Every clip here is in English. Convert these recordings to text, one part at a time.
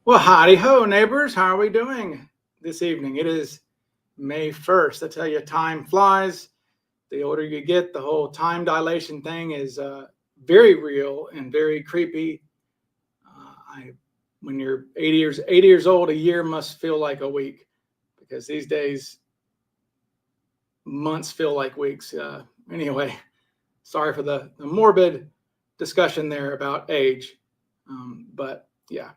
Well, howdy ho, neighbors. How are we doing this evening? It is May 1st. I tell you, time flies. The older you get, the whole time dilation thing is very real and very creepy. When you're 80 years old, a year must feel like a week because these days months feel like weeks. Anyway, sorry for the morbid discussion there about age. But yeah.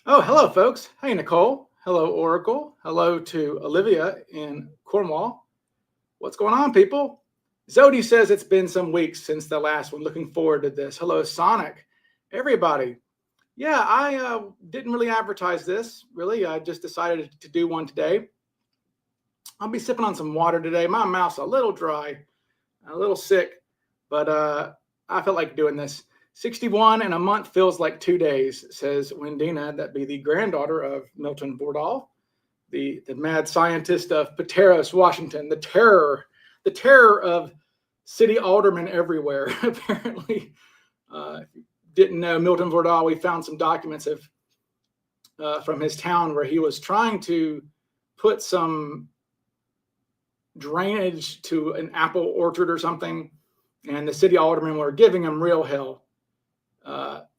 Oh, hello, folks. Hey, Nicole. Hello, Oracle. Hello to Olivia in Cornwall. What's going on, people? Zodi says it's been some weeks since the last one. Looking forward to this. Hello, Sonic. Everybody. Yeah, I didn't really advertise this, really. I just decided to do one today. I'll be sipping on some water today. My mouth's a little dry, a little sick, but I felt like doing this. 61 in a month feels like 2 days, says Wendina. That be the granddaughter of Milton Bordall, the mad scientist of Pateros, Washington, the terror of city aldermen everywhere. Apparently, if you didn't know Milton Bordall, we found some documents from his town where he was trying to put some drainage to an apple orchard or something, and the city aldermen were giving him real hell.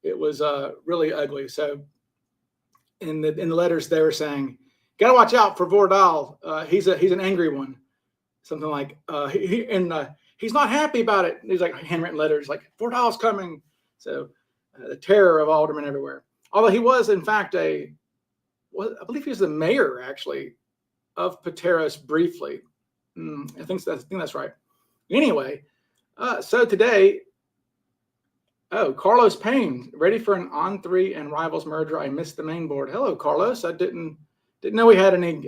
It was really ugly. So in the letters they were saying, "Got to watch out for Vordal. He's an angry one." Something like he's not happy about it. These like handwritten letters like Vordal's coming. So the terror of aldermen everywhere. Although he was in fact I believe he was the mayor actually of Pateros briefly. I think that's right. Anyway, so today. Oh, Carlos Payne, ready for an On3 and Rivals merger. I missed the main board. Hello, Carlos. I didn't know we had any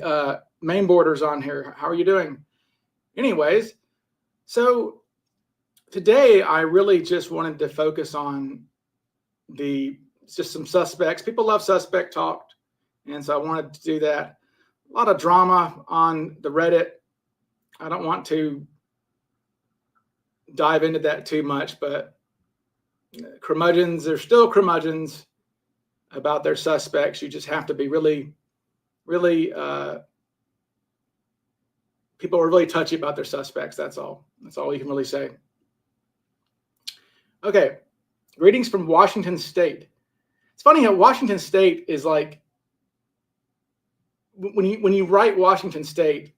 main boarders on here. How are you doing? Anyways, so today I really just wanted to focus on just some suspects. People love suspect talk, and so I wanted to do that. A lot of drama on the Reddit. I don't want to dive into that too much, but curmudgeons, they're still curmudgeons about their suspects. You just have to be really people are really touchy about their suspects. That's all you can really say. Okay, greetings from Washington State. It's funny how Washington State is like, when you write Washington State,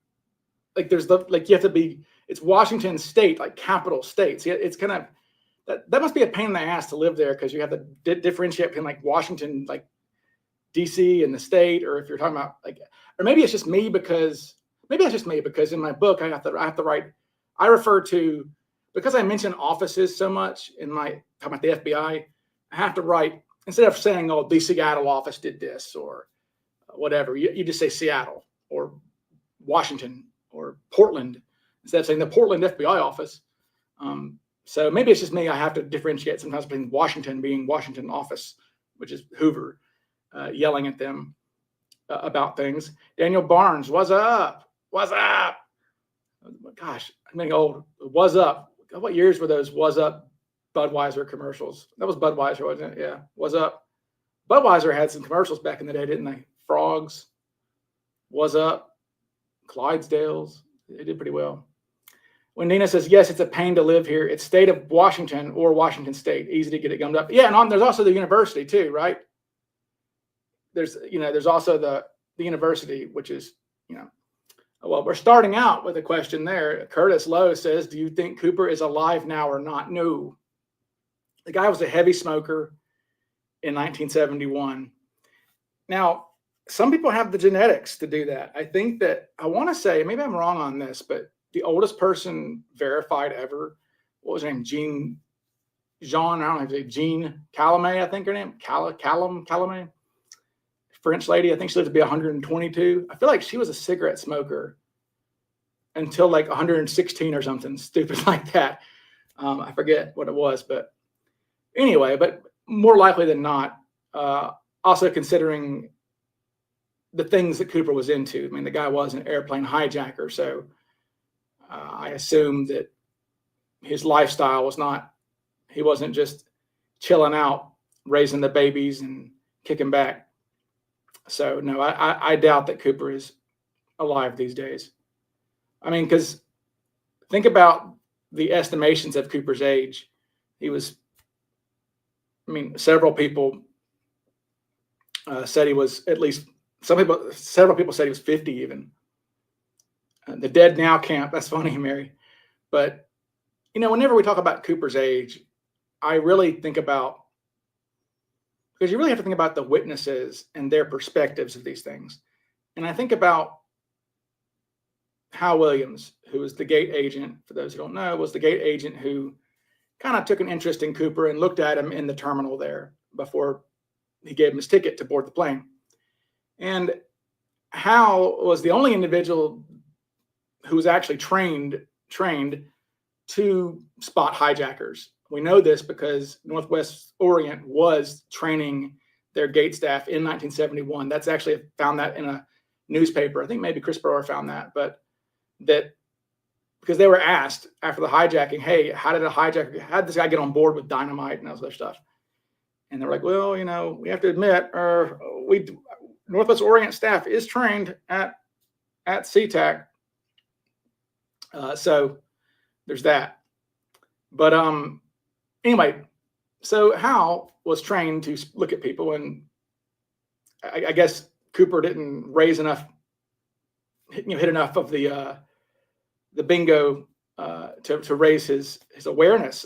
like there's you have to be, it's Washington State, like capital states. It's kind of, that must be a pain in the ass to live there, because you have to differentiate between like Washington, like DC and the state, or if you're talking about like, or maybe it's just me because in my book I have to write, I refer to, because I mention offices so much in my talking about the FBI, I have to write, instead of saying, oh, the Seattle office did this or whatever, you just say Seattle or Washington or Portland instead of saying the Portland FBI office. So maybe it's just me. I have to differentiate sometimes between Washington being Washington office, which is Hoover, yelling at them about things. Daniel Barnes, what's up? What's up? Gosh, I'm getting old. What's up? What years were those what's up Budweiser commercials? That was Budweiser, wasn't it? Yeah. What's up? Budweiser had some commercials back in the day, didn't they? Frogs. What's up? Clydesdales. They did pretty well. When Nina says, yes, it's a pain to live here. It's state of Washington or Washington State. Easy to get it gummed up. Yeah, and there's also the university too, right? There's also the university, which is, well, we're starting out with a question there. Curtis Lowe says, do you think Cooper is alive now or not? No. The guy was a heavy smoker in 1971. Now, some people have the genetics to do that. I think that, I want to say, maybe I'm wrong on this, but the oldest person verified ever, what was her name? Jean Calame, I think her name, Calame, French lady. I think she lived to be 122. I feel like she was a cigarette smoker until like 116 or something stupid like that. I forget what it was, but anyway, but more likely than not, also considering the things that Cooper was into. I mean, the guy was an airplane hijacker, so I assume that his lifestyle was not, he wasn't just chilling out, raising the babies and kicking back. So no, I doubt that Cooper is alive these days. I mean, because think about the estimations of Cooper's age. He was, I mean, several people said he was at least, several people said he was 50 even. The dead now camp, that's funny, Mary. But, whenever we talk about Cooper's age, I really think about, because you really have to think about the witnesses and their perspectives of these things. And I think about Hal Williams, who was the gate agent, for those who don't know, was the gate agent who kind of took an interest in Cooper and looked at him in the terminal there before he gave him his ticket to board the plane. And Hal was the only individual who was actually trained to spot hijackers. We know this because Northwest Orient was training their gate staff in 1971. That's actually found that in a newspaper. I think maybe Chris Brewer found that, but that because they were asked after the hijacking, hey, how did this guy get on board with dynamite and all this other stuff? And they're like, well, we have to admit, Northwest Orient staff is trained at SeaTac. So there's that. But anyway, so Hal was trained to look at people, and I guess Cooper didn't raise enough, hit enough of the bingo to raise his awareness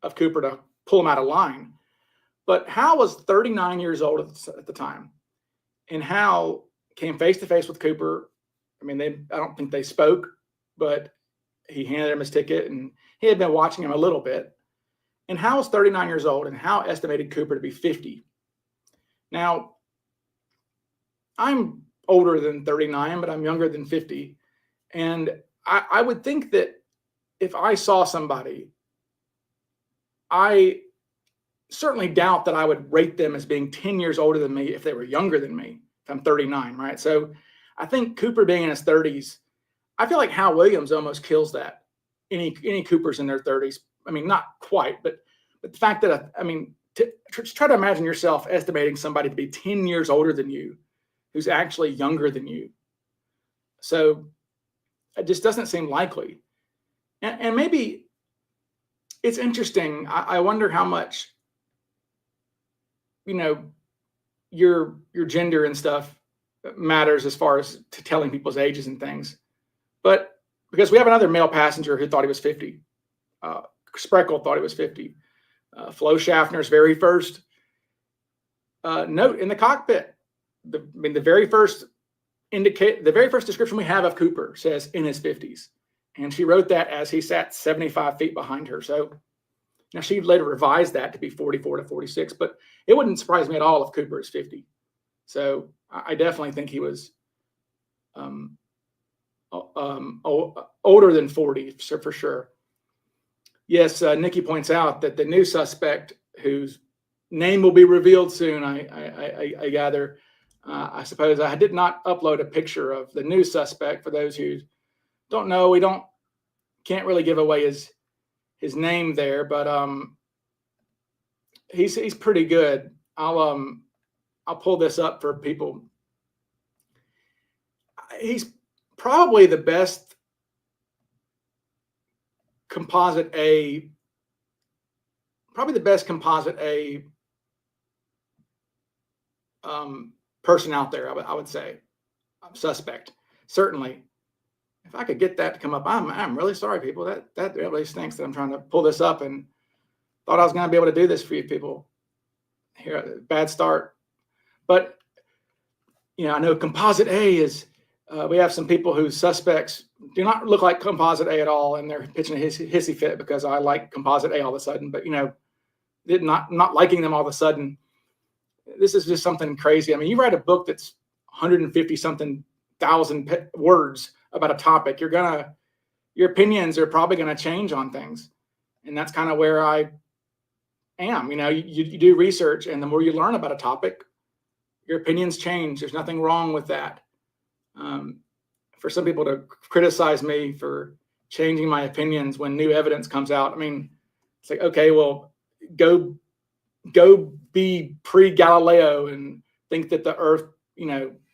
of Cooper to pull him out of line. But Hal was 39 years old at the time, and Hal came face to face with Cooper. I mean, I don't think they spoke, but he handed him his ticket, and he had been watching him a little bit. And Hal was 39 years old, and Hal estimated Cooper to be 50. Now, I'm older than 39, but I'm younger than 50. And I would think that if I saw somebody, I certainly doubt that I would rate them as being 10 years older than me if they were younger than me, if I'm 39, right? So I think Cooper being in his 30s, I feel like Hal Williams almost kills that. Any Coopers in their 30s, I mean, not quite, but the fact that, just try to imagine yourself estimating somebody to be 10 years older than you, who's actually younger than you. So it just doesn't seem likely. And maybe it's interesting. I wonder how much, your gender and stuff matters as far as to telling people's ages and things. But because we have another male passenger who thought he was 50. Spreckle thought he was 50. Flo Schaffner's very first note in the cockpit, the very first description we have of Cooper says in his 50s. And she wrote that as he sat 75 feet behind her. So now she later revised that to be 44 to 46, but it wouldn't surprise me at all if Cooper is 50. So I definitely think he was older than 40 for sure. Yes, Nikki points out that the new suspect, whose name will be revealed soon, I gather. I suppose I did not upload a picture of the new suspect. For those who don't know, can't really give away his name there, but he's pretty good. I'll pull this up for people. He's probably the best composite A person out there, I would say. Suspect, certainly. If I could get that to come up, I'm really sorry, people. That really stinks that I'm trying to pull this up and thought I was going to be able to do this for you people. Here, bad start. But, I know composite A is, we have some people whose suspects do not look like composite A at all, and they're pitching a hissy fit because I like composite A all of a sudden. But, not liking them all of a sudden, this is just something crazy. I mean, you write a book that's 150 something thousand words about a topic, your opinions are probably going to change on things. And that's kind of where I am. You do research, and the more you learn about a topic, your opinions change. There's nothing wrong with that. For some people to criticize me for changing my opinions when new evidence comes out, it's like, okay, well, go be pre-Galileo and think that the Earth,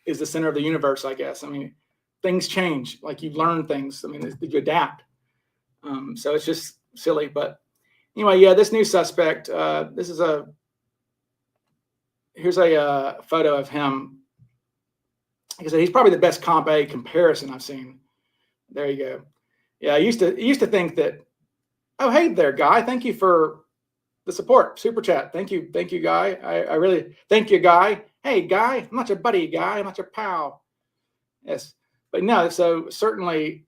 is the center of the universe, I guess. I mean, things change. Like, you learn things. I mean, you adapt. So it's just silly. But anyway, yeah, this new suspect, here's a photo of him. Like I said, he's probably the best Comp A comparison I've seen. There you go. Yeah, I used to think that, oh, hey there, Guy. Thank you for the support. Super chat. Thank you, Guy. I really thank you, Guy. Hey, Guy, I'm not your buddy, Guy. I'm not your pal. Yes. But no, so certainly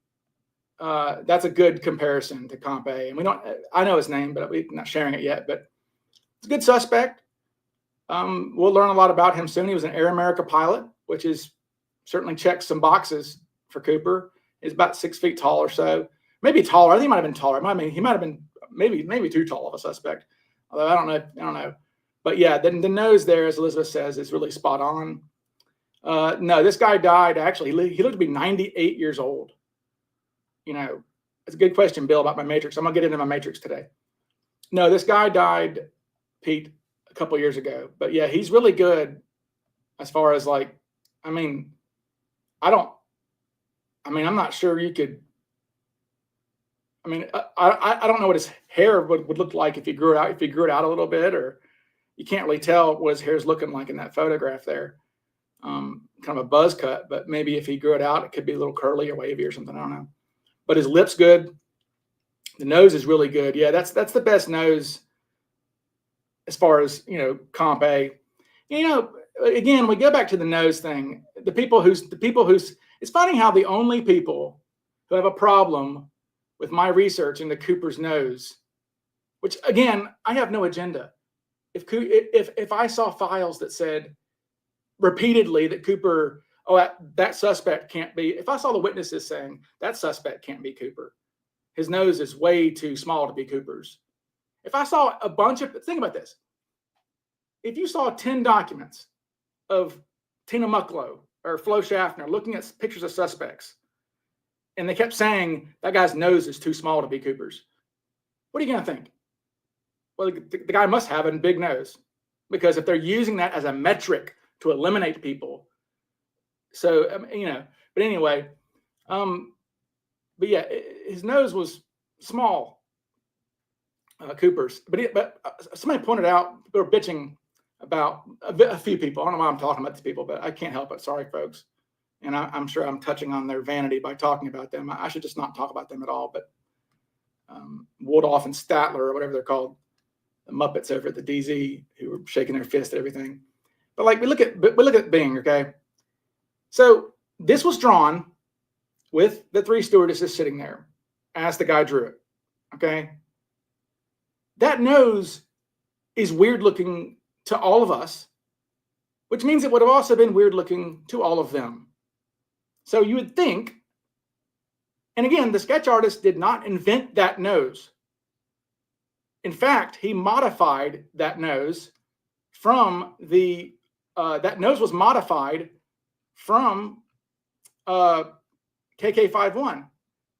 that's a good comparison to Comp A. And I know his name, but we're not sharing it yet. But it's a good suspect. We'll learn a lot about him soon. He was an Air America pilot, which is certainly checks some boxes for Cooper. He's about 6 feet tall or so. Maybe taller. I think he might have been taller. He might have been maybe too tall of a suspect. Although I don't know. But yeah, the nose there, as Elizabeth says, is really spot on. No, this guy died, actually. He looked to be 98 years old. It's a good question, Bill, about my matrix. I'm going to get into my matrix today. No, this guy died, Pete, a couple years ago. But yeah, he's really good as far as I'm not sure you could. I don't know what his hair would look like if he grew it out. If he grew it out a little bit, or you can't really tell what his hair's looking like in that photograph there. Kind of a buzz cut, but maybe if he grew it out, it could be a little curly or wavy or something. I don't know. But his lip's good. The nose is really good. Yeah, that's the best nose as far as Comp A. Again, we go back to the nose thing. The people who's it's funny how the only people who have a problem with my research into Cooper's nose, which again, I have no agenda. If I saw files that said repeatedly that Cooper, that suspect can't be, if I saw the witnesses saying that suspect can't be Cooper, his nose is way too small to be Cooper's. If I saw a bunch of, think about this. If you saw 10 documents of Tina Mucklow or Flo Schaffner looking at pictures of suspects, and they kept saying that guy's nose is too small to be Cooper's, what are you going to think? Well, the guy must have a big nose, because if they're using that as a metric to eliminate people. So, but anyway, but yeah, his nose was small, Cooper's. But somebody pointed out, they were bitching about a few people. I don't know why I'm talking about these people, but I can't help it. Sorry, folks. And I'm sure I'm touching on their vanity by talking about them. I should just not talk about them at all. But Woodolph and Statler, or whatever they're called, the Muppets over at the DZ, who were shaking their fist at everything. But we look at Bing, okay? So this was drawn with the 3 stewardesses sitting there as the guy drew it, okay? That nose is weird looking to all of us, which means it would have also been weird looking to all of them. So you would think, and again, the sketch artist did not invent that nose. In fact, he modified that nose from that nose was modified from KK51,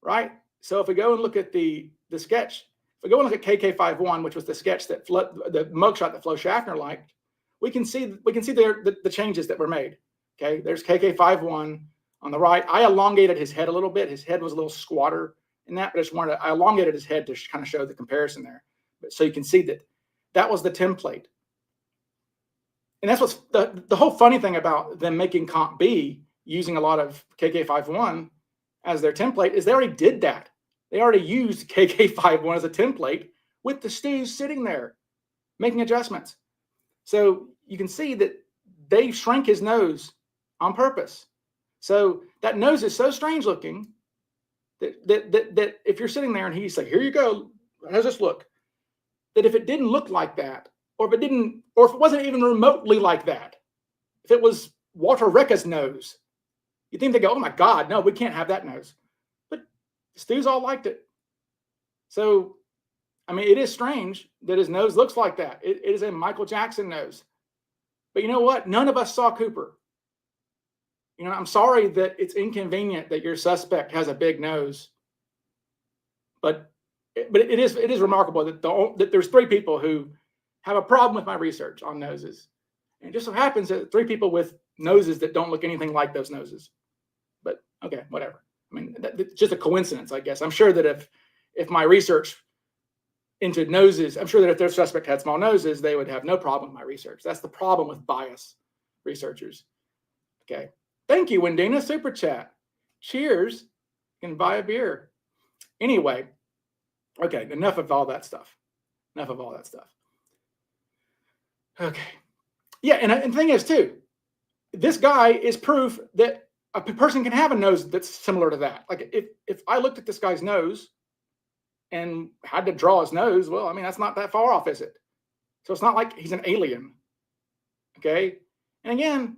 right? So if we go and look at the sketch, if we go and look at KK51, which was the sketch that the mugshot that Flo Schaffner liked, we can see the changes that were made. Okay, there's KK51 on the right. I elongated his head a little bit. His head was a little squatter in that, but I elongated his head to kind of show the comparison there. So you can see that was the template. And that's what's the whole funny thing about them making Comp B using a lot of KK51 as their template is they already did that. They already used KK51 as a template with the stews sitting there making adjustments. So you can see that they shrank his nose on purpose. So that nose is so strange looking that if you're sitting there and he's like, here you go, how does this look? That if it didn't look like that, or if it wasn't even remotely like that, if it was Walter Recca's nose, you'd think they go, oh my God, no, we can't have that nose. But Stu's all liked it. So, it is strange that his nose looks like that. It is a Michael Jackson nose. But you know what? None of us saw Cooper. I'm sorry that it's inconvenient that your suspect has a big nose. But it is remarkable that there's 3 people who have a problem with my research on noses. And it just so happens that 3 people with noses that don't look anything like those noses. But okay, whatever. I mean, it's just a coincidence, I guess. I'm sure that if my research into noses, I'm sure that if their suspect had small noses, they would have no problem with my research. That's the problem with bias researchers. Okay. Thank you, Wendina. Super chat. Cheers. You can buy a beer. Anyway, okay, enough of all that stuff. Enough of all that stuff. Okay. Yeah, and the thing is, too, this guy is proof that a person can have a nose that's similar to that. Like, if I looked at this guy's nose and had to draw his nose, well, I mean, that's not that far off, is it? So it's not like he's an alien. Okay? And again,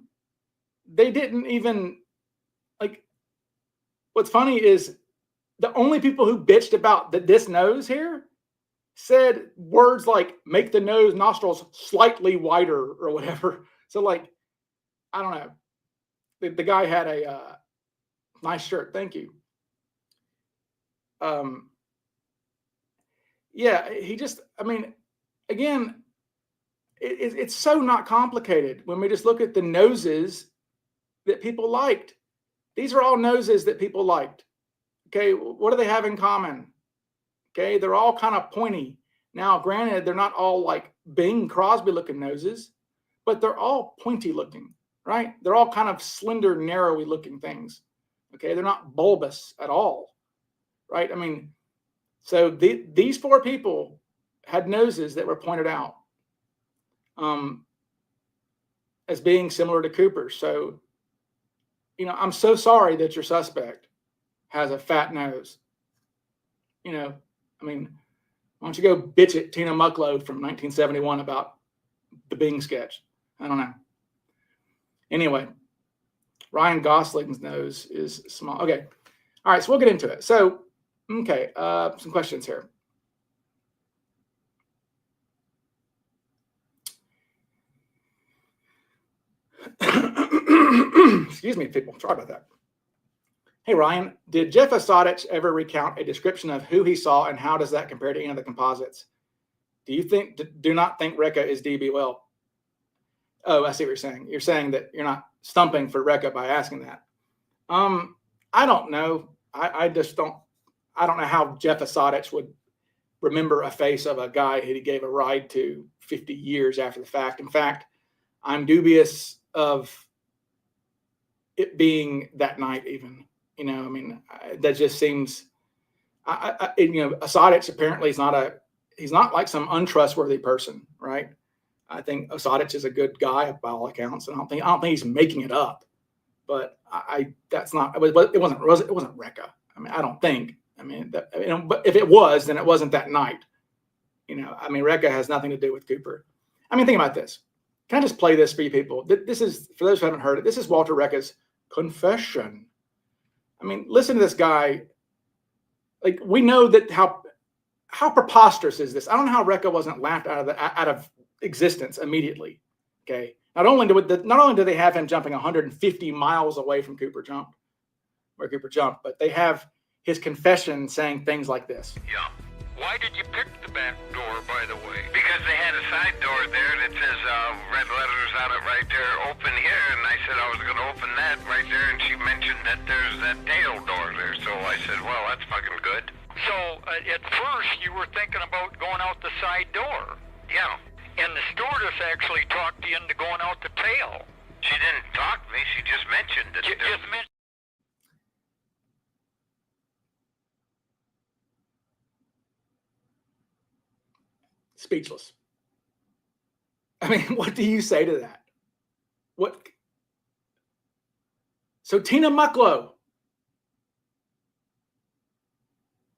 they didn't even, like, what's funny is the only people who bitched about this nose here said words like make the nose nostrils slightly wider or whatever. So, like, I don't know. The guy had a nice shirt. Thank you. Yeah, he just, I mean, again, it's so not complicated when we just look at the noses that people liked. These are all noses that people liked. Okay, what do they have in common? Okay, they're all kind of pointy. Now, granted, they're not all like Bing Crosby looking noses, but they're all pointy looking, right? They're all kind of slender, narrowy looking things. Okay, they're not bulbous at all, right? I mean, so these four people had noses that were pointed out as being similar to Cooper's. So, you know, I'm so sorry that your suspect has a fat nose. You know, I mean, why don't you go bitch at Tina Mucklow from 1971 about the Bing sketch? I don't know. Anyway, Ryan Gosling's nose is small. Okay. All right, so we'll get into it. So, okay, some questions here. Excuse me, people. Sorry about that. Hey, Ryan, did Jeff Asadich ever recount a description of who he saw, and how does that compare to any of the composites? Do not think Rekka is DB Well? Oh, I see what you're saying. You're saying that you're not stumping for Rekka by asking that. I don't know. I just don't. I don't know how Jeff Asadich would remember a face of a guy he gave a ride to 50 years after the fact. In fact, I'm dubious of it being that night even. You know, I mean, that just seems, you know, Asadich apparently he's not like some untrustworthy person, right? I think Asadich is a good guy by all accounts, and I don't think he's making it up. But that's not, it wasn't Rekka. I mean, I don't think. I mean, you know, but if it was, then it wasn't that night. You know, I mean, Rekka has nothing to do with Cooper. I mean, think about this. Can I just play this for you people? This is, for those who haven't heard it, this is Walter Rekka's confession. I mean, listen to this guy. Like, we know that how preposterous is this? I don't know how Rekka wasn't laughed out of existence immediately. Okay. Not only do they have him jumping 150 miles away from where Cooper jumped, but they have his confession saying things like this. Yeah. Why did you pick the back door, by the way? Because they had a side door there that says red letters on it right there, open here, and I said I was going to open that right there, and she mentioned that there's that tail door there, so I said, well, that's fucking good. So at first you were thinking about going out the side door. Yeah. And the stewardess actually talked you into going out the tail. She didn't talk to me, she just mentioned it. Speechless. I mean, what do you say to that? What? So Tina Mucklow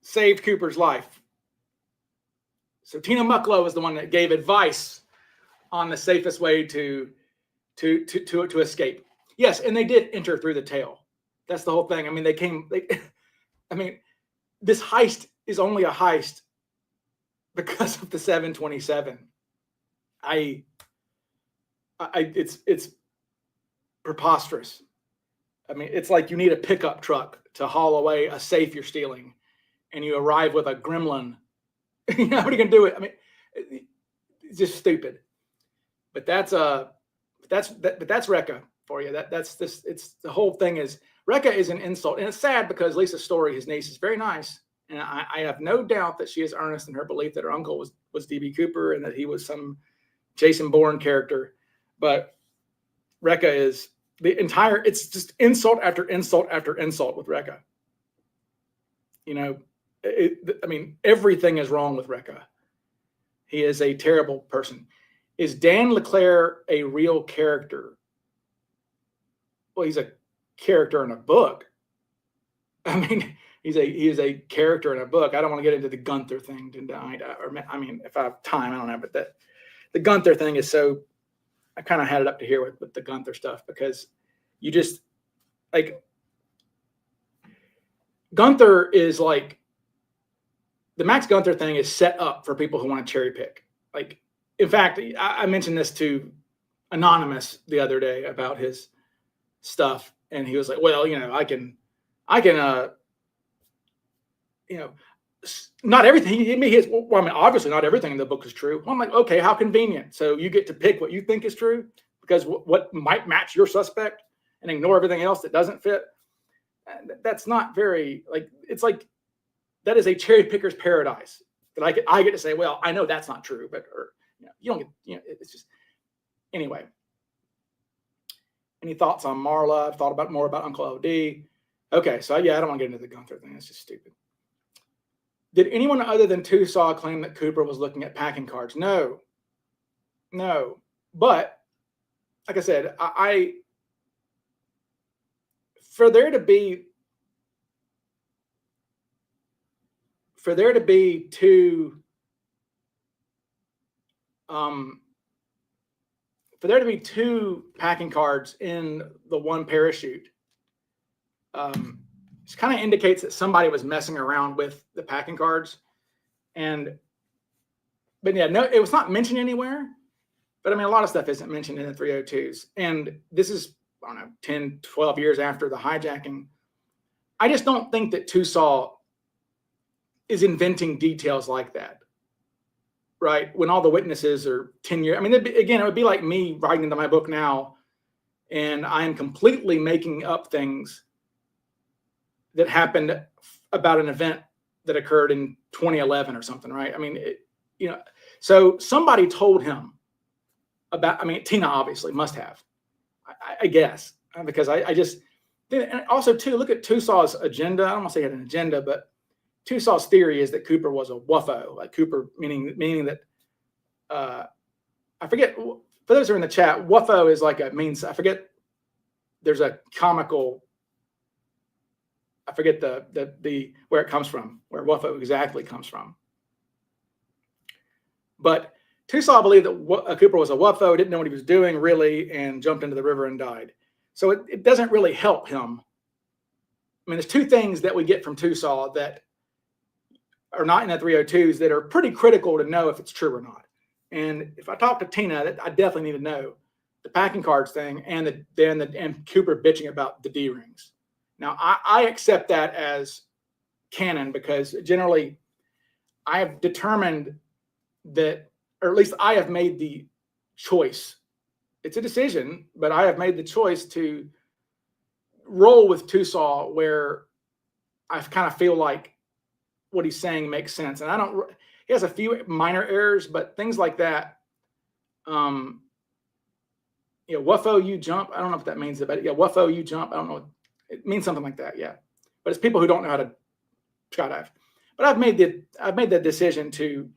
saved Cooper's life. So Tina Mucklow is the one that gave advice on the safest way to escape. Yes, and they did enter through the tail. That's the whole thing. I mean, I mean, this heist is only a heist because of the 727. It's preposterous. I mean, it's like you need a pickup truck to haul away a safe you're stealing, and you arrive with a gremlin. You know, how are you gonna do it? I mean, it's just stupid. But that's Rekka. for you. That's this. It's the whole thing is Rekka is an insult, and it's sad because Lisa Story, his niece, is very nice, and I have no doubt that she is earnest in her belief that her uncle was D.B. Cooper and that he was some Jason Bourne character. But Rekka is the entire. It's just insult after insult after insult with Rekka. You know, I mean, everything is wrong with Rekka. He is a terrible person. Is Dan LeClaire a real character? Well, he's a character in a book. I mean, he is a character in a book. I don't want to get into the Gunther thing tonight. I mean, if I have time, I don't know. But the Gunther thing is so. I kind of had it up to here with the Gunther stuff because you just like Gunther is like the Max Gunther thing is set up for people who want to cherry pick. Like, in fact, I mentioned this to Anonymous the other day about his stuff, and he was like, "Well, you know, I can, you know, not everything." He gave me his. Well, I mean, obviously, not everything in the book is true. Well, I'm like, okay, how convenient. So you get to pick what you think is true because what might match your suspect and ignore everything else that doesn't fit. That's not very like. It's like that is a cherry picker's paradise that I get to say, well, I know that's not true, but you don't get. You know, it's just anyway. Any thoughts on Marla? I've thought more about Uncle LD. Okay, so yeah, I don't want to get into the Gunther thing. That's just stupid. Did anyone other than Tusaw claim that Cooper was looking at packing cards? No. But like I said, for there to be two packing cards in the one parachute, it kind of indicates that somebody was messing around with the packing cards. But yeah, no, it was not mentioned anywhere. But I mean, a lot of stuff isn't mentioned in the 302s. And this is, I don't know, 10, 12 years after the hijacking. I just don't think that Tusaw is inventing details like that, right? When all the witnesses are 10 years. I mean, again, it would be like me writing into my book now, and I am completely making up things that happened about an event that occurred in 2011 or something, right? I mean, so somebody told him about, I mean, Tina obviously must have, I guess, because I just, and also too, look at Tusaw's agenda. I don't want to say he had an agenda, but Tusaw's theory is that Cooper was a wuffo, like Cooper, meaning that, I forget, for those who are in the chat, wuffo is like means, I forget, there's a comical, I forget the where it comes from, where wuffo exactly comes from. But Tusaw believed that Cooper was a wuffo, didn't know what he was doing really, and jumped into the river and died. So it doesn't really help him. I mean, there's two things that we get from Tusaw that are not in the 302s that are pretty critical to know if it's true or not. And if I talk to Tina, I definitely need to know the packing cards thing and and Cooper bitching about the D rings. Now, I accept that as canon because generally I have determined that, or at least I have made the choice. It's a decision, but I have made the choice to roll with Tusaw where I kind of feel like what he's saying makes sense. And he has a few minor errors, but things like that, wuffo, you jump. I don't know if that means it, but yeah, wuffo, you jump. I don't know. It means something like that. Yeah. But it's people who don't know how to skydive. But I've made the decision to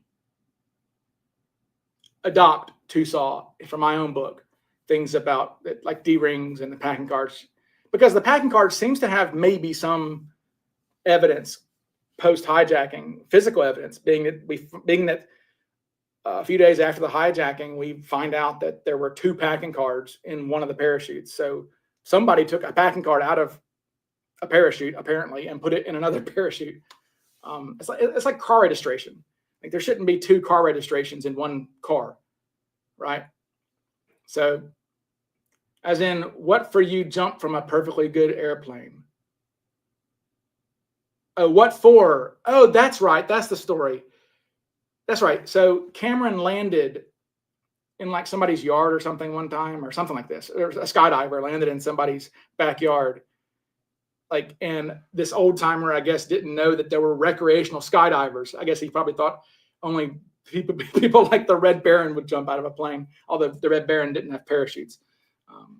adopt Tusaw for my own book, things about like D rings and the packing cards, because the packing card seems to have maybe some evidence post hijacking, physical evidence, being that a few days after the hijacking, we find out that there were two packing cards in one of the parachutes. So somebody took a packing card out of a parachute apparently and put it in another parachute. It's like car registration. Like there shouldn't be two car registrations in one car, right? So, as in, what for you jumped from a perfectly good airplane? Oh, what for? Oh, that's right. That's the story. That's right. So Cameron landed in like somebody's yard or something one time, or something like this. Or a skydiver landed in somebody's backyard. Like, and this old timer, I guess, didn't know that there were recreational skydivers. I guess he probably thought only people like the Red Baron would jump out of a plane, although the Red Baron didn't have parachutes.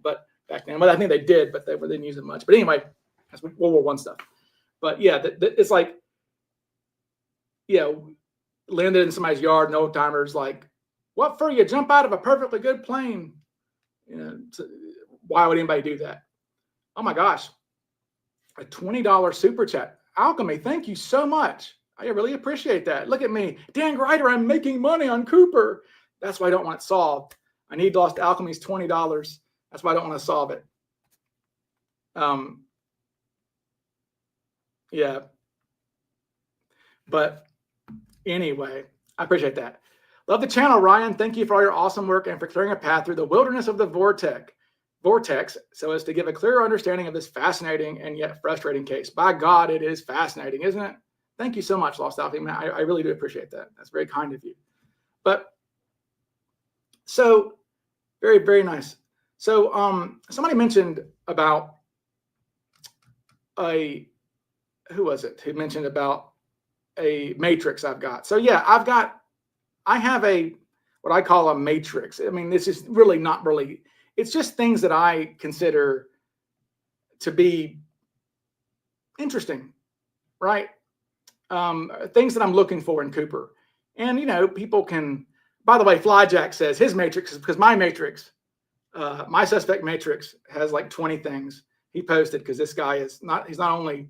But back then, well, I think they did, but they didn't use it much. But anyway, that's World War I stuff. But yeah, it's like, yeah, landed in somebody's yard, and old timers like, what for? You jump out of a perfectly good plane? You know, why would anybody do that? Oh my gosh. A $20 super chat. Alchemy, thank you so much. I really appreciate that. Look at me. Dan Greider, I'm making money on Cooper. That's why I don't want it solved. I need Lost Alchemy's $20. That's why I don't want to solve it. Yeah. But anyway, I appreciate that. Love the channel, Ryan. Thank you for all your awesome work and for clearing a path through the wilderness of the vortex so as to give a clearer understanding of this fascinating and yet frustrating case. By God, it is fascinating, isn't it? Thank you so much, Lost Alchemy. I really do appreciate that. That's very kind of you. But so very, very nice. So somebody mentioned about who was it? Who mentioned about a matrix I've got. So yeah, I have what I call a matrix. I mean, this is really not really, it's just things that I consider to be interesting, right? Things that I'm looking for in Cooper. And, you know, people can, by the way, Flyjack says his matrix is because my matrix, my suspect matrix has like 20 things he posted, because this guy is not, he's not only,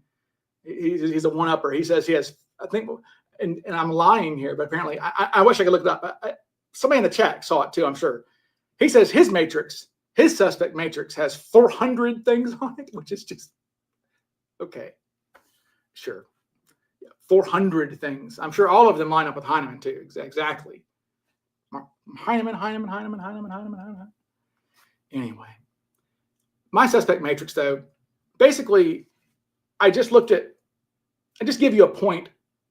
he's a one-upper. He says he has, I think, and I'm lying here, but apparently I wish I could look it up. Somebody in the chat saw it too, I'm sure. He says his matrix, his suspect matrix has 400 things on it, which is just, okay, sure. 400 things. I'm sure all of them line up with Heinemann too. Exactly. Heinemann. Anyway, my suspect matrix though, basically, I just give you a point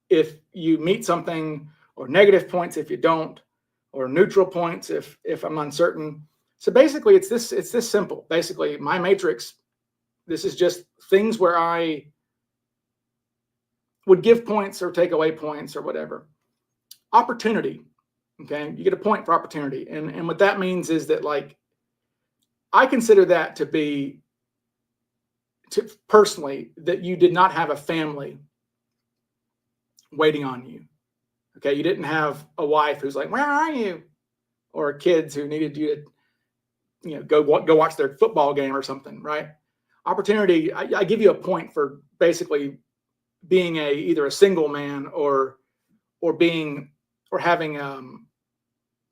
if you meet something, or negative points if you don't, or neutral points if I'm uncertain. So basically, it's this simple. Basically, my matrix, this is just things where I would give points or take away points or whatever. Opportunity, okay? You get a point for opportunity. And what that means is that, like, I consider that to be, personally, that you did not have a family waiting on you. Okay, you didn't have a wife who's like, where are you? Or kids who needed you to, you know, go watch their football game or something, right? Opportunity, I give you a point for basically being either a single man or being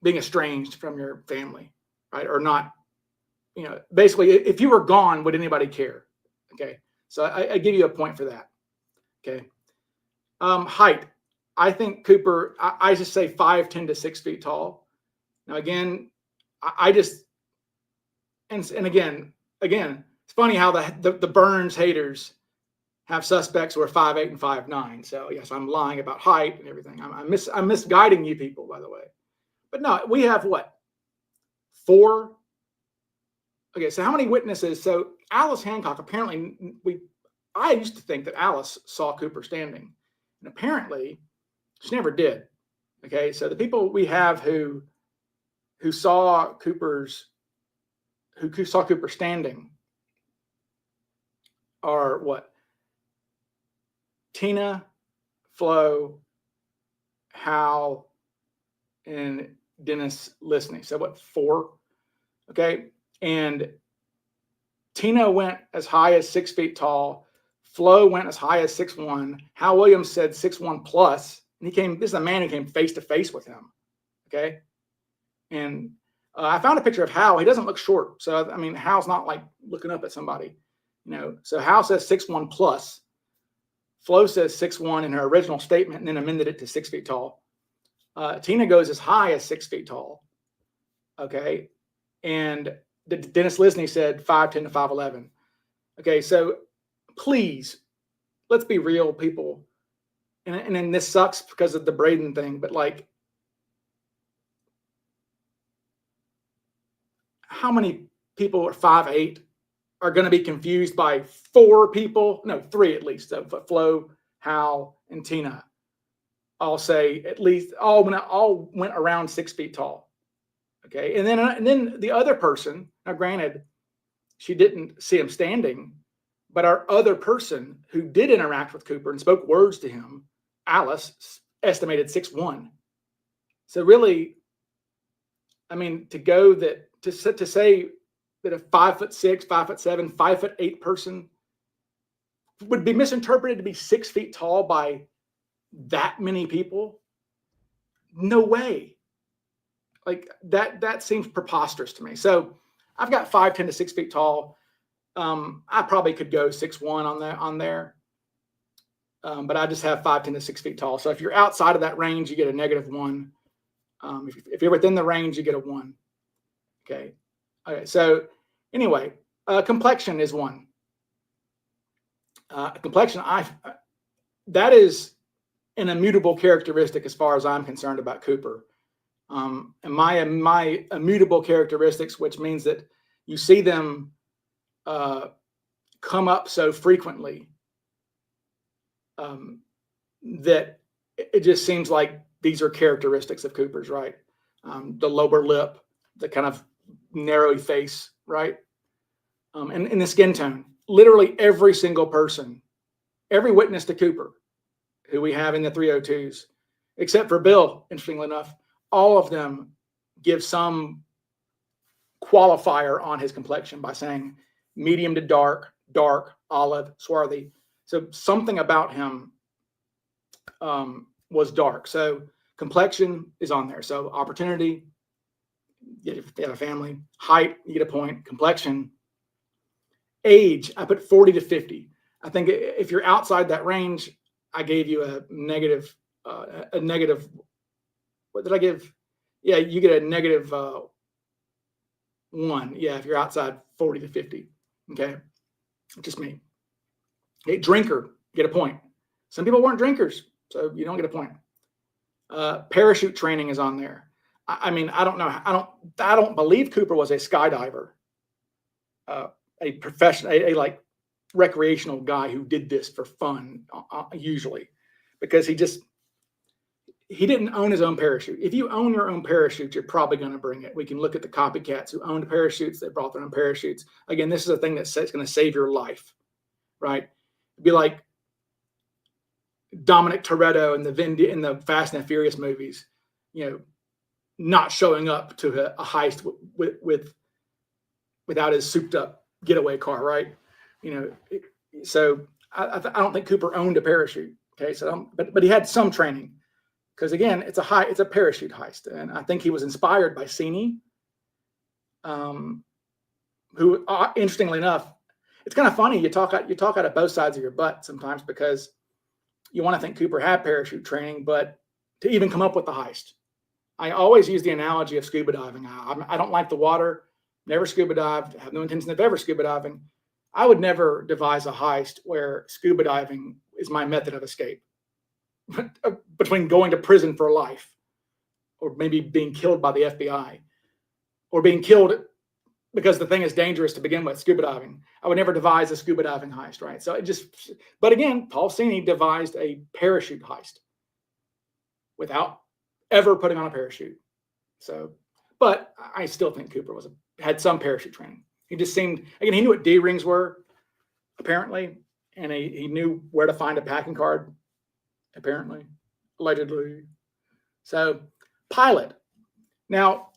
estranged from your family, right? Or not, you know, basically, if you were gone, would anybody care? Okay, so I give you a point for that. Okay. Height, I think Cooper, I just say 5'10" to 6 feet tall. Now again, I just, and again, it's funny how the Burns haters have suspects who are 5'8" and 5'9". So yes, I'm lying about height and everything. I'm misguiding you people, by the way. But no, we have what? 4. Okay, so how many witnesses? So Alice Hancock, apparently, I used to think that Alice saw Cooper standing, and apparently she never did. Okay, so the people we have who saw Cooper standing are what? Tina, Flo, Hal, and Dennis Lisney. So what, 4? Okay. And Tina went as high as 6 feet tall. Flo went as high as 6'1". Hal Williams said 6'1" plus. And this is a man who came face to face with him. Okay. And I found a picture of Hal. He doesn't look short. So, I mean, Hal's not like looking up at somebody, you know. So Hal says 6'1" plus. Flo says 6'1" in her original statement and then amended it to 6 feet tall. Tina goes as high as 6 feet tall. Okay. And Dennis Lisney said 5'10" to 5'11". Okay. So please, let's be real, people. And then this sucks because of the Braden thing, but like, how many people are 5'8" are going to be confused by 4 people? No, 3 at least. So Flo, Hal, and Tina all say at least all went around 6 feet tall. Okay, and then the other person. Now, granted, she didn't see him standing, but our other person who did interact with Cooper and spoke words to him, Alice, estimated 6'1". So really, I mean, to say that a 5'6", 5'7", 5'8" person would be misinterpreted to be 6 feet tall by that many people, no way. Like that seems preposterous to me. So I've got 5'10" to 6 feet tall. I probably could go 6'1" on there. But I just have 5'10" to 6 feet tall. So if you're outside of that range, you get a -1. If you're within the range, you get a 1. Okay. So anyway, complexion is 1. Complexion, that is an immutable characteristic as far as I'm concerned about Cooper. And my immutable characteristics, which means that you see them come up so frequently that it just seems like these are characteristics of Cooper's, right? The lower lip, the kind of narrow face, right? And the skin tone. Literally every single person, every witness to Cooper who we have in the 302s, except for Bill, interestingly enough, all of them give some qualifier on his complexion by saying medium to dark, dark, olive, swarthy. So something about him was dark. So complexion is on there. So opportunity, if they have a family. Height, you get a point. Complexion. Age, I put 40 to 50. I think if you're outside that range, I gave you a negative. What did I give? Yeah, you get a -1. Yeah, if you're outside 40 to 50. Okay, just me. Okay, drinker, get a point. Some people weren't drinkers, so you don't get a point. Parachute training is on there. I mean, I don't know. I don't believe Cooper was a skydiver, a professional, a like recreational guy who did this for fun, usually, because he didn't own his own parachute. If you own your own parachute, you're probably going to bring it. We can look at the copycats who owned parachutes. They brought their own parachutes. Again, this is a thing that's going to save your life, right? It'd be like Dominic Toretto in the Fast and the Furious movies, not showing up to a heist without his souped up getaway car, right? So I don't think Cooper owned a parachute. Okay, so but he had some training, because again, it's a parachute heist, and I think he was inspired by Cini, who, interestingly enough, it's kind of funny, you talk out of both sides of your butt sometimes, because you want to think Cooper had parachute training, but to even come up with the heist. I always use the analogy of scuba diving. I don't like the water, never scuba dived, have no intention of ever scuba diving. I would never devise a heist where scuba diving is my method of escape between going to prison for life, or maybe being killed by the FBI, or being killed because the thing is dangerous to begin with, scuba diving. I would never devise a scuba diving heist, right? So but again, Paul Cini devised a parachute heist without ever putting on a parachute. So, but I still think Cooper had some parachute training. He just seemed, again, he knew what D-rings were, apparently, and he knew where to find a packing card, apparently, allegedly. So, pilot. Now,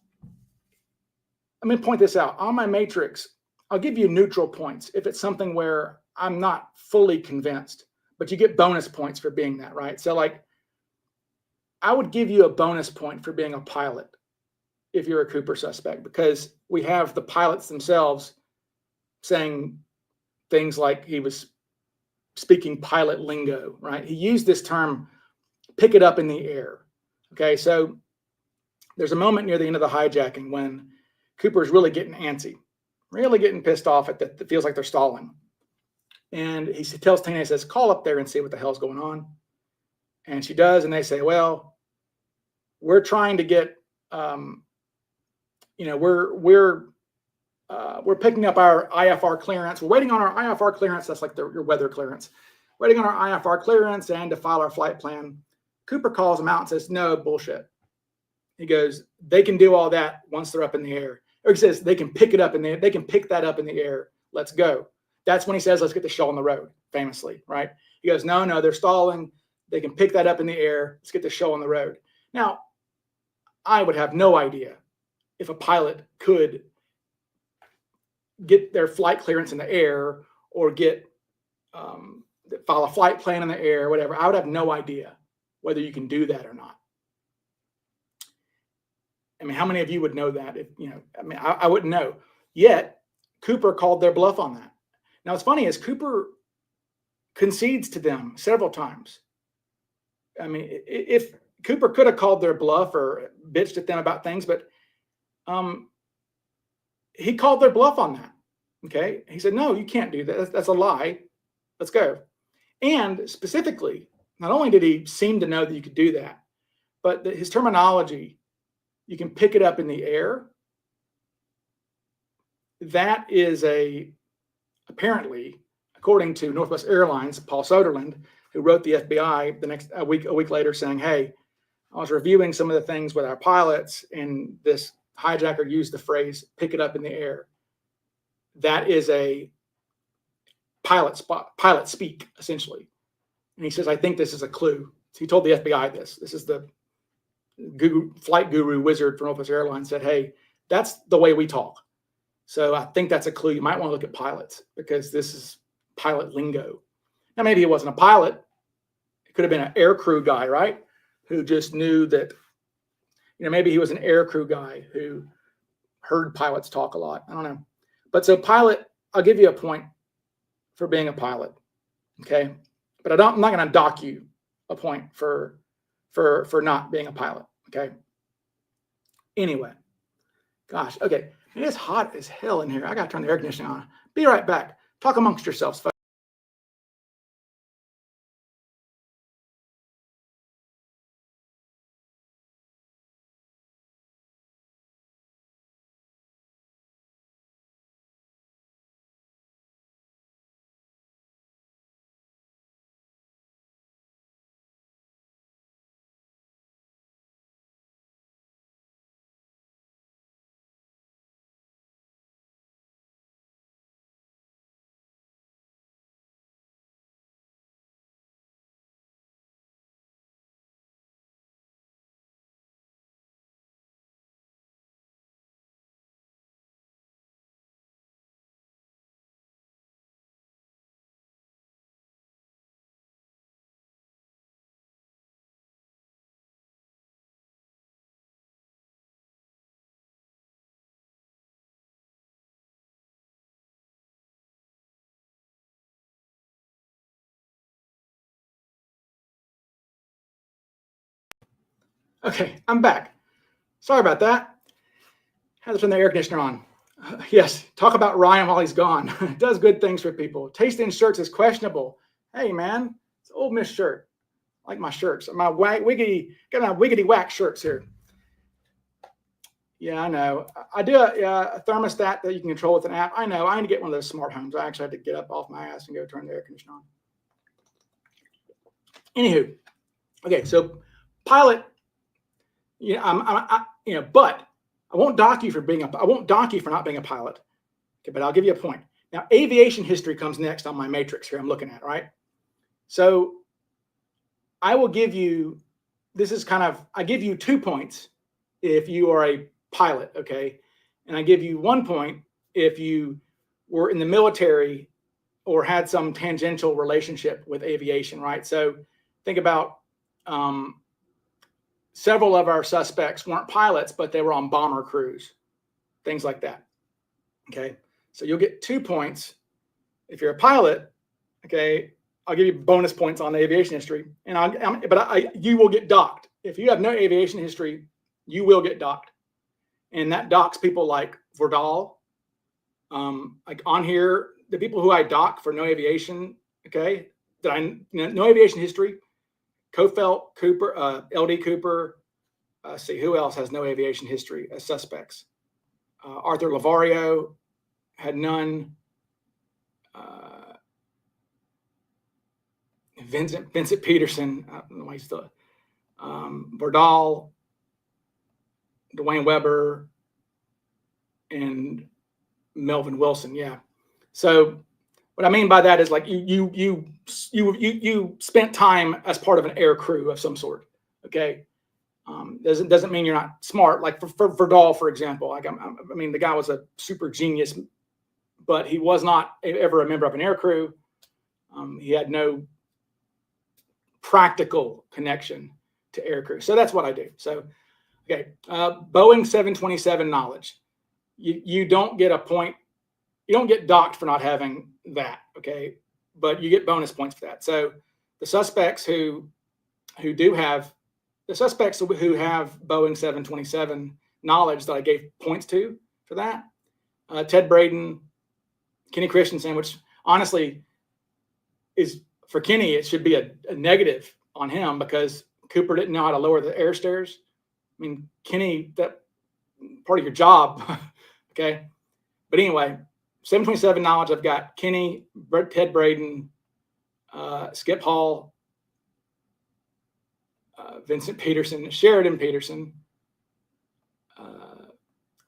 let me point this out. On my matrix, I'll give you neutral points if it's something where I'm not fully convinced, but you get bonus points for being that, right? So, like, I would give you a bonus point for being a pilot if you're a Cooper suspect, because we have the pilots themselves saying things like he was speaking pilot lingo, right? He used this term, pick it up in the air. Okay, so there's a moment near the end of the hijacking when Cooper is really getting antsy, really getting pissed off at that. It feels like they're stalling. And he tells Tina, he says, call up there and see what the hell's going on. And she does, and they say, well, we're trying to get, we're we're picking up our IFR clearance. We're waiting on our IFR clearance. That's like your weather clearance. Waiting on our IFR clearance and to file our flight plan. Cooper calls him out and says, no, bullshit. He goes, they can do all that once they're up in the air. Or he says, they can pick it up in the air. They can pick that up in the air. Let's go. That's when he says, let's get the show on the road, famously, right? He goes, no, they're stalling. They can pick that up in the air. Let's get the show on the road. Now, I would have no idea if a pilot could get their flight clearance in the air or file a flight plan in the air, whatever. I would have no idea whether you can do that or not. I mean, how many of you would know that? If I wouldn't know. Yet Cooper called their bluff on that. Now, what's funny is Cooper concedes to them several times. I mean, if Cooper could have called their bluff or bitched at them about things, but he called their bluff on that. Okay. He said, no, you can't do that. That's a lie. Let's go. And specifically, not only did he seem to know that you could do that, but his terminology, you can pick it up in the air. That is apparently, according to Northwest Airlines, Paul Soderlund, who wrote the FBI a week later saying, hey, I was reviewing some of the things with our pilots and this hijacker used the phrase, pick it up in the air. That is a pilot speak, essentially. And he says, I think this is a clue. So he told the FBI this. This is the flight guru wizard for Northwest Airlines said, hey, that's the way we talk. So I think that's a clue. You might want to look at pilots because this is pilot lingo. Now, maybe it wasn't a pilot. It could have been an air crew guy, right? Who just knew that, maybe he was an air crew guy who heard pilots talk a lot. I don't know. But so pilot, I'll give you a point for being a pilot. Okay. But I'm not going to dock you a point for not being a pilot. Okay. Anyway, gosh. Okay. It is hot as hell in here. I got to turn the air conditioning on. Be right back. Talk amongst yourselves, folks. Okay, I'm back. Sorry about that. Had to turn the air conditioner on. Yes, talk about Ryan while he's gone. Does good things for people. Taste in shirts is questionable. Hey, man, it's an Ole Miss shirt. I like my shirts. My wiggity whack shirts here. Yeah, I know. I do a thermostat that you can control with an app. I know. I need to get one of those smart homes. I actually had to get up off my ass and go turn the air conditioner on. Anywho, okay, so pilot. But I won't dock you for not being a pilot. Okay, but I'll give you a point. Now, aviation history comes next on my matrix here I'm looking at, right? So I will give you, I give you 2 points if you are a pilot, okay? And I give you 1 point if you were in the military or had some tangential relationship with aviation, right? So think about several of our suspects weren't pilots, but they were on bomber crews, things like that. Okay, so you'll get 2 points if you're a pilot. Okay, I'll give you bonus points on the aviation history, and you will get docked if you have no aviation history. You will get docked, and that docks people like Vordal. Like on here, the people who I dock for no aviation, okay, no aviation history. Kofelt, Cooper, LD Cooper. See who else has no aviation history as suspects. Arthur Lavario, had none. Vincent Peterson, I don't know why he's still. Verdal, Dwayne Weber, and Melvin Wilson. Yeah. So what I mean by that is like you spent time as part of an air crew of some sort. Okay. Doesn't mean you're not smart. Like for Verdal, for example, like I mean, the guy was a super genius, but he was not ever a member of an air crew. He had no practical connection to air crew. So that's what I do. So, okay, Boeing 727 knowledge. You don't get a point. You don't get docked for not having that. Okay, but you get bonus points for that. So the suspects who have Boeing 727 knowledge that I gave points to for that, Ted Braden, Kenny Christensen, which honestly is for Kenny, it should be a negative on him because Cooper didn't know how to lower the air stairs. I mean, Kenny, that part of your job. Okay. But anyway, 727 knowledge, I've got Kenny, Ted Braden, Skip Hall, Vincent Peterson, Sheridan Peterson,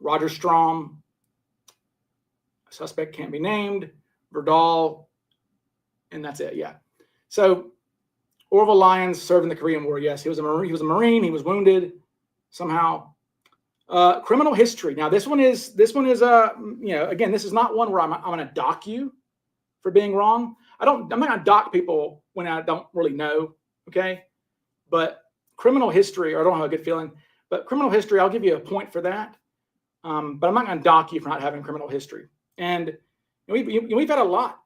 Roger Strom, suspect can't be named, Verdal, and that's it. Yeah. So Orville Lyons served in the Korean War. Yes, he was a Marine. He was wounded somehow. Criminal history. Now this one is again, this is not one where I'm going to dock you for being wrong. I'm not going to dock people when I don't really know. Okay. But criminal history, or I don't have a good feeling, but criminal history, I'll give you a point for that. But I'm not going to dock you for not having criminal history. And we've had a lot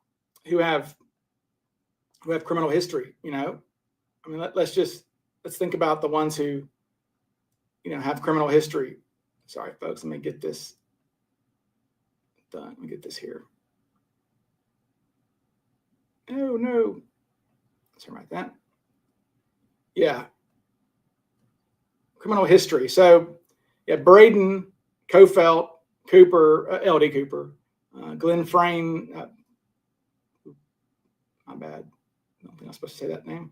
who have criminal history. I mean, let's think about the ones who, have criminal history. Sorry, folks. Let me get this done. Let me get this here. Oh no. Sorry about that. Yeah. Criminal history. So, yeah, Braden, Kofelt, Cooper, L.D. Cooper, Glenn Frame. My bad. I don't think I'm supposed to say that name.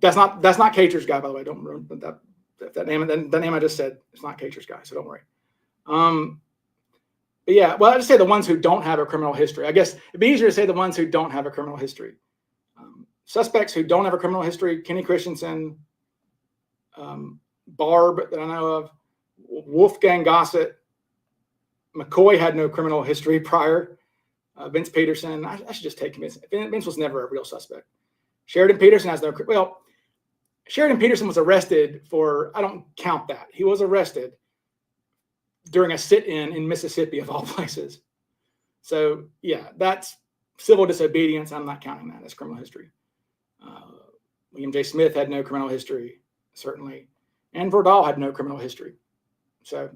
That's not Cater's guy, by the way. Don't remember that name. The name I just said, it's not Cater's guy, so don't worry. But yeah, well, I just say the ones who don't have a criminal history. I guess it'd be easier to say the ones who don't have a criminal history. Suspects who don't have a criminal history: Kenny Christensen, Barb that I know of, Wolfgang Gossett, McCoy had no criminal history prior. Vince Peterson, I should just take Vince. Vince was never a real suspect. Sheridan Peterson has no. Well, Sheridan Peterson was arrested for. I don't count that. He was arrested during a sit-in in Mississippi, of all places. So yeah, that's civil disobedience. I'm not counting that as criminal history. William J. Smith had no criminal history, certainly, and Verdal had no criminal history. So,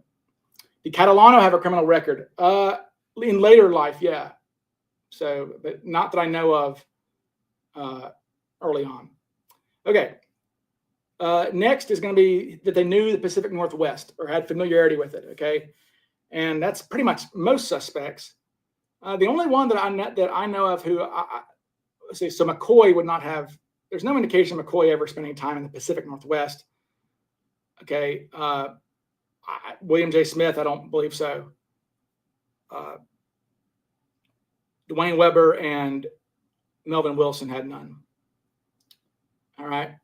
did Catalano have a criminal record? In later life, yeah. So, but not that I know of early on. Okay. Next is going to be that they knew the Pacific Northwest or had familiarity with it. Okay. And that's pretty much most suspects. The only one that I know of who, let's see, so McCoy would not have, there's no indication of McCoy ever spending time in the Pacific Northwest. Okay. William J. Smith, I don't believe so. Dwayne Weber and Melvin Wilson had none. All right.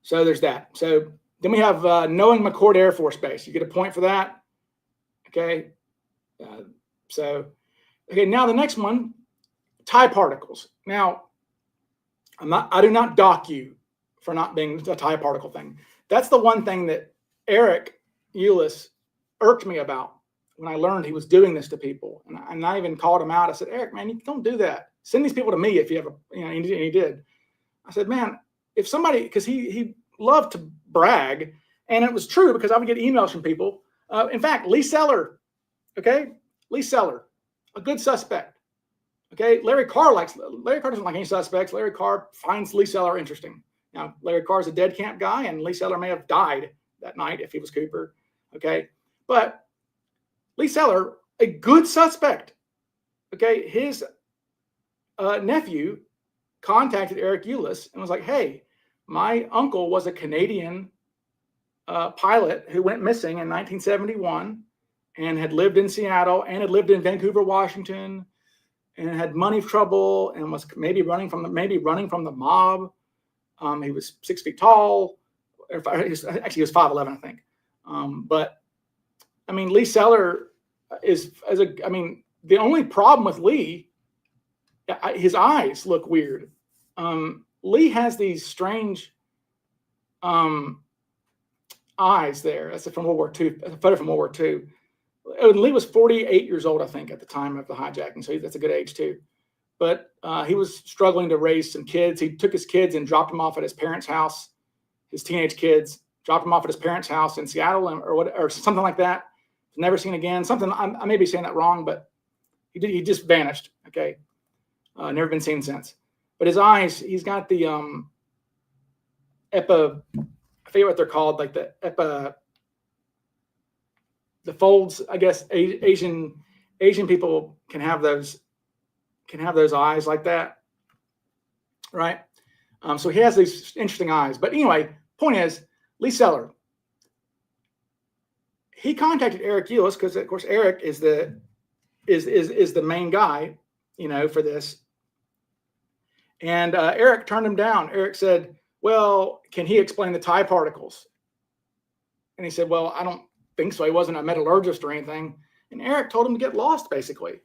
So there's that. So then we have knowing McCord Air Force Base. You get a point for that. Okay. Now the next one, tie particles. Now, I do not dock you for not being a tie particle thing. That's the one thing that Eric Eulis irked me about when I learned he was doing this to people. And I even called him out. I said, Eric, man, you don't do that. Send these people to me if you have and he did. I said, man, if somebody, because he loved to brag, and it was true because I would get emails from people. In fact, Lee Seller, okay? Lee Seller, a good suspect. Okay, Larry Carr doesn't like any suspects. Larry Carr finds Lee Seller interesting. Now, Larry Carr's a dead camp guy, and Lee Seller may have died that night if he was Cooper. Okay, but Lee Seller a good suspect. Okay, his nephew contacted Eric Eulis and was like, "Hey, my uncle was a Canadian pilot who went missing in 1971 and had lived in Seattle and had lived in Vancouver, Washington, and had money trouble and was maybe running from the mob. He was 6 feet tall. Actually, he was 5'11", I think. But I mean, Lee Seller the only problem with Lee, his eyes look weird. Lee has these strange eyes there. That's from World War II. That's a photo from World War II. Lee was 48 years old, I think, at the time of the hijacking, so that's a good age too. But he was struggling to raise some kids. He took his kids and dropped them off at his parents' house. His teenage kids dropped them off at his parents' house in Seattle, or something like that. Never seen again. Something I may be saying that wrong, but he just vanished. Okay, never been seen since. But his eyes, he's got the I forget what they're called, like the folds. I guess Asian people can have those eyes like that, right? So he has these interesting eyes. But anyway, point is, Lee Seller, he contacted Eric Eulis because, of course, Eric is the main guy, for this. And Eric turned him down. Eric said, "Well, can he explain the tie particles?" And he said, "Well, I don't think so. He wasn't a metallurgist or anything." And Eric told him to get lost, basically.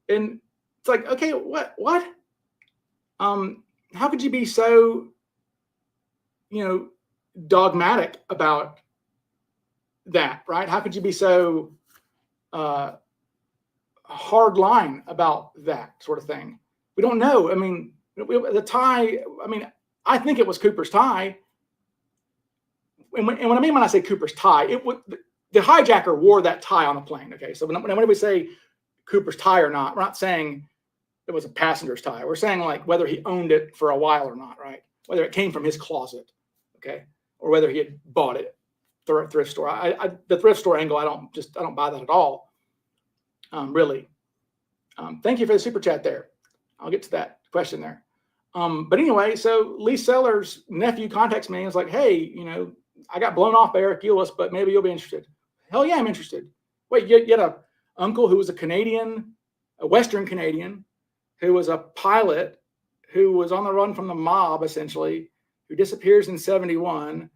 And it's like, okay, what? How could you be so, dogmatic about that, right? How could you be so hard line about that sort of thing? We don't know. I mean, the tie. I mean, I think it was Cooper's tie. And what I mean when I say Cooper's tie, the hijacker wore that tie on the plane. Okay, so whenever we say Cooper's tie or not, we're not saying it was a passenger's tie. We're saying like whether he owned it for a while or not, right? Whether it came from his closet, okay, or whether he had bought it through a thrift store. The thrift store angle, I don't buy that at all. Really. Thank you for the super chat there. I'll get to that question there. But anyway, so Lee Seller's nephew contacts me and is like, "Hey, I got blown off by Eric Eulis, but maybe you'll be interested." Hell yeah, I'm interested. Wait, you had a uncle who was a Canadian, a Western Canadian, who was a pilot, who was on the run from the mob, essentially, who disappears in 71,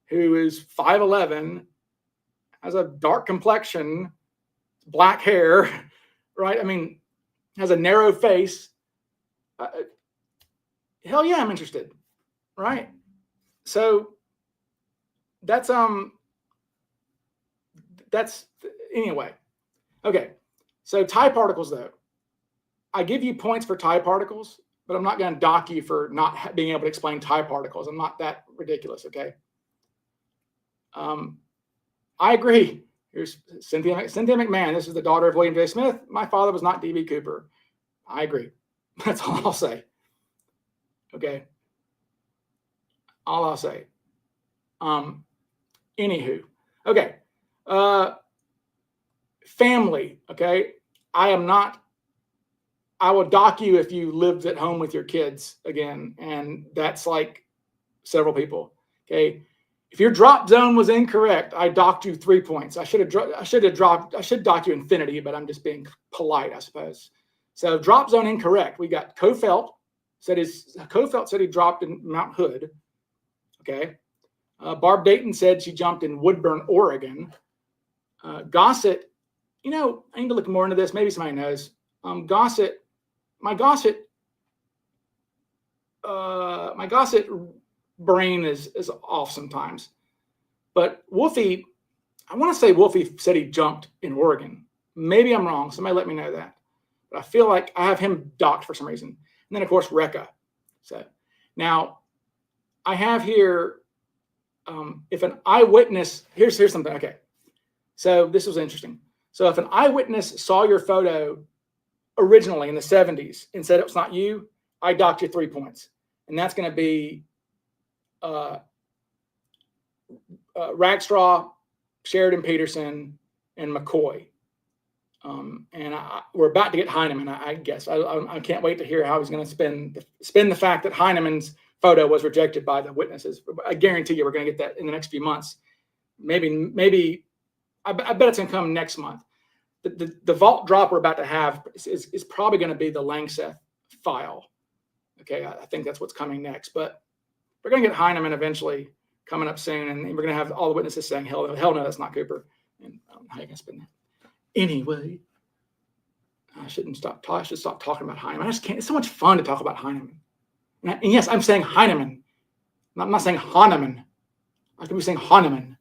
who is 5'11", has a dark complexion, black hair, right? I mean, has a narrow face. Hell yeah, I'm interested, right? So that's anyway. Okay, so tie particles, though. I give you points for tie particles, but I'm not going to dock you for not being able to explain tie particles. I'm not that ridiculous, okay? I agree. Here's Cynthia McMahon. This is the daughter of William J. Smith. My father was not D.B. Cooper. I agree. That's all I'll say. Okay. All I'll say. Anywho. Okay. Family. Okay. I will dock you if you lived at home with your kids again. And that's like several people. Okay. If your drop zone was incorrect, I docked you 3 points. I should dock you infinity, but I'm just being polite, I suppose. So drop zone incorrect. We got Kofelt said he dropped in Mount Hood. Okay. Barb Dayton said she jumped in Woodburn, Oregon. Gossett, I need to look more into this. Maybe somebody knows. Gossett brain is off sometimes. But Wolfie, I want to say Wolfie said he jumped in Oregon. Maybe I'm wrong. Somebody let me know that. But I feel like I have him docked for some reason. And then, of course, Rekka. So now I have here, if an eyewitness, here's something. Okay. So this was interesting. So if an eyewitness saw your photo originally in the 70s and said it was not you, I docked you 3 points. And that's going to be Rackstraw, Sheridan Peterson, and McCoy. And we're about to get Heinemann, I guess. I can't wait to hear how he's going to spin the fact that Heinemann's photo was rejected by the witnesses. I guarantee you we're going to get that in the next few months. Maybe I bet it's going to come next month. The vault drop we're about to have is probably going to be the Langseth file. Okay, I think that's what's coming next. But we're going to get Heinemann eventually coming up soon, and we're going to have all the witnesses saying, hell no, that's not Cooper. And I don't know how you're going to spin that. Anyway, I should stop talking about Heinemann. I just can't. It's so much fun to talk about Heinemann. And yes, I'm saying Heinemann. I'm not saying Hahnemann. I could be saying Hahnemann.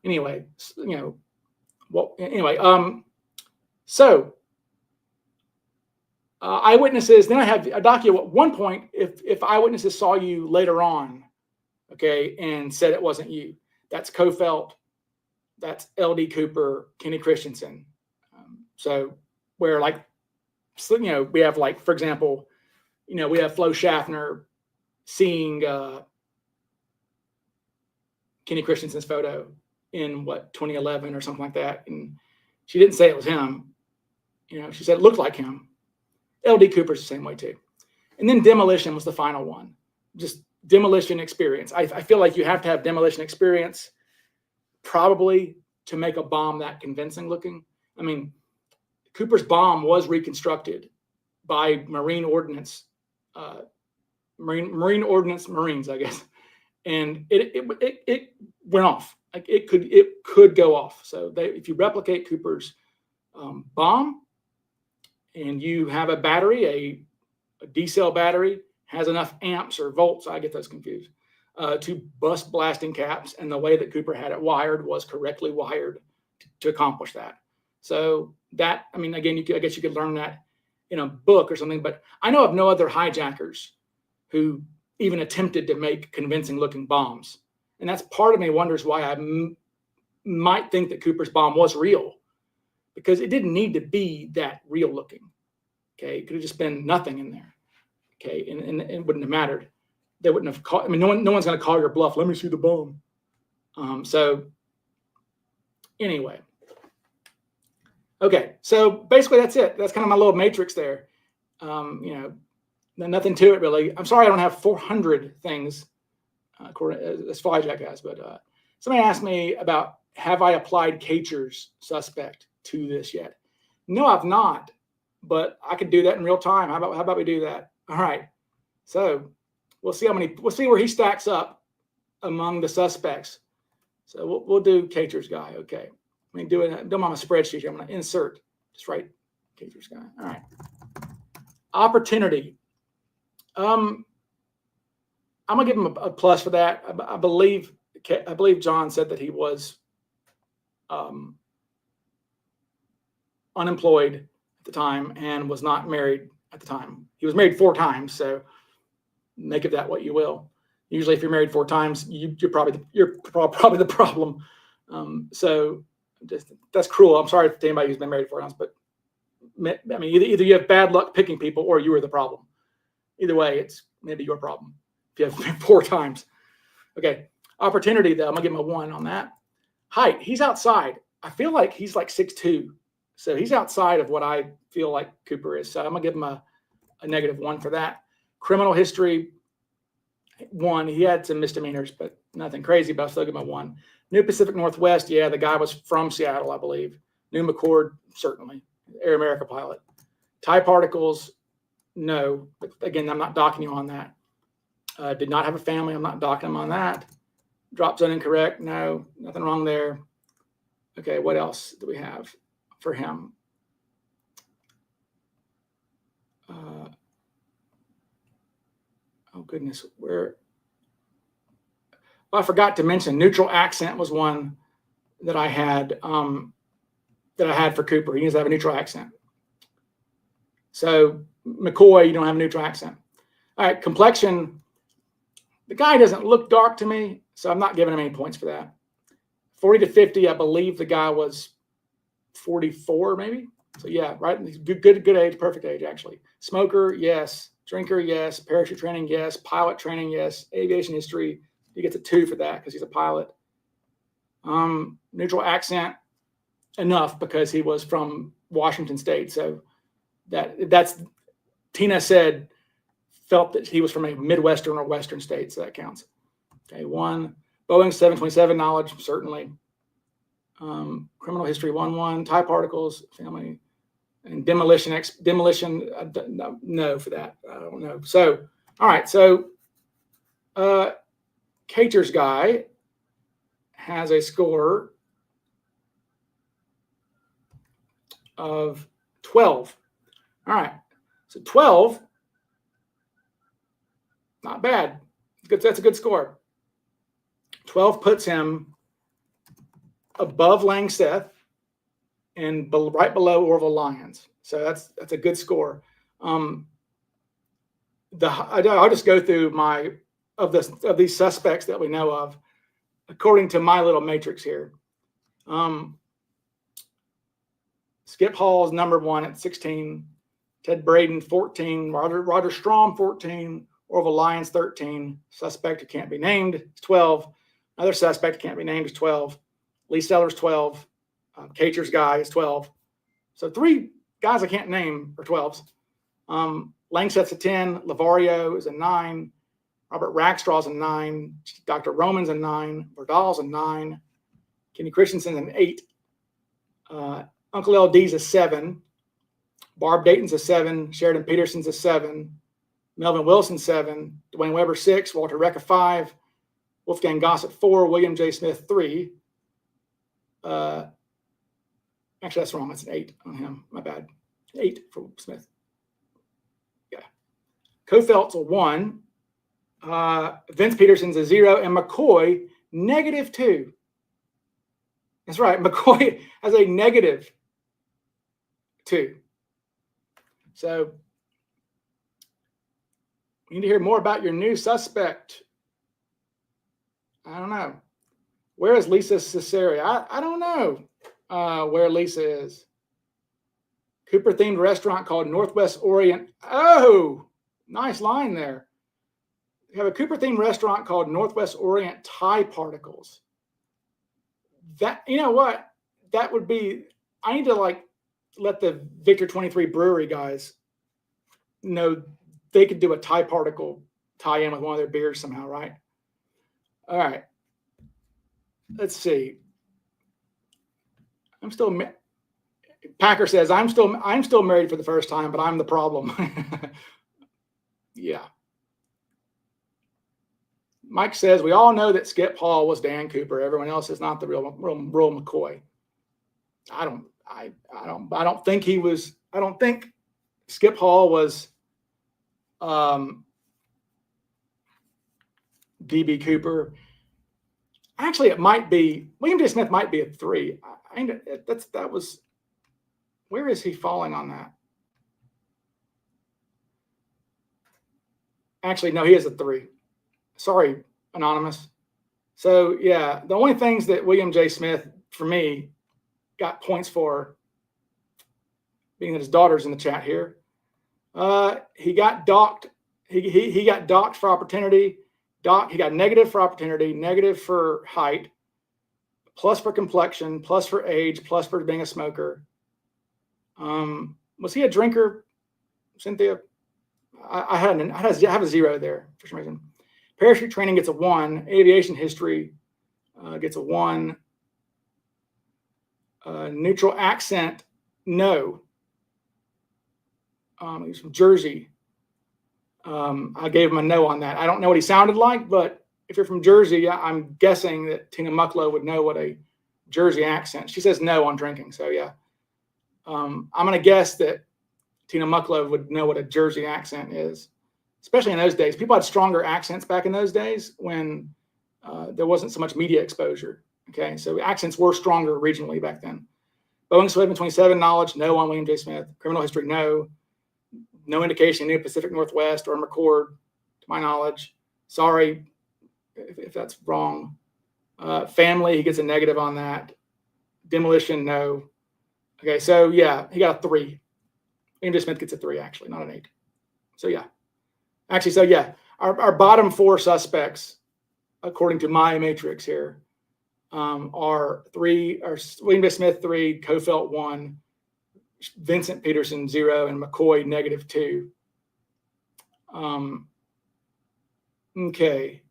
Anyway, so eyewitnesses. Then I have a document. At one point, if eyewitnesses saw you later on, okay, and said it wasn't you, that's Kofelt, that's L.D. Cooper, Kenny Christensen. So where we have for example, we have Flo Schaffner seeing Kenny Christensen's photo in 2011 or something like that, and she didn't say it was him. She said it looked like him. L.D. Cooper's the same way too. And then demolition was the final one. Just demolition experience. I feel like you have to have demolition experience probably to make a bomb that convincing looking. I mean, Cooper's bomb was reconstructed by Marine Ordnance Marines, I guess, and it went off. Like it could go off. So if you replicate Cooper's bomb, and you have a battery, a D-cell battery, has enough amps or volts, I get those confused, to bust blasting caps, and the way that Cooper had it wired was correctly wired to accomplish that. So that, I mean, again, I guess you could learn that in a book or something, but I know of no other hijackers who even attempted to make convincing looking bombs. And that's part of me wonders why I might think that Cooper's bomb was real, because it didn't need to be that real looking. Okay. It could have just been nothing in there. Okay. And it wouldn't have mattered. They wouldn't have called. I mean, no one's going to call your bluff. Let me see the bomb. So anyway. Okay. So basically that's it. That's kind of my little matrix there. Nothing to it really. I'm sorry I don't have 400 things as Flyjack has, but somebody asked me about, have I applied Kacher's suspect to this yet? No, I've not, but I could do that in real time. How about we do that? All right. So we'll see where he stacks up among the suspects. So we'll do Kacher's guy. Okay. I mean, do it on a spreadsheet. I'm going to insert, just write Kacher's guy. All right. Opportunity. I'm gonna give him a plus for that. I believe John said that he was unemployed at the time and was not married at the time. He was married 4 times, so make of that what you will. Usually, if you're married 4 times, you're probably the problem. So that's cruel. I'm sorry to anybody who's been married 4 times, but I mean, either you have bad luck picking people or you were the problem. Either way, it's maybe your problem if you have 4 times. Okay. Opportunity, though, I'm going to give him a 1 on that. Height, he's outside. I feel like he's like 6'2". So he's outside of what I feel like Cooper is. So I'm going to give him a -1 for that. Criminal history, 1. He had some misdemeanors, but nothing crazy, but I'll still give him a 1. New Pacific Northwest, yeah, the guy was from Seattle, I believe. New McCord, certainly. Air America pilot. Tie particles, no. But again, I'm not docking you on that. Did not have a family. I'm not docking him on that. Drop zone incorrect. No, nothing wrong there. Okay, what else do we have for him? Oh goodness, where? Oh, I forgot to mention neutral accent was one that I had for Cooper. He needs to have a neutral accent. So McCoy, you don't have a neutral accent. All right, complexion. The guy doesn't look dark to me, so I'm not giving him any points for that. 40 to 50, I believe the guy was 44, maybe. So yeah, right. Good age, perfect age actually. Smoker, yes. Drinker, yes. Parachute training, yes. Pilot training, yes. Aviation history, he gets a 2 for that because he's a pilot. Neutral accent. enough because he was from Washington State. So that's Tina felt that he was from a Midwestern or Western state, so that counts. Okay, 1. Boeing 727 knowledge, certainly. Criminal history 1-1. Tie particles, family, and demolition. No for that. I don't know. So, all right. So, Cater's guy has a score of 12. All right. So 12, not bad. Good. That's a good score. 12 puts him above Langseth and right below Orville Lyons. So that's a good score. I'll just go through of these suspects that we know of according to my little matrix here. Skip Hall's number 1 at 16, Ted Braden 14, Roger Strom 14, Orville Lyons 13, suspect who can't be named is 12, another suspect who can't be named is 12, Lee Sellers 12, Cater's guy is 12. So 3 guys I can't name are 12s. Langseth's a 10, Lavario is a 9, Robert Rackstraw's a 9, Dr. Roman's a 9, Verdal's a 9, Kenny Christensen's an 8, Uncle LD's a 7, Barb Dayton's a 7, Sheridan Peterson's a 7, Melvin Wilson 7, Dwayne Weber 6, Walter Recca 5, Wolfgang Gossett 4, William J. Smith 3. Actually, that's wrong. That's an 8 on him. My bad. 8 for Smith. Yeah. Kofeld's a 1. Vince Peterson's a 0, and McCoy -2. That's right. McCoy has a -2. So we need to hear more about your new suspect. I don't know. Where is Lisa Cesare? I don't know where Lisa is. Cooper-themed restaurant called Northwest Orient. Oh, nice line there. We have a Cooper-themed restaurant called Northwest Orient Tie Particles. That, you know what? That would be, I need to let the Victor 23 Brewery guys know they could do a tie particle tie in with one of their beers somehow, right? All right. Let's see. Packer says, I'm still married for the first time, but I'm the problem. Yeah. Mike says, we all know that Skip Hall was Dan Cooper. Everyone else is not the real McCoy. I don't think he was. I don't think Skip Hall was DB Cooper. Actually, it might be William J. Smith might be a 3. That was. Where is he falling on that? Actually, no, he is a 3. Sorry, Anonymous. So yeah, the only things that William J. Smith, for me, got points for, being that his daughter's in the chat here. He got docked. He got docked for opportunity. He got negative for opportunity, negative for height, plus for complexion, plus for age, plus for being a smoker. Was he a drinker, Cynthia? I have a 0 there for some reason. Parachute training gets a 1. Aviation history gets a 1. Neutral accent, no. He's from Jersey. I gave him a no on that. I don't know what he sounded like, but if you're from Jersey, I'm guessing that Tina Mucklow would know what a Jersey accent. She says no on drinking, so yeah. I'm going to guess that Tina Mucklow would know what a Jersey accent is, especially in those days. People had stronger accents back in those days when there wasn't so much media exposure. Okay, so accents were stronger regionally back then. Boeing 727 knowledge, no on William J. Smith. Criminal history, no. No indication he knew Pacific Northwest or McCord, to my knowledge. Sorry if that's wrong. Family, he gets a negative on that. Demolition, no. Okay, so yeah, he got a 3. William J. Smith gets a 3, actually, not an 8. So yeah. Actually, so yeah, our bottom 4 suspects, according to my matrix here, are William J. Smith 3, Kofelt 1, Vincent Peterson 0, and McCoy -2. Okay.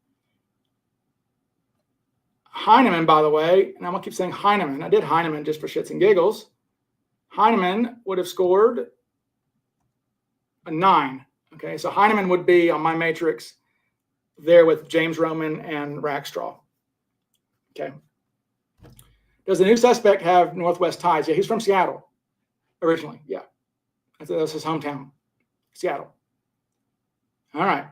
Heinemann, by the way, and I'm going to keep saying Heinemann. I did Heinemann just for shits and giggles. Heinemann would have scored a 9. Okay, so Heinemann would be on my matrix there with James Roman and Rackstraw. Okay. Does the new suspect have Northwest ties? Yeah, he's from Seattle originally. Yeah, that's his hometown, Seattle. All right.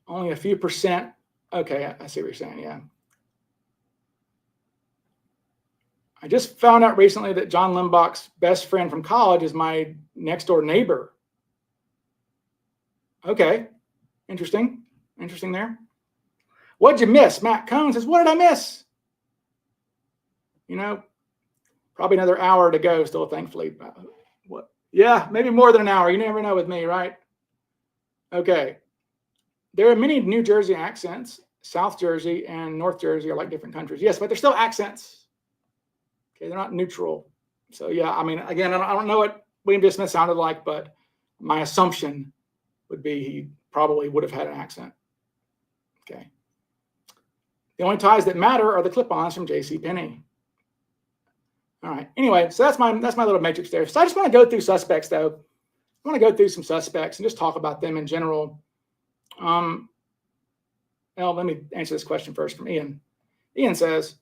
Only a few percent. Okay, I see what you're saying. Yeah. I just found out recently that John Limbach's best friend from college is my next door neighbor. Okay. Interesting. Interesting there. What'd you miss? Matt Cohn says, what did I miss? You know, probably another hour to go still, thankfully. What? Yeah, maybe more than an hour. You never know with me, right? Okay. There are many New Jersey accents. South Jersey and North Jersey are like different countries. Yes, but they're still accents. Okay, they're not neutral. So yeah, I mean, again, I don't know what William J. Smith sounded like, but my assumption would be he probably would have had an accent. Okay. The only ties that matter are the clip-ons from JCPenney. All right. Anyway, so that's my little matrix there. So I just want to go through suspects, though. I want to go through some suspects and just talk about them in general. Well, let me answer this question first from Ian. Ian says,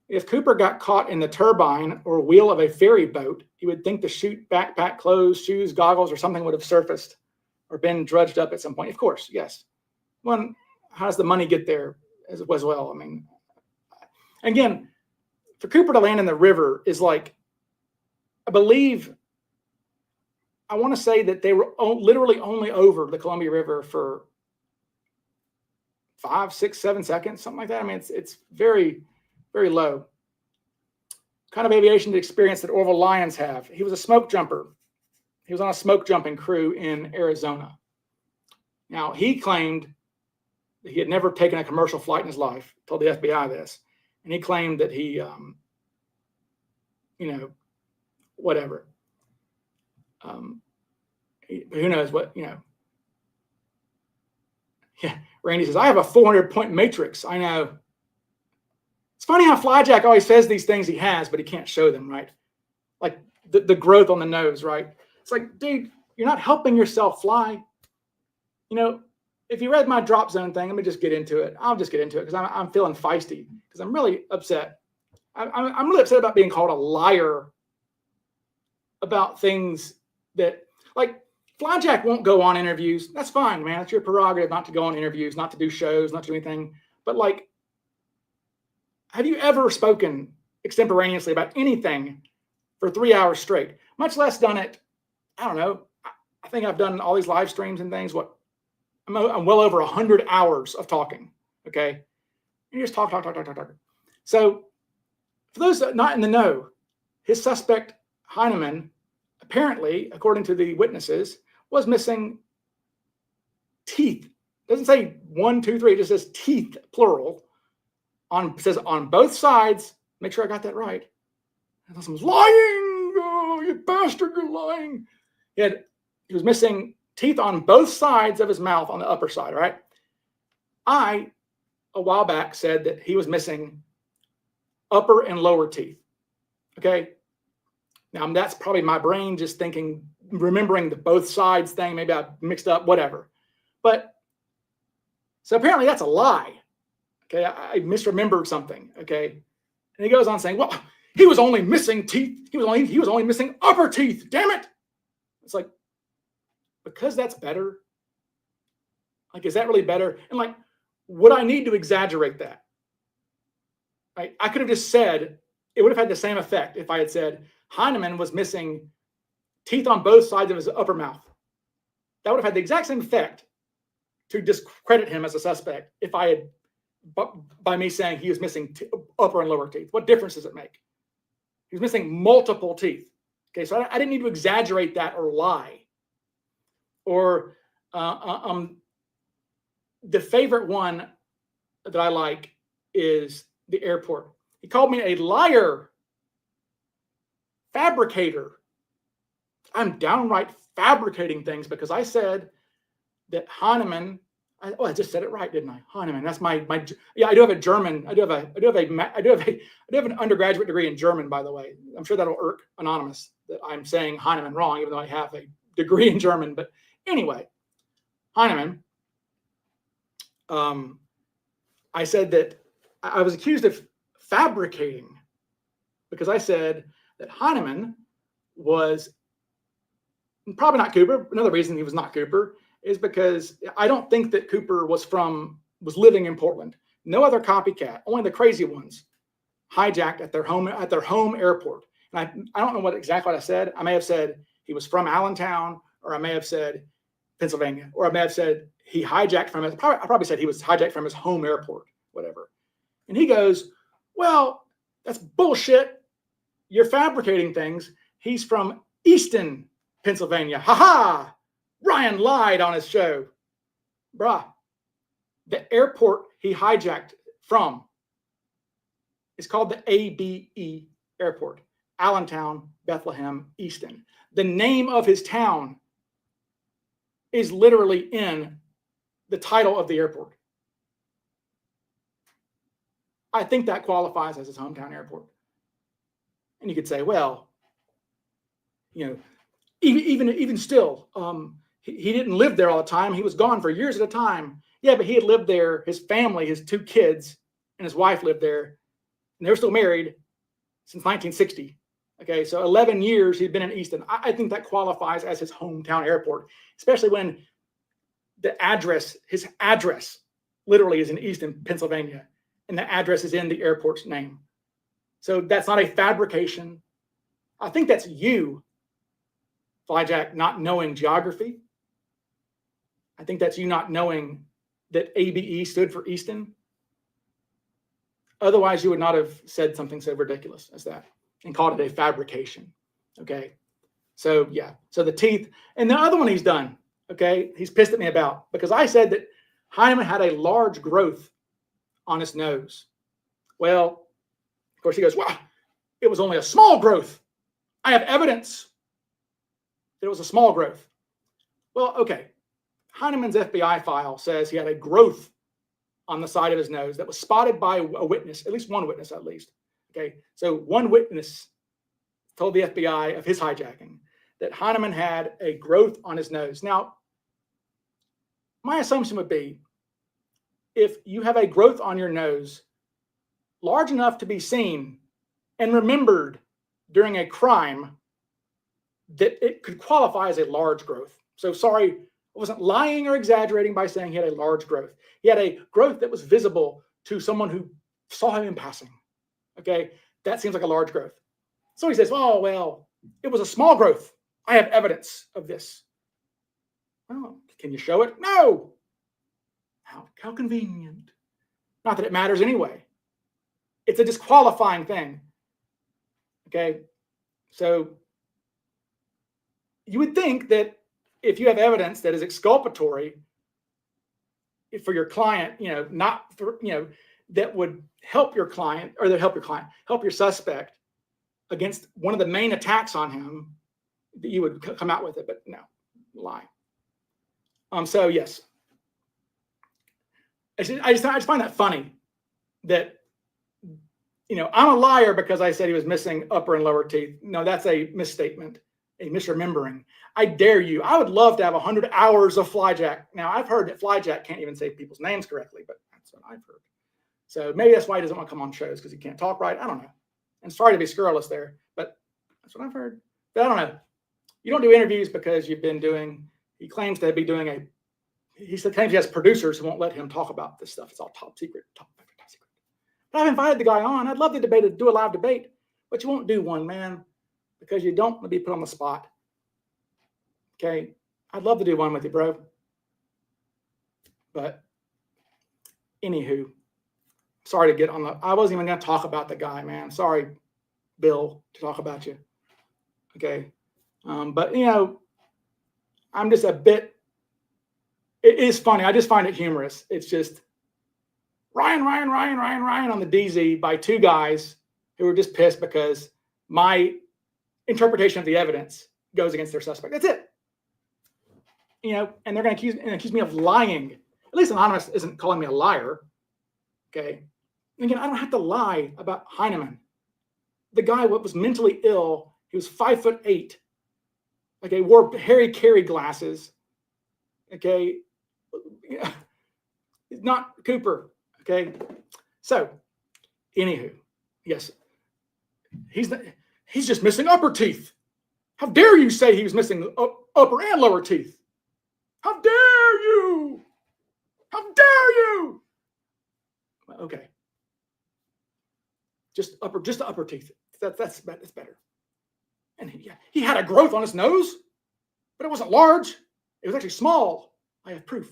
if Cooper got caught in the turbine or wheel of a ferry boat, you would think the chute, backpack, clothes, shoes, goggles, or something would have surfaced or been drudged up at some point. Of course, yes. Well, how does the money get there as well? I mean, again, for Cooper to land in the river is like, I want to say that they were literally only over the Columbia River for 5, 6, 7 seconds, something like that. I mean, it's very, very low. Kind of aviation experience that Orville Lyons have. He was a smoke jumper. He was on a smoke jumping crew in Arizona. Now, he claimed that he had never taken a commercial flight in his life, told the FBI this. And he claimed that he, whatever. Who knows what, Yeah, Randy says, I have a 400-point matrix. I know. It's funny how Flyjack always says these things he has, but he can't show them, right? Like the growth on the nose, right? It's like, dude, you're not helping yourself fly. If you read my drop zone thing, let me just get into it. I'll just get into it because I'm feeling feisty because I'm really upset. I'm really upset about being called a liar about things that, like, Flyjack won't go on interviews. That's fine, man. It's your prerogative not to go on interviews, not to do shows, not to do anything. But, like, have you ever spoken extemporaneously about anything for 3 hours straight? Much less done it, I don't know. I think I've done all these live streams and things. I'm well over 100 hours of talking, okay? You just talk. So, for those not in the know, his suspect, Heinemann, apparently, according to the witnesses, was missing teeth. It doesn't say 1, 2, 3. It just says teeth, plural. It says on both sides. Make sure I got that right. And someone's lying. Oh, you bastard, you're lying. He was missing teeth on both sides of his mouth on the upper side, right? I, a while back, said that he was missing upper and lower teeth. Okay? Now, that's probably my brain just thinking, remembering the both sides thing. Maybe I mixed up, whatever. But, so apparently that's a lie. Okay, I misremembered something. Okay, and he goes on saying, well, he was only missing teeth. He was only missing upper teeth. Damn it! It's like, because that's better. Like, is that really better? And like, would I need to exaggerate that? Right? I could have just said, it would have had the same effect if I had said Heinemann was missing teeth on both sides of his upper mouth. That would have had the exact same effect to discredit him as a suspect if I had, by me saying he was missing upper and lower teeth. What difference does it make? He was missing multiple teeth. Okay, so I didn't need to exaggerate that or lie. Or the favorite one that I like is the airport. He called me a liar, fabricator. I'm downright fabricating things because I said that Hahnemann. I just said it right, didn't I? Hahnemann. That's my. Yeah, I do have a German. I do have an undergraduate degree in German, by the way. I'm sure that'll irk Anonymous that I'm saying Hahnemann wrong, even though I have a degree in German. But anyway, Hahnemann. I said that I was accused of fabricating because I said that Hahnemann was probably not Cooper. Another reason he was not Cooper is because I don't think that Cooper was living in Portland. No other copycat, only the crazy ones, hijacked at their home airport. And I don't know exactly what I said. I may have said he was from Allentown, or I may have said Pennsylvania, or I may have said he hijacked from I probably said he was hijacked from his home airport, whatever. And he goes, well, that's bullshit. You're fabricating things. He's from Easton, Pennsylvania. Ha ha! Ryan lied on his show. Bruh, the airport he hijacked from is called the ABE Airport. Allentown, Bethlehem, Easton. The name of his town is literally in the title of the airport. I think that qualifies as his hometown airport. And you could say, well, even still, he didn't live there all the time. He was gone for years at a time. Yeah, but he had lived there. His family, his 2 kids, and his wife lived there, and they were still married since 1960. Okay, so 11 years he'd been in Easton. I think that qualifies as his hometown airport, especially when his address literally is in Easton, Pennsylvania, and the address is in the airport's name. So that's not a fabrication. I think that's you, Flyjack, not knowing geography. I think that's you not knowing that ABE stood for Easton. Otherwise, you would not have said something so ridiculous as that and called it a fabrication. Okay. So, yeah. So the teeth. And the other one he's done, okay, he's pissed at me about because I said that Hahnemann had a large growth on his nose. Well, of course, he goes, well, it was only a small growth. I have evidence that it was a small growth. Well, okay. Hahnemann's FBI file says he had a growth on the side of his nose that was spotted by a witness, at least one witness at least. Okay, so one witness told the FBI of his hijacking that Hahnemann had a growth on his nose. Now, my assumption would be if you have a growth on your nose large enough to be seen and remembered during a crime, that it could qualify as a large growth. So sorry, I wasn't lying or exaggerating by saying he had a large growth. He had a growth that was visible to someone who saw him in passing. Okay, that seems like a large growth. So he says, oh, well, it was a small growth. I have evidence of this. Well, can you show it? No. How convenient. Not that it matters anyway. It's a disqualifying thing. Okay, so you would think that if you have evidence that is exculpatory for your client, not for, that would help your client or that help your suspect against one of the main attacks on him, that you would come out with it, but no, lie. So yes, I just find that funny that, I'm a liar because I said he was missing upper and lower teeth. No, that's a misstatement, a misremembering. I dare you. I would love to have 100 hours of Flyjack. Now, I've heard that Flyjack can't even say people's names correctly, but that's what I've heard. So maybe that's why he doesn't want to come on shows, because he can't talk right. I don't know. And sorry to be scurrilous there, but that's what I've heard. But I don't know. You don't do interviews because he claims to be doing he claims he has producers who won't let him talk about this stuff. It's all top secret. But I've invited the guy on. I'd love to do a live debate, but you won't do one, man, because you don't want to be put on the spot. Okay, I'd love to do one with you, bro. But anywho, sorry to get on I wasn't even going to talk about the guy, man. Sorry, Bill, to talk about you. Okay, but I'm just a bit. It is funny. I just find it humorous. It's just Ryan on the DZ by two guys who were just pissed because my interpretation of the evidence goes against their suspect. That's it. You know, and they're going to accuse me of lying. At least Anonymous isn't calling me a liar. Okay. And again, I don't have to lie about Heinemann. The guy was mentally ill. He was 5'8". Okay, wore Harry Carey glasses. Okay, not Cooper. Okay, so anywho, yes, he's just missing upper teeth. How dare you say he was missing upper and lower teeth? How dare you? How dare you? Okay, just the upper teeth. That's better. And he had a growth on his nose, but it wasn't large. It was actually small. I have proof.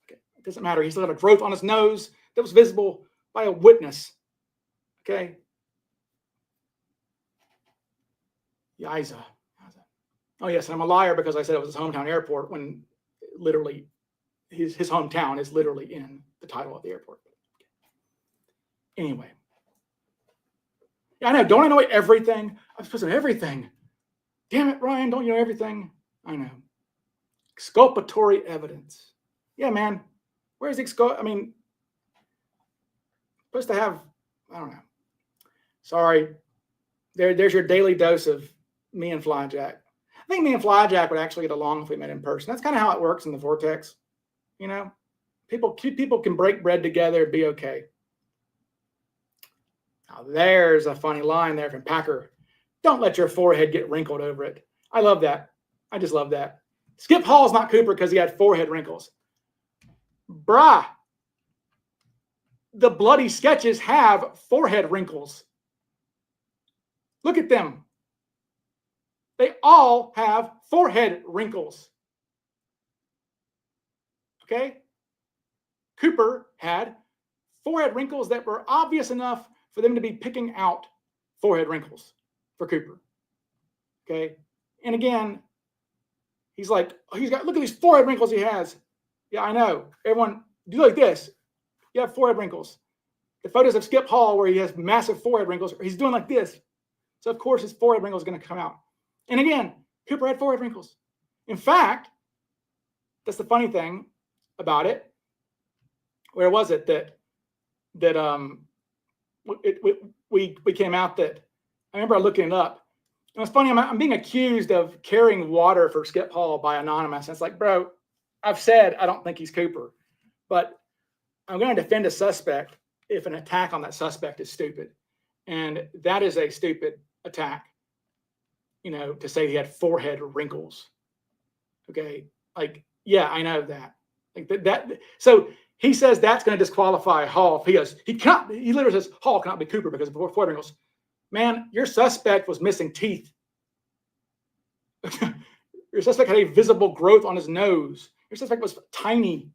Okay, it doesn't matter. He still had a growth on his nose that was visible by a witness. Okay. Yiza. Oh yes, and I'm a liar because I said it was his hometown airport when literally his hometown is literally in the title of the airport. Anyway. Yeah, I know. Don't I know everything? I'm supposed to know everything. Damn it, Ryan, don't you know everything? I know. Exculpatory evidence. Yeah, man. Where's the I mean, supposed to have, I don't know. Sorry. There's your daily dose of me and Flyjack. I think me and Flyjack would actually get along if we met in person. That's kind of how it works in the Vortex. You know, people can break bread together and be okay. Now, there's a funny line there from Packer. Don't let your forehead get wrinkled over it. I love that. I just love that. Skip Hall's not Cooper because he had forehead wrinkles. Brah. The bloody sketches have forehead wrinkles. Look at them. They all have forehead wrinkles. Okay? Cooper had forehead wrinkles that were obvious enough for them to be picking out forehead wrinkles for Cooper. Okay? And again, he's like, look at these forehead wrinkles he has. Yeah, I know. Everyone, do like this. You have forehead wrinkles. The photos of Skip Hall where he has massive forehead wrinkles, he's doing like this. So, of course, his forehead wrinkle is going to come out. And again, Cooper had forehead wrinkles. In fact, that's the funny thing about it. Where was it that we came out that I remember looking it up. And it's funny, I'm being accused of carrying water for Skip Hall by Anonymous. And it's like, bro, I've said I don't think he's Cooper. But I'm going to defend a suspect if an attack on that suspect is stupid. And that is a stupid attack, you know, to say he had forehead wrinkles. Okay. Like, yeah, I know that. Like that. So he says that's going to disqualify Hall. He literally says Hall cannot be Cooper because of forehead wrinkles. Man, your suspect was missing teeth. Your suspect had a visible growth on his nose. Your suspect was tiny.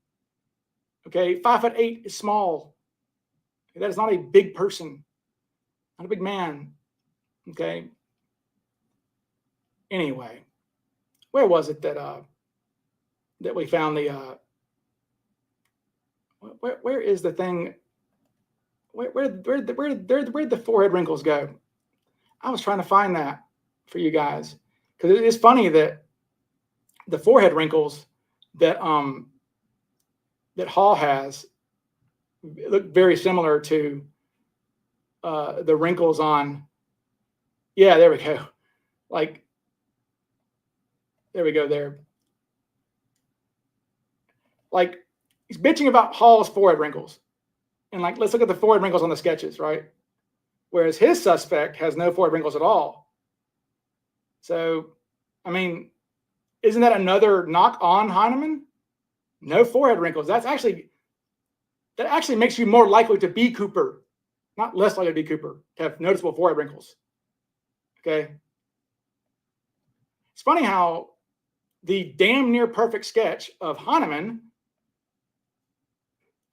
Okay, 5'8" is small. That is not a big person, not a big man. Okay. Anyway, where was it that we found the where is the thing? Where'd the forehead wrinkles go? I was trying to find that for you guys because it is funny that the forehead wrinkles that that Hall has look very similar to the wrinkles on. Yeah, there we go. Like, there we go there. Like, he's bitching about Hall's forehead wrinkles. And like, let's look at the forehead wrinkles on the sketches, right? Whereas his suspect has no forehead wrinkles at all. So, I mean, isn't that another knock on Heinemann? No forehead wrinkles. That actually makes you more likely to be Cooper, not less likely to be Cooper, to have noticeable forehead wrinkles. Okay. It's funny how the damn near perfect sketch of Heinemann,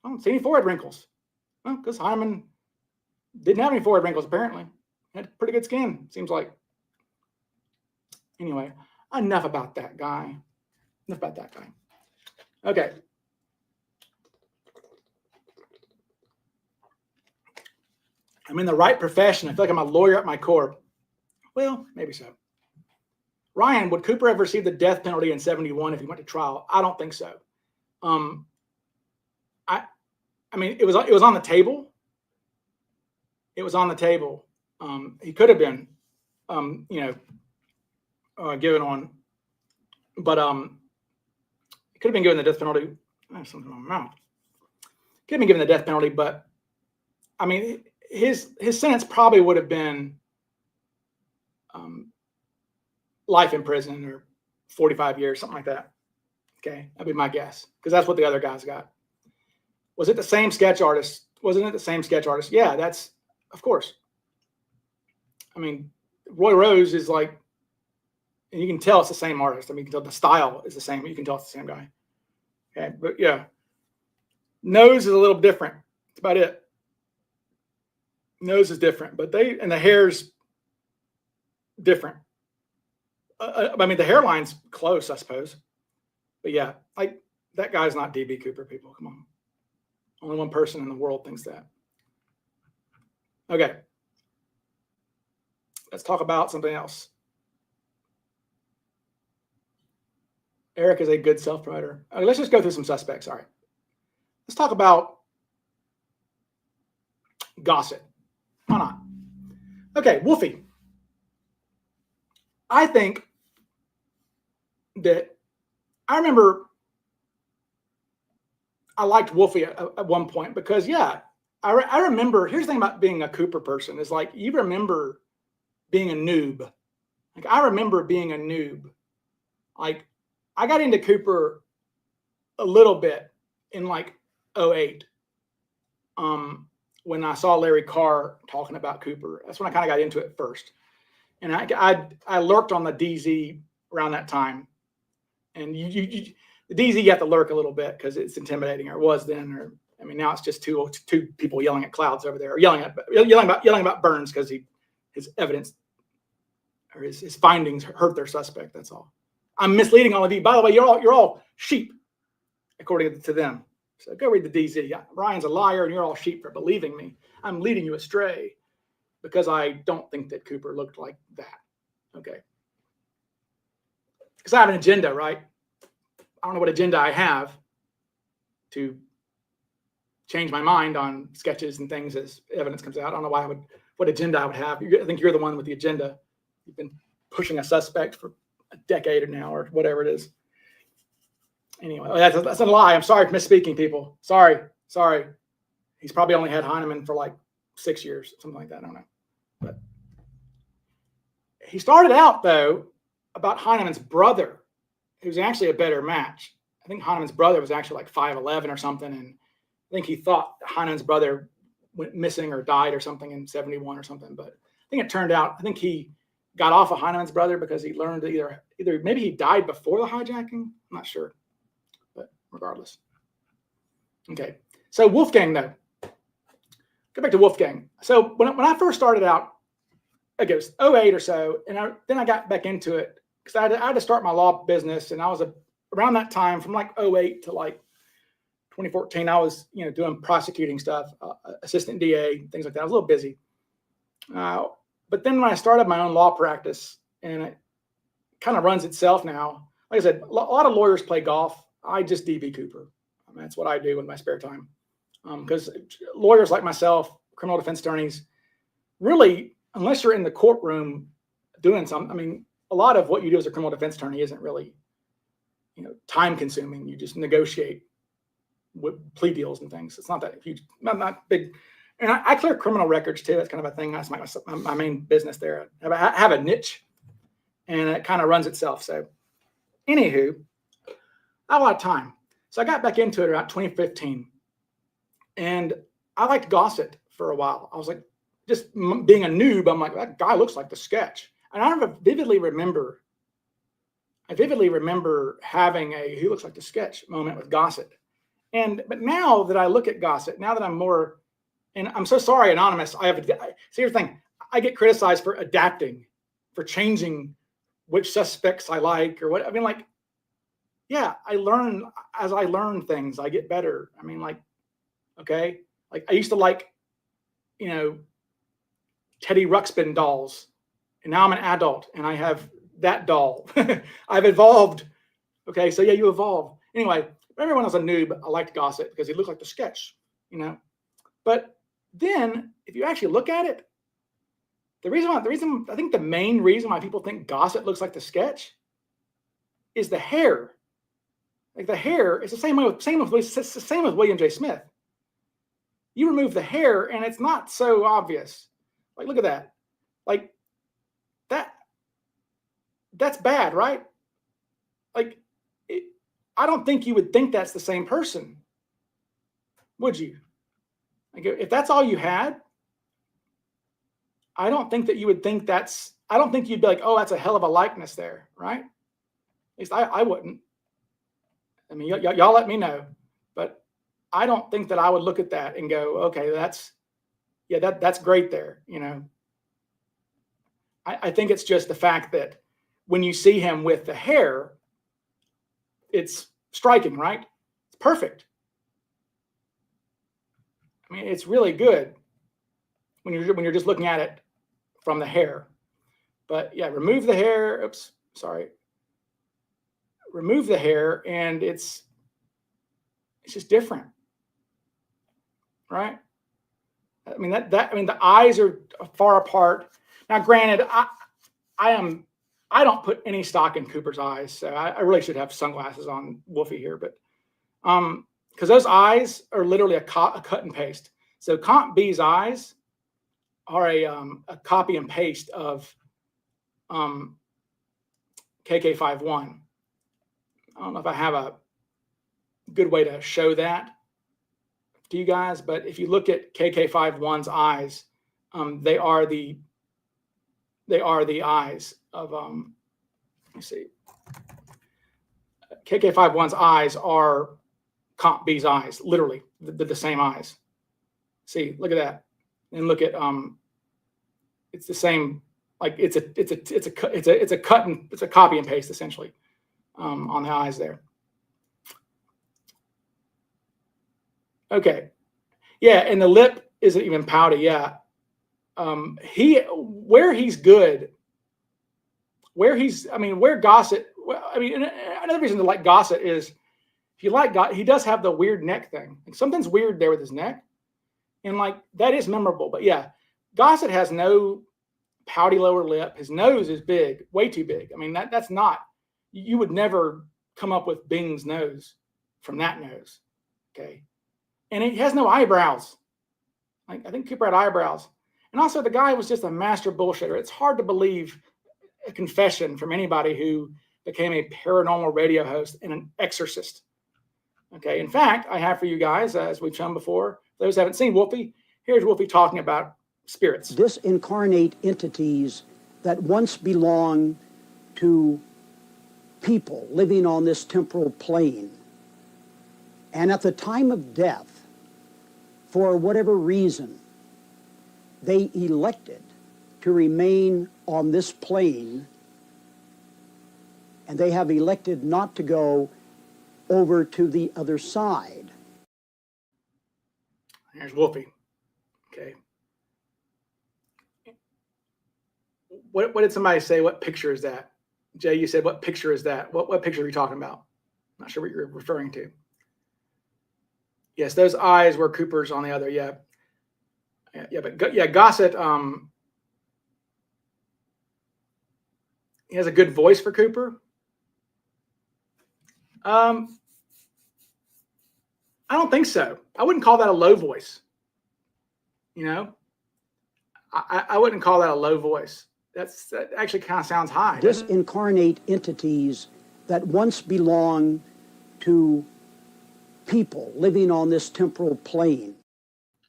I don't see any forehead wrinkles. Well, because Heinemann didn't have any forehead wrinkles, apparently. Had pretty good skin, seems like. Anyway, enough about that guy. Okay. I'm in the right profession. I feel like I'm a lawyer at my core. Well, maybe so. Ryan, would Cooper have received the death penalty in 71 if he went to trial? I don't think so. I mean, it was on the table. It was on the table. He could have been, given on, but he could have been given the death penalty. I have something in my mouth. Could have been given the death penalty, but I mean, his sentence probably would have been life in prison or 45 years, something like that. Okay, that'd be my guess, because that's what the other guys got. Was it the same sketch artist? Wasn't it the same sketch artist? Yeah, that's, of course. I mean, Roy Rose is like, and you can tell it's the same artist. I mean, you can tell the style is the same. You can tell it's the same guy. Okay, but yeah, nose is a little different. That's about it. Nose is different, but and the hair's different. I mean, the hairline's close, I suppose. But yeah, like, that guy's not DB Cooper, people. Come on. Only one person in the world thinks that. Okay. Let's talk about something else. Eric is a good self-promoter. Okay, let's just go through some suspects. All right. Let's talk about Gossett. Why not? Okay, Wolfie. I think that I remember I liked Wolfie at one point because, yeah, I remember. Here's the thing about being a Cooper person is, like, you remember being a noob. Like, I remember being a noob. Like, I got into Cooper a little bit in like 08. When I saw Larry Carr talking about Cooper. That's when I kind of got into it first. And I lurked on the DZ around that time. And the DZ, you have to lurk a little bit because it's intimidating, or it was then. Or I mean, now it's just two people yelling at clouds over there, or yelling about Burns because his evidence or his findings hurt their suspect. That's all. I'm misleading all of you. By the way, you're all sheep, according to them. So go read the DZ. Ryan's a liar, and you're all sheep for believing me. I'm leading you astray because I don't think that Cooper looked like that. Okay. Because I have an agenda, right? I don't know what agenda I have to change my mind on sketches and things as evidence comes out. I don't know what agenda I would have. I think you're the one with the agenda. You've been pushing a suspect for a decade now, or whatever it is. Anyway, that's a lie. I'm sorry for misspeaking, people. Sorry. He's probably only had Heinemann for like 6 years, something like that. I don't know. But he started out, though, about Heinemann's brother, who's actually a better match. I think Heinemann's brother was actually like 5'11" or something, and I think he thought Heinemann's brother went missing or died or something in 71 or something. But I think it turned out, I think he got off of Heinemann's brother because he learned that either maybe he died before the hijacking. I'm not sure. But regardless. Okay. So Wolfgang, though. Go back to Wolfgang. So when I first started out, I guess 08 or so, and then I got back into it because I had to start my law business, and I was around that time from like 08 to like 2014. I was doing prosecuting stuff, assistant DA, things like that. I was a little busy. But then when I started my own law practice, and it kind of runs itself now. Like I said, a lot of lawyers play golf. I just DB Cooper. I mean, that's what I do in my spare time. Because lawyers like myself, criminal defense attorneys, really, unless you're in the courtroom doing something, I mean, a lot of what you do as a criminal defense attorney isn't really, time consuming. You just negotiate with plea deals and things. It's not that huge, not big. And I clear criminal records too. That's kind of a thing. That's my main business there. I have a niche, and it kind of runs itself. So, anywho, I have a lot of time. So I got back into it around 2015. And I liked Gossett for a while. I was like, just being a noob, I'm like, that guy looks like the sketch. And I vividly remember having a he looks like the sketch moment with Gossett. But now that I look at Gossett, now that I'm more, and I'm so sorry, Anonymous, see, here's the thing. I get criticized for adapting, for changing which suspects I like or what. I mean, like, yeah, I learn as I learn things, I get better. I mean, like, okay, like I used to like, Teddy Ruxpin dolls, and now I'm an adult and I have that doll. I've evolved. Okay, so yeah, you evolve. Anyway, remember when I was a noob, I liked Gossett because he looked like the sketch, you know. But then, if you actually look at it, the reason I think the main reason why people think Gossett looks like the sketch is the hair. Like the hair is the same with William J. Smith. You remove the hair and it's not so obvious. Like, look at that. Like that's bad, right? Like, I don't think you would think that's the same person, would you? Like, if that's all you had, I don't think that you would think I don't think you'd be like, oh, that's a hell of a likeness there, right? At least I wouldn't. I mean, y'all let me know, but I don't think that I would look at that and go, okay, that's great there, you know. I think it's just the fact that when you see him with the hair, it's striking, right? It's perfect. I mean, it's really good when you're just looking at it from the hair. But yeah, remove the hair. Oops, sorry. Remove the hair, and it's just different, right? I mean the eyes are far apart. Now, granted, I don't put any stock in Cooper's eyes, so I really should have sunglasses on Wolfie here, but because those eyes are literally a cut and paste. So Comp B's eyes are a copy and paste of KK51. I don't know if I have a good way to show that to you guys, but if you look at KK51's eyes, they are the eyes of let me see. KK51's eyes are Comp B's eyes, literally the same eyes. See, look at that, and look at it's the same. Like it's a copy and paste essentially on the eyes there. Okay, yeah, and the lip isn't even pouty. Yeah, where Gossett. I mean, another reason to like Gossett is if you like Gossett, he does have the weird neck thing. Like, something's weird there with his neck, and like that is memorable. But yeah, Gossett has no pouty lower lip. His nose is big, way too big. I mean, that's not. You would never come up with Bing's nose from that nose. Okay, and he has no eyebrows. Like, I think Cooper had eyebrows. And also, the guy was just a master bullshitter. It's hard to believe a confession from anybody who became a paranormal radio host and an exorcist. Okay, in fact, I have for you guys, as we've shown before, those who haven't seen Wolfie, here's Wolfie talking about spirits. Disincarnate entities that once belonged to people living on this temporal plane. And at the time of death, for whatever reason, they elected to remain on this plane, and they have elected not to go over to the other side. Here's Wolfie. Okay. What did somebody say? What picture is that? Jay, you said, what picture is that? What picture are you talking about? I'm not sure what you're referring to. Yes, those eyes were Cooper's on the other. Yeah. Yeah, but yeah, Gossett, he has a good voice for Cooper. I don't think so. I wouldn't call that a low voice. You know, I wouldn't call that a low voice. That actually kind of sounds high. Disincarnate entities that once belonged to people living on this temporal plane.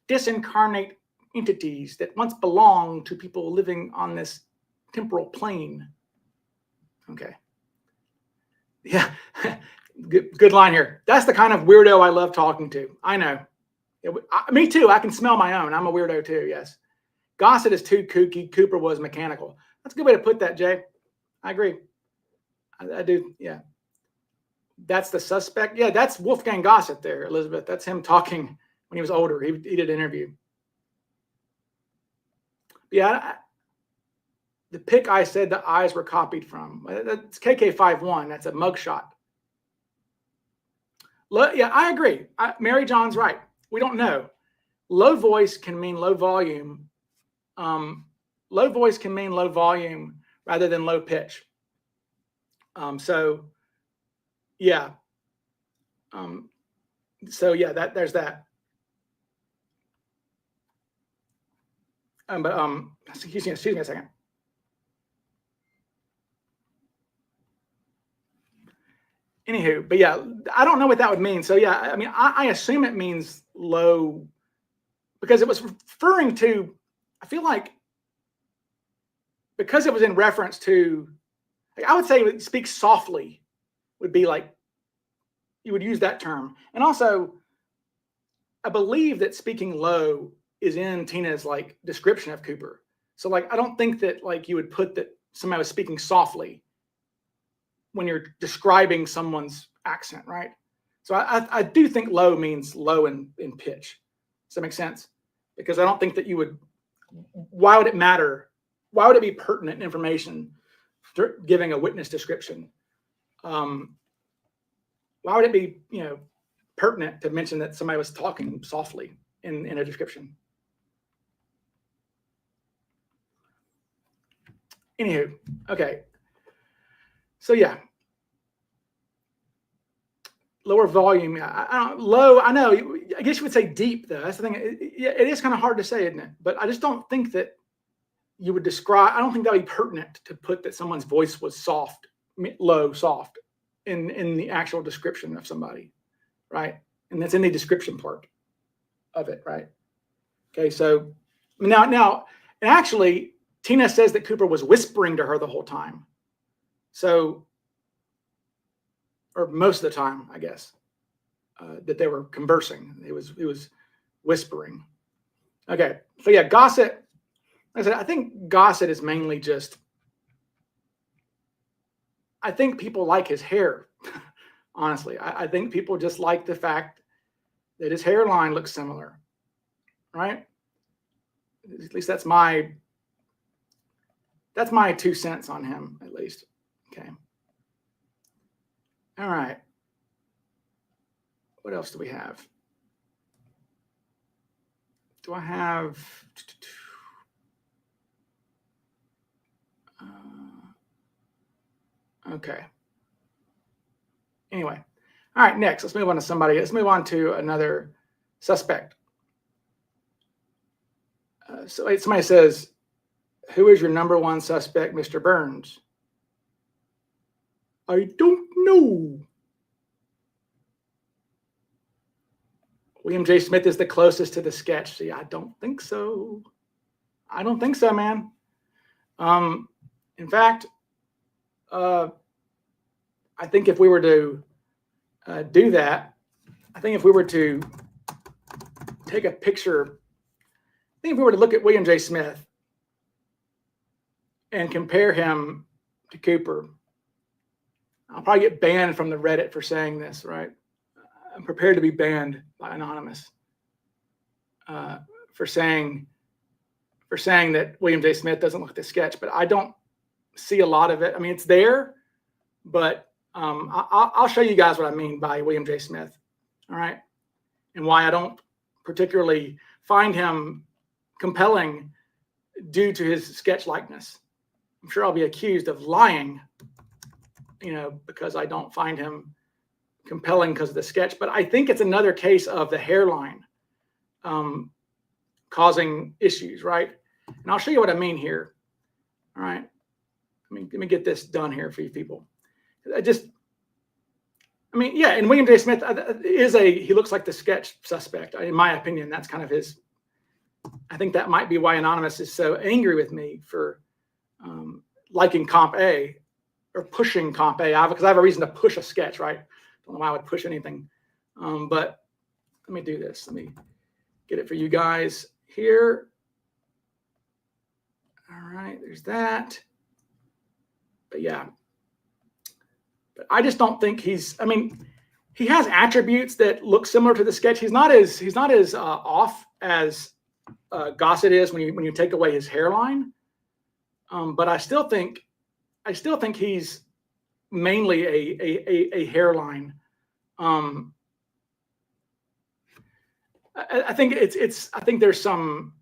Disincarnate entities that once belonged to people living on this temporal plane. Okay. Yeah. Good line here. That's the kind of weirdo I love talking to. I know. Me too. I can smell my own. I'm a weirdo too. Yes. Gossett is too kooky. Cooper was mechanical. That's a good way to put that, Jay. I agree. I do. Yeah. That's the suspect. Yeah, that's Wolfgang Gossett there, Elizabeth. That's him talking when he was older. He did an interview. Yeah, the pic I said the eyes were copied from. That's KK51. That's a mugshot. Yeah, I agree. Mary John's right. We don't know. Low voice can mean low volume. Low voice can mean low volume rather than low pitch. So yeah. There's that. Excuse me a second. Anywho, but yeah, I don't know what that would mean. So yeah, I mean, I assume it means low because it was referring to, I feel like, because it was in reference to, like, I would say speak softly would be like, you would use that term. And also, I believe that speaking low is in Tina's like description of Cooper. So like, I don't think that like you would put that somebody was speaking softly when you're describing someone's accent, right? So I do think low means low in pitch. Does that make sense? Because I don't think that you would, why would it matter? Why would it be pertinent information giving a witness description? Why would it be, pertinent to mention that somebody was talking softly in a description? Anywho, okay. So yeah, lower volume. Low. I know. I guess you would say deep, though. That's the thing. It is kind of hard to say, isn't it? But I just don't think that you would describe. I don't think that would be pertinent to put that someone's voice was soft, low, soft, in the actual description of somebody, right? And that's in the description part of it, right? Okay. So now, and actually, Tina says that Cooper was whispering to her the whole time. So, or most of the time, I guess, that they were conversing. It was whispering. Okay, so yeah, Gossett. Like I said, I think Gossett is mainly just. I think people like his hair. Honestly, I think people just like the fact that his hairline looks similar, right? At least that's my 2 cents on him, at least. Okay. All right. What else do we have? Do I have? Okay. Anyway. All right, next, let's move on to somebody. Let's move on to another suspect. So somebody says, who is your number one suspect, Mr. Burns? I don't know. William J. Smith is the closest to the sketch. See, I don't think so. I don't think so, man. In fact, I think if we were to do that, I think if we were to take a picture, I think if we were to look at William J. Smith and compare him to Cooper, I'll probably get banned from the Reddit for saying this, right? I'm prepared to be banned by Anonymous for saying that William J. Smith doesn't look like the sketch, but I don't see a lot of it. I mean, it's there, but I'll show you guys what I mean by William J. Smith, all right? And why I don't particularly find him compelling due to his sketch likeness. I'm sure I'll be accused of lying, because I don't find him compelling because of the sketch. But I think it's another case of the hairline causing issues, right? And I'll show you what I mean here. All right. Let me get this done here for you people. And William J. Smith he looks like the sketch suspect. In my opinion, that's kind of his. I think that might be why Anonymous is so angry with me for liking Comp A or pushing Comp A, because I have a reason to push a sketch, right? Don't know why I would push anything. But let me do this. Let me get it for you guys here. All right, there's that. But yeah. But I just don't think he has attributes that look similar to the sketch. He's not as off as Gossett is when you take away his hairline. But I still think he's mainly a hairline. I think I think there's some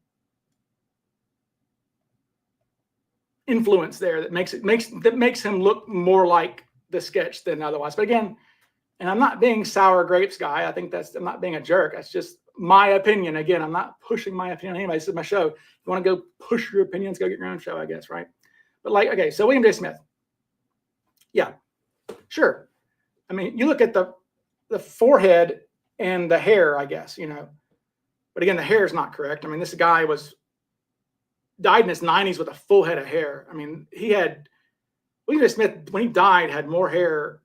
influence there that makes him look more like the sketch than otherwise. But again, and I'm not being sour grapes guy. I think I'm not being a jerk. That's just my opinion. Again, I'm not pushing my opinion on anybody. This is my show. If you want to go push your opinions, go get your own show, I guess, right? But like, okay, so William J. Smith. Yeah, sure. I mean, you look at the forehead and the hair, I guess, you know. But again, the hair is not correct. I mean, this guy died in his 90s with a full head of hair. I mean, William J. Smith, when he died, had more hair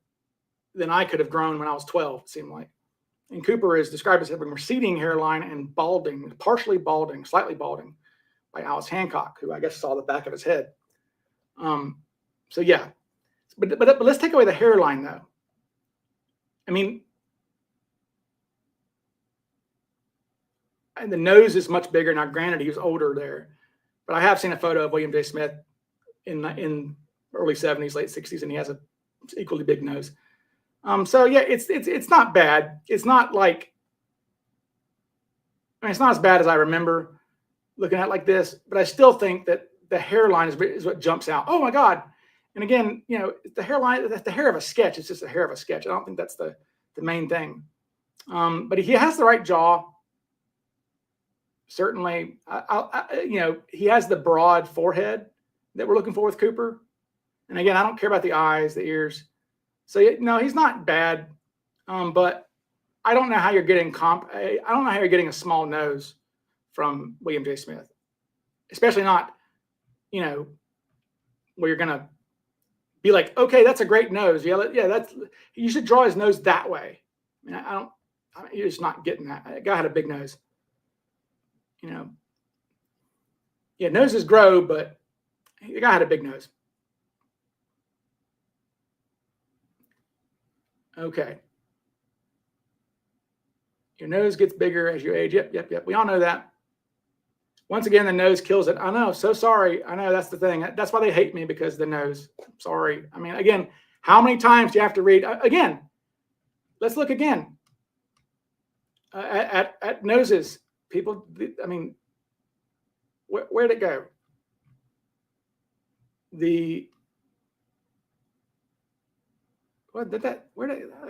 than I could have grown when I was 12, it seemed like. And Cooper is described as having receding hairline and balding, partially balding, slightly balding, by Alice Hancock, who I guess saw the back of his head. So yeah, but let's take away the hairline though. I mean, and the nose is much bigger now. Granted, he was older there, but I have seen a photo of William J. Smith in early 70s, late 60s, and he has a equally big nose. So yeah, it's not bad. It's not like, I mean, it's not as bad as I remember looking at it like this, but I still think that the hairline is what jumps out. Oh my God. And again, you know, the hairline, the hair of a sketch. It's just the hair of a sketch. I don't think that's the main thing. But he has the right jaw. Certainly, you know, he has the broad forehead that we're looking for with Cooper. And again, I don't care about the eyes, the ears. So no, he's not bad. But I don't know how you're getting I don't know how you're getting a small nose from William J. Smith, especially not, you know, where you're gonna be like, okay, that's a great nose. Yeah, you should draw his nose that way. I mean, you're just not getting that. That guy had a big nose. You know, yeah, noses grow, but the guy had a big nose. Okay. Your nose gets bigger as you age. Yep. We all know that. Once again, the nose kills it. I know. So sorry. I know that's the thing. That's why they hate me, because of the nose. Sorry. I mean, again, how many times do you have to read? Again, let's look again at noses. People, I mean, where'd it go? I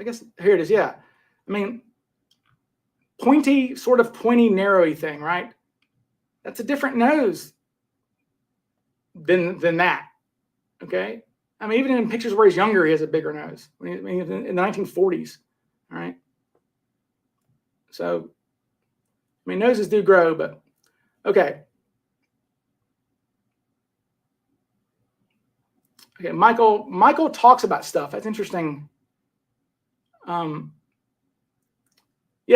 guess here it is. Yeah. I mean, pointy, narrowy thing, right? That's a different nose than that. Okay. I mean, even in pictures where he's younger, he has a bigger nose. I mean, in the 1940s. All right. So, I mean, noses do grow, but okay. Okay, Michael talks about stuff. That's interesting. Yeah,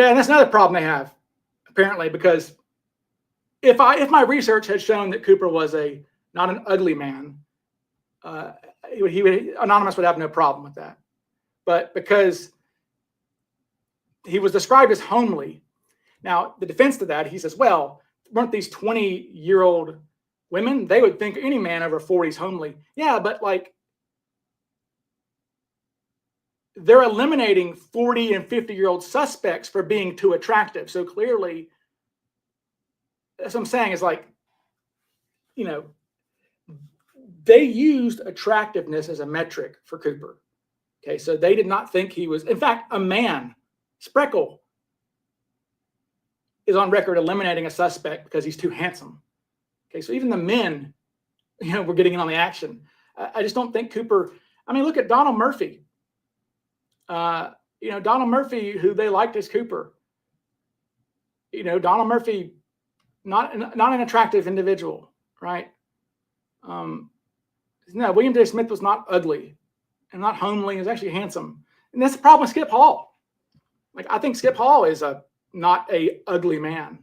and that's another problem they have, apparently, because if my research had shown that Cooper was not an ugly man, Anonymous would have no problem with that. But because he was described as homely, now the defense to that, he says, well, weren't these 20-year-old women? They would think any man over 40 is homely. Yeah, but like, they're eliminating 40 and 50-year-old suspects for being too attractive. So clearly, that's what I'm saying, is like, you know, they used attractiveness as a metric for Cooper. Okay, so they did not think he was, in fact, a man. Spreckle is on record eliminating a suspect because he's too handsome. Okay, so even the men, you know, were getting in on the action. I just don't think Cooper, I mean, look at Donald Murphy. You know, Donald Murphy, who they liked as Cooper. You know, Donald Murphy, not an attractive individual, right? No, William J. Smith was not ugly and not homely. He was actually handsome. And that's the problem with Skip Hall. Like, I think Skip Hall is not a ugly man.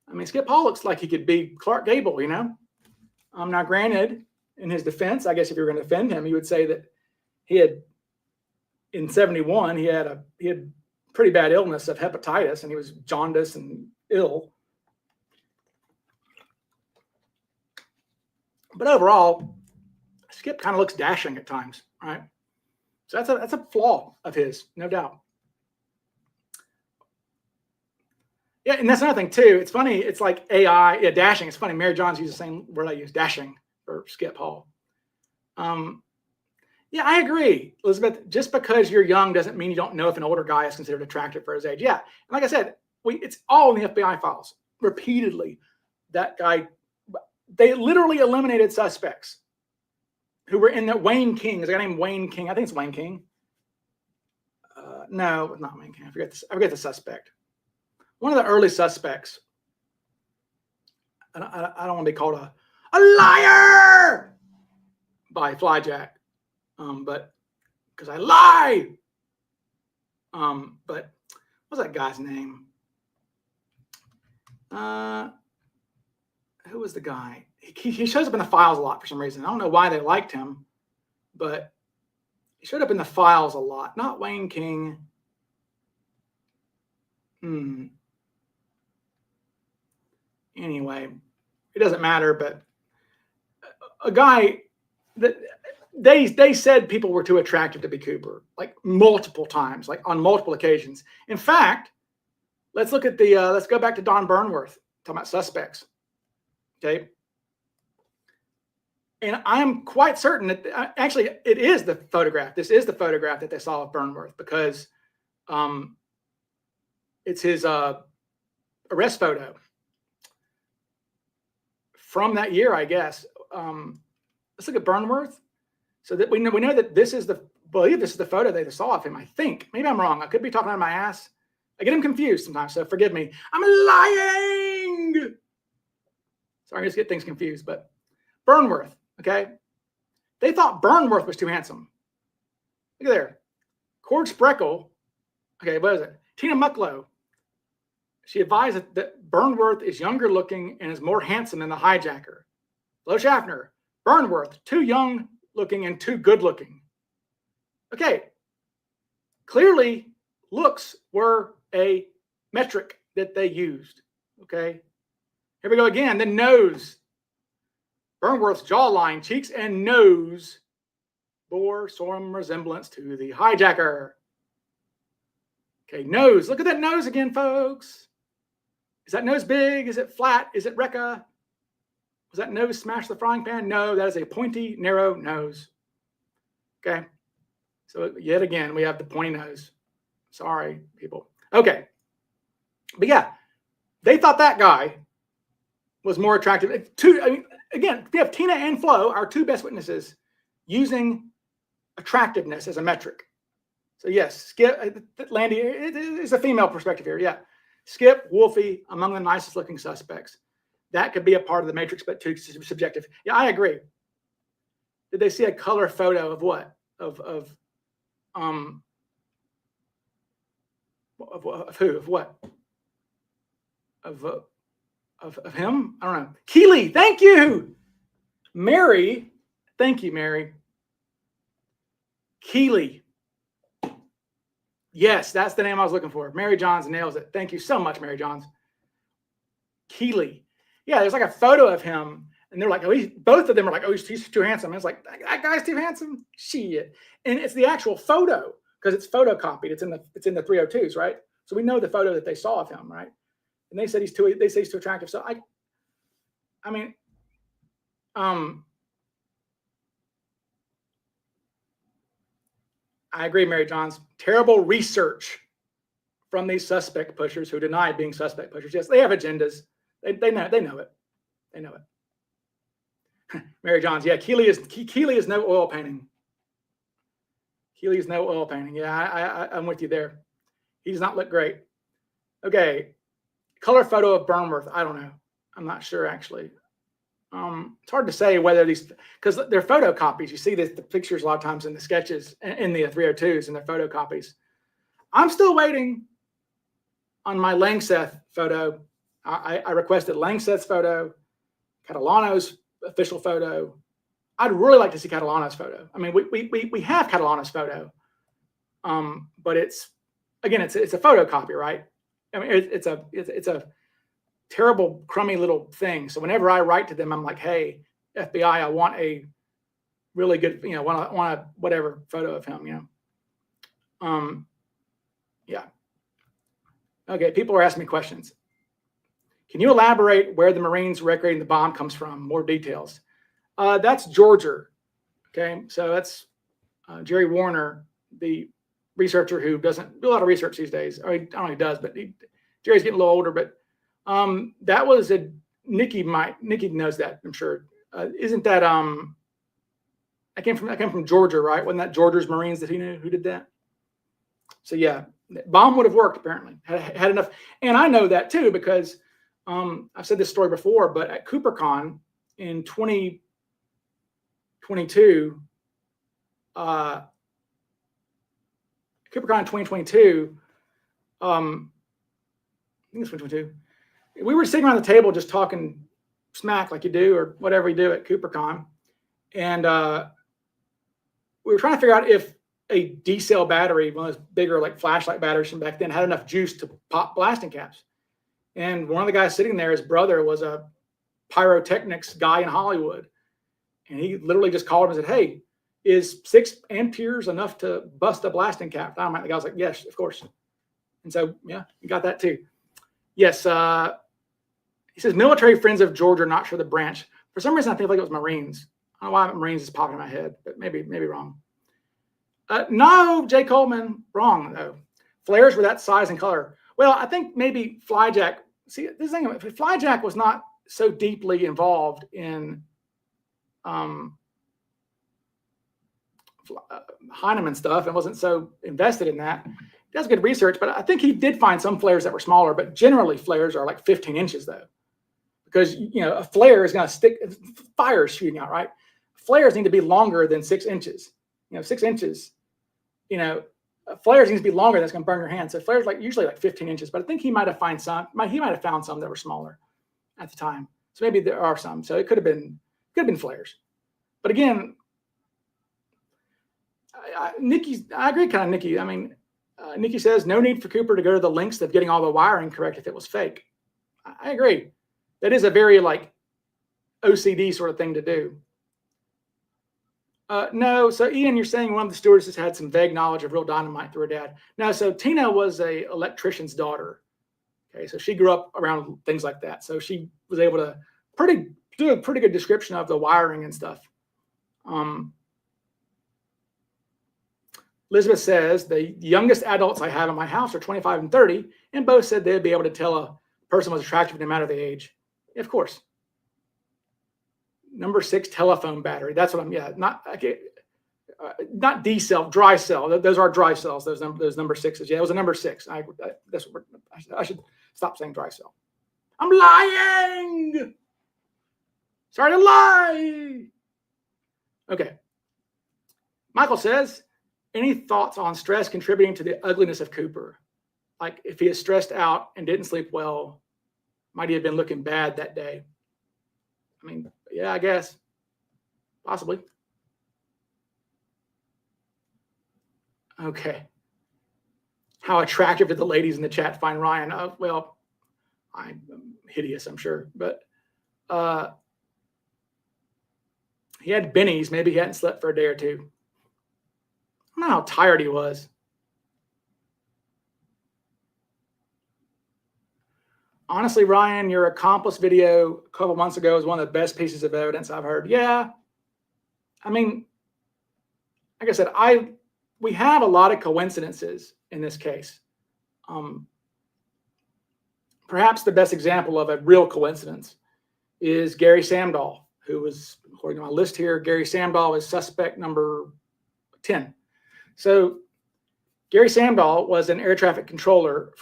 I mean, Skip Hall looks like he could be Clark Gable, you know? Now, granted, in his defense, I guess if you were going to defend him, you would say that in 71, he had pretty bad illness of hepatitis, and he was jaundiced and ill. But overall, Skip kind of looks dashing at times, right? So that's a flaw of his, no doubt. Yeah, and that's another thing too. It's funny. It's like AI, yeah, dashing. It's funny. Mary Johns used the same word I use, dashing, for Skip Hall. Yeah, I agree, Elizabeth. Just because you're young doesn't mean you don't know if an older guy is considered attractive for his age. Yeah, and like I said, it's all in the FBI files. Repeatedly, that guy, they literally eliminated suspects who were in that. Wayne King, is a guy named Wayne King. I think it's Wayne King. No, not Wayne King. I forget the suspect. One of the early suspects. I don't want to be called a liar by Flyjack, but because I lie. But what's that guy's name? Who was the guy? He shows up in the files a lot for some reason. I don't know why they liked him, but he showed up in the files a lot. Not Wayne King. Anyway, it doesn't matter, but a guy that they said people were too attractive to be Cooper, like multiple times, like on multiple occasions. In fact, let's look at let's go back to Don Burnworth, talking about suspects. Okay. And I'm quite certain that actually it is the photograph. This is the photograph that they saw of Burnworth, because it's his arrest photo from that year, I guess. Let's look at Burnworth. So that we know that this is the photo they saw of him. I think, maybe I'm wrong. I could be talking out of my ass. I get him confused sometimes, so forgive me. I'm lying. Sorry, I just get things confused. But Burnworth, okay? They thought Burnworth was too handsome. Look at there. Cord Spreckle. Okay, what is it? Tina Mucklow. She advised that Burnworth is younger looking and is more handsome than the hijacker. Flo Schaffner. Burnworth, too young looking and too good looking. Okay. Clearly, looks were a metric that they used. Okay. Here we go again. The nose. Burnworth's jawline, cheeks, and nose bore some resemblance to the hijacker. Okay, nose. Look at that nose again, folks. Is that nose big? Is it flat? Is it Recca? Was that nose smash the frying pan? No, that is a pointy, narrow nose. Okay. So yet again, we have the pointy nose. Sorry, people. Okay. But yeah, they thought that guy was more attractive. Again, we have Tina and Flo, our two best witnesses, using attractiveness as a metric. So yes, Skip, Landy, it is a female perspective here. Yeah. Skip, Wolfie, among the nicest looking suspects. That could be a part of the matrix, but too subjective. Yeah, I agree. Did they see a color photo of what? Of who? Of what? Of him? I don't know. Keeley, thank you. Mary, thank you, Mary. Keeley. Yes, that's the name I was looking for. Mary Johns nails it. Thank you so much, Mary Johns. Keeley. Yeah, there's like a photo of him, and they're like, oh, both of them are like, oh, he's too handsome. And it's like, that guy's too handsome. Shit. And it's the actual photo, because it's photocopied. It's in the 302s, right? So we know the photo that they saw of him, right? And they said he's too attractive. So I mean, I agree, Mary Johns. Terrible research from these suspect pushers who deny being suspect pushers. Yes, they have agendas. They know it. They know it. Mary Johns, yeah, Keeley is no oil painting. Keeley is no oil painting. Yeah, I'm with you there. He does not look great. Okay, color photo of Burnworth. I don't know. I'm not sure actually. It's hard to say whether these, because they're photocopies. You see the pictures a lot of times in the sketches in the 302s, and they're photocopies. I'm still waiting on my Langseth photo. I requested Langseth's photo, Catalano's official photo. I'd really like to see Catalano's photo. I mean, we have Catalano's photo, but it's a photocopy, right? I mean, it's a terrible, crummy little thing. So whenever I write to them, I'm like, hey, FBI, I want a really good, want a whatever photo of him, yeah. Okay, people are asking me questions. Can you elaborate where the Marines recreating the bomb comes from? More details. That's Georgia. Okay, so that's Jerry Warner, the researcher who doesn't do a lot of research these days. I don't know if he does, but Jerry's getting a little older. But that was Nikki knows that, I'm sure. Isn't that I came from Georgia, right? Wasn't that Georgia's Marines that he knew who did that? So yeah, bomb would have worked apparently. Had enough, and I know that too because I've said this story before, but at CooperCon in 2022, CooperCon in 2022, I think it's 2022. We were sitting around the table just talking smack like you do or whatever we do at CooperCon, and we were trying to figure out if a D-cell battery, one of those bigger like flashlight batteries from back then, had enough juice to pop blasting caps. And one of the guys sitting there, his brother was a pyrotechnics guy in Hollywood. And he literally just called him and said, hey, is 6 amperes enough to bust a blasting cap dynamite? The guy was like, yes, of course. And so, yeah, you got that too. Yes. He says, military friends of Georgia, not sure the branch. For some reason, I think like it was Marines. I don't know why Marines is popping in my head, but maybe wrong. No, Jay Coleman, wrong though. Flares were that size and color. Well, I think maybe Flyjack. See, this thing, if Flyjack was not so deeply involved in Heinemann stuff and wasn't so invested in that, he does good research. But I think he did find some flares that were smaller. But generally, flares are like 15 inches though, because a flare is going to stick. Fire is shooting out, right? Flares need to be longer than 6 inches. 6 inches. Flares needs to be longer. That's going to burn your hand. So flares usually like 15 inches. But I think he might have found some. He might have found some that were smaller at the time. So maybe there are some. So it could have been flares. But again, I agree, kind of Nikki. I mean, Nikki says no need for Cooper to go to the lengths of getting all the wiring correct if it was fake. I agree. That is a very OCD sort of thing to do. No, so Ian, you're saying one of the stewardesses had some vague knowledge of real dynamite through her dad. No, so Tina was a electrician's daughter. Okay, so she grew up around things like that. So she was able to do a pretty good description of the wiring and stuff. Elizabeth says the youngest adults I have in my house are 25 and 30, and both said they'd be able to tell a person was attractive no matter the age. Yeah, of course. Number 6 telephone battery. That's what not D cell, dry cell. Those are dry cells. Those number 6s. Yeah, it was a number 6. I should stop saying dry cell. I'm lying. Sorry to lie. Okay. Michael says, any thoughts on stress contributing to the ugliness of Cooper? Like if he is stressed out and didn't sleep well, might he have been looking bad that day? I mean, yeah, I guess. Possibly. Okay. How attractive did the ladies in the chat find Ryan? Well, I'm hideous, I'm sure. But he had bennies. Maybe he hadn't slept for a day or two. I don't know how tired he was. Honestly, Ryan, your accomplice video a couple months ago is one of the best pieces of evidence I've heard. Yeah. I mean, like I said, we have a lot of coincidences in this case. Perhaps the best example of a real coincidence is Gary Samdahl, who was, according to my list here, Gary Samdahl is suspect number 10. So Gary Samdahl was an air traffic controller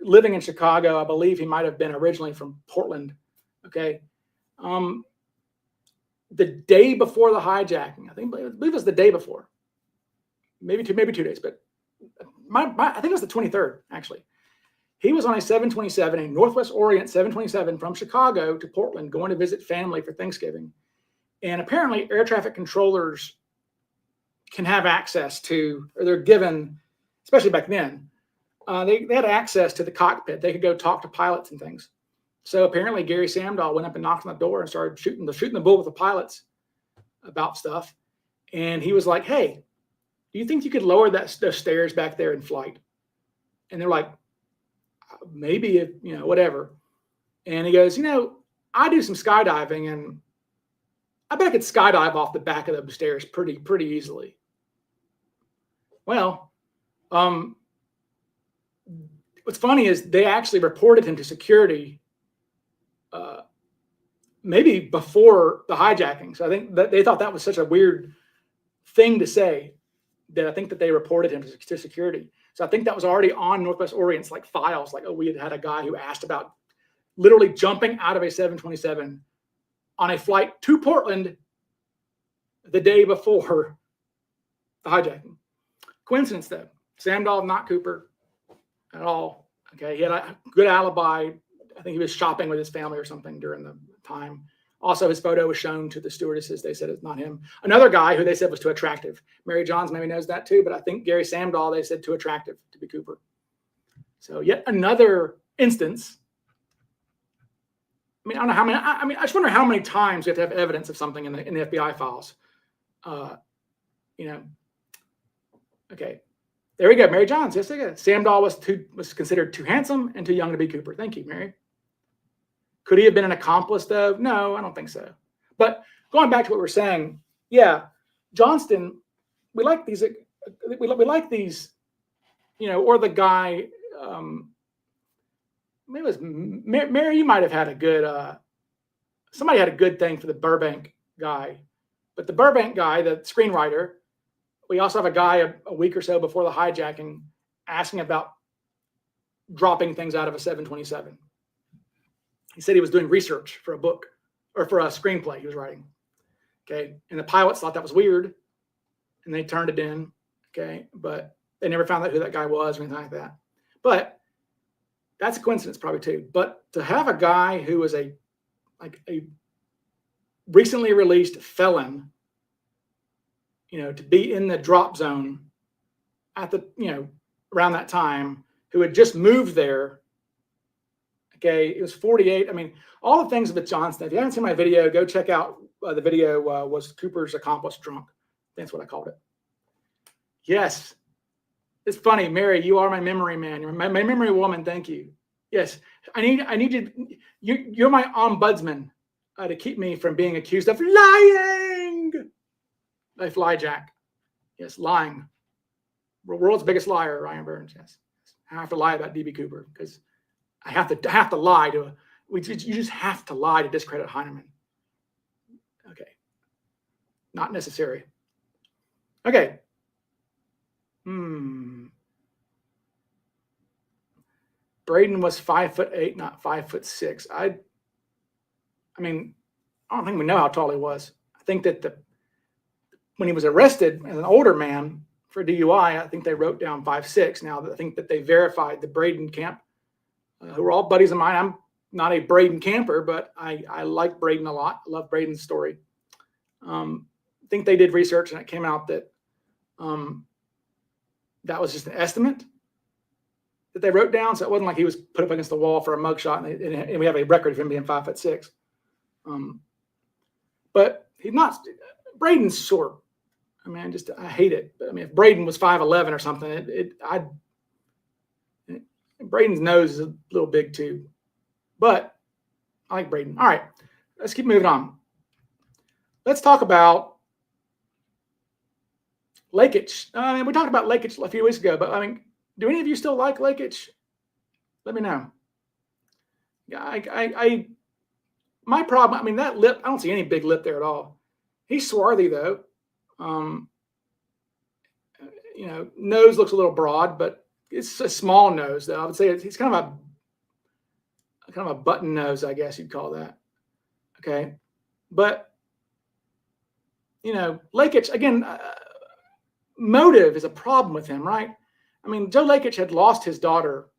living in Chicago. I believe he might have been originally from Portland. Okay. The day before the hijacking, I believe it was the day before, maybe 2 days, but I think it was the 23rd, actually. He was on a 727, a Northwest Orient 727 from Chicago to Portland, going to visit family for Thanksgiving. And apparently air traffic controllers can have access to, or they're given, especially back then, they had access to the cockpit. They could go talk to pilots and things. So apparently Gary Samdahl went up and knocked on the door and started shooting the bull with the pilots about stuff. And he was like, "Hey, do you think you could lower those stairs back there in flight?" And they're like, "Maybe, if, whatever." And he goes, "I do some skydiving, and I bet I could skydive off the back of those stairs pretty easily." Well, what's funny is they actually reported him to security maybe before the hijacking. So I think that they thought that was such a weird thing to say that I think that they reported him to security. So I think that was already on Northwest Orient's like files. Like, oh, we had a guy who asked about literally jumping out of a 727 on a flight to Portland the day before the hijacking. Coincidence, though. Samdahl, not Cooper at all. Okay, he had a good alibi. I think he was shopping with his family or something during the time. Also, his photo was shown to the stewardesses. They said it's not him. Another guy who they said was too attractive. Mary Johns maybe knows that too, but I think Gary Samdahl, they said too attractive to be Cooper. So yet another instance. I mean, I don't know how many. I just wonder how many times you have to have evidence of something in the FBI files. Okay, there we go. Mary Johns. Yes, I guess Samdahl was considered too handsome and too young to be Cooper. Thank you, Mary. Could he have been an accomplice, though? No, I don't think so. But going back to what we're saying, yeah, Johnston, we like these. We like these, or the guy. Maybe it was Mary. You might have had a good. Somebody had a good thing for the Burbank guy, but the Burbank guy, the screenwriter. We also have a guy a week or so before the hijacking asking about dropping things out of a 727. He said he was doing research for a book or for a screenplay he was writing. Okay. And the pilots thought that was weird and they turned it in. Okay. But they never found out who that guy was or anything like that. But that's a coincidence probably too. But to have a guy who was a recently released felon, to be in the drop zone at the, around that time, who had just moved there. Okay, it was 48. I mean, all the things with Johnston. If you haven't seen my video, go check out the video. Was Cooper's accomplice drunk? That's what I called it. Yes, it's funny, Mary. You are my memory man. You're my memory woman. Thank you. Yes, I need you. You're my ombudsman to keep me from being accused of lying. I fly, Jack. Yes, lying. World's biggest liar, Ryan Burns. Yes, I have to lie about DB Cooper because I have to lie to. You just have to lie to discredit Heinemann. Okay, not necessary. Okay. Braden was 5'8", not 5'6". I mean, I don't think we know how tall he was. I think that when he was arrested as an older man for DUI, I think they wrote down 5'6". Now, I think that they verified the Braden camp, who are all buddies of mine. I'm not a Braden camper, but I like Braden a lot. I love Braden's story. I think they did research and it came out that that was just an estimate that they wrote down. So it wasn't like he was put up against the wall for a mugshot and we have a record of him being 5'6". But he's not. Braden's short. I mean, I hate it. But I mean, if Braden was 5'11" or something, Braden's nose is a little big too. But I like Braden. All right, let's keep moving on. Let's talk about Lakich. I mean, we talked about Lakich a few weeks ago, but I mean, do any of you still like Lakich? Let me know. Yeah, my problem. I mean, that lip. I don't see any big lip there at all. He's swarthy though. Nose looks a little broad, but it's a small nose though. I would say he's kind of a button nose, I guess you'd call that. Okay, but Lakich again. Motive is a problem with him, right? I mean, Joe Lakich had lost his daughter.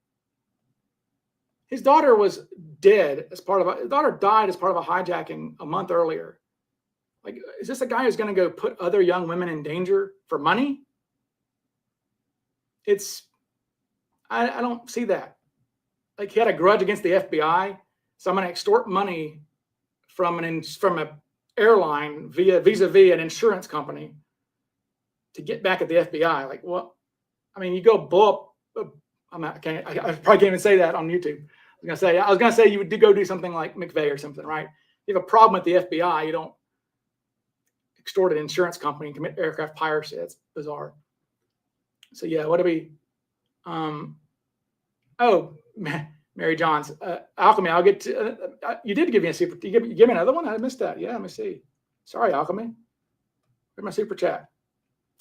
His daughter was dead his daughter died as part of a hijacking a month earlier. Like, is this a guy who's going to go put other young women in danger for money? I don't see that. Like, he had a grudge against the FBI. So I'm going to extort money from an airline vis-a-vis an insurance company to get back at the FBI. Like, what? I mean, you go blow up. I probably can't even say that on YouTube. I was gonna say you would go do something like McVeigh or something, right? You have a problem with the FBI, you don't extort an insurance company and commit aircraft piracy. That's bizarre. So yeah, what do we? Oh, Mary Johns, Alchemy. I'll get to. You did give me a super. You give me another one. I missed that. Yeah, let me see. Sorry, Alchemy. Where's my super chat?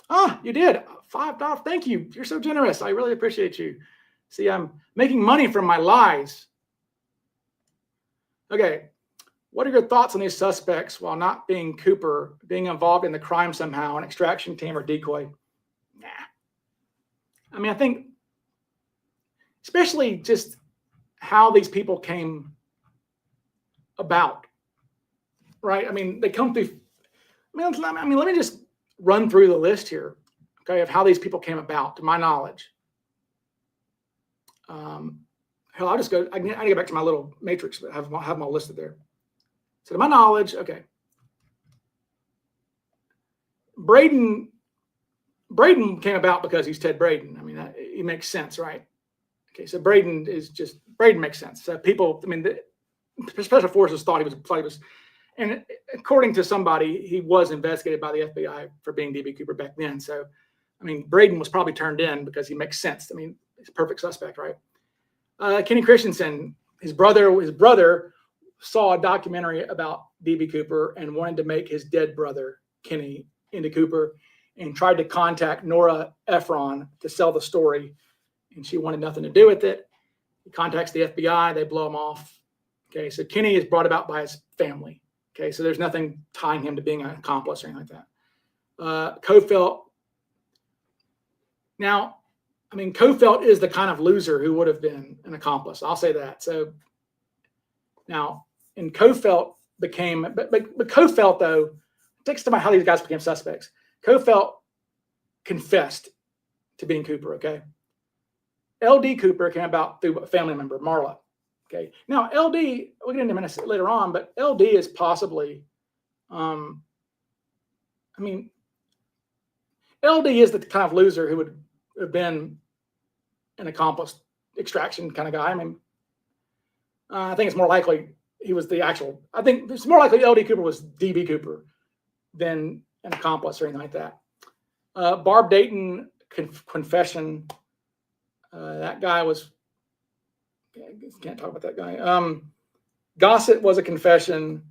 Ah, you did. $5. Thank you. You're so generous. I really appreciate you. See, I'm making money from my lies. Okay. What are your thoughts on these suspects while not being Cooper, being involved in the crime somehow, an extraction team or decoy? Nah. I mean, I think, especially just how these people came about, right? I mean, they come through. Let me just run through the list here, okay, of how these people came about, to my knowledge. Hell, I'll just go. I need to get back to my little matrix, but have them all listed there. So, to my knowledge, okay, Braden came about because he's Ted Braden. I mean, he makes sense, right? Okay, so Braden makes sense. So people, I mean, the special forces thought he was, and according to somebody, he was investigated by the FBI for being DB Cooper back then. So, I mean, Braden was probably turned in because he makes sense. I mean, he's a perfect suspect, right? Kenny Christensen, his brother saw a documentary about DB Cooper and wanted to make his dead brother, Kenny, into Cooper, and tried to contact Nora Ephron to sell the story, and she wanted nothing to do with it. He contacts the FBI, they blow him off. Okay, so Kenny is brought about by his family. Okay, so there's nothing tying him to being an accomplice or anything like that. Kofelt. Now, I mean, Kofelt is the kind of loser who would have been an accomplice. I'll say that. So now, and Kofelt became, but Kofelt, though, takes to how these guys became suspects. Kofelt confessed to being Cooper, okay? LD Cooper came about through a family member, Marla. Okay. Now, LD, we'll get into a minute later on, but LD is possibly, I mean, LD is the kind of loser who would have been an accomplice extraction kind of guy. I mean, I think it's more likely he was I think it's more likely LD Cooper was DB Cooper than an accomplice or anything like that. Barb Dayton confession. That guy was, I can't talk about that guy. Gossett was a confession.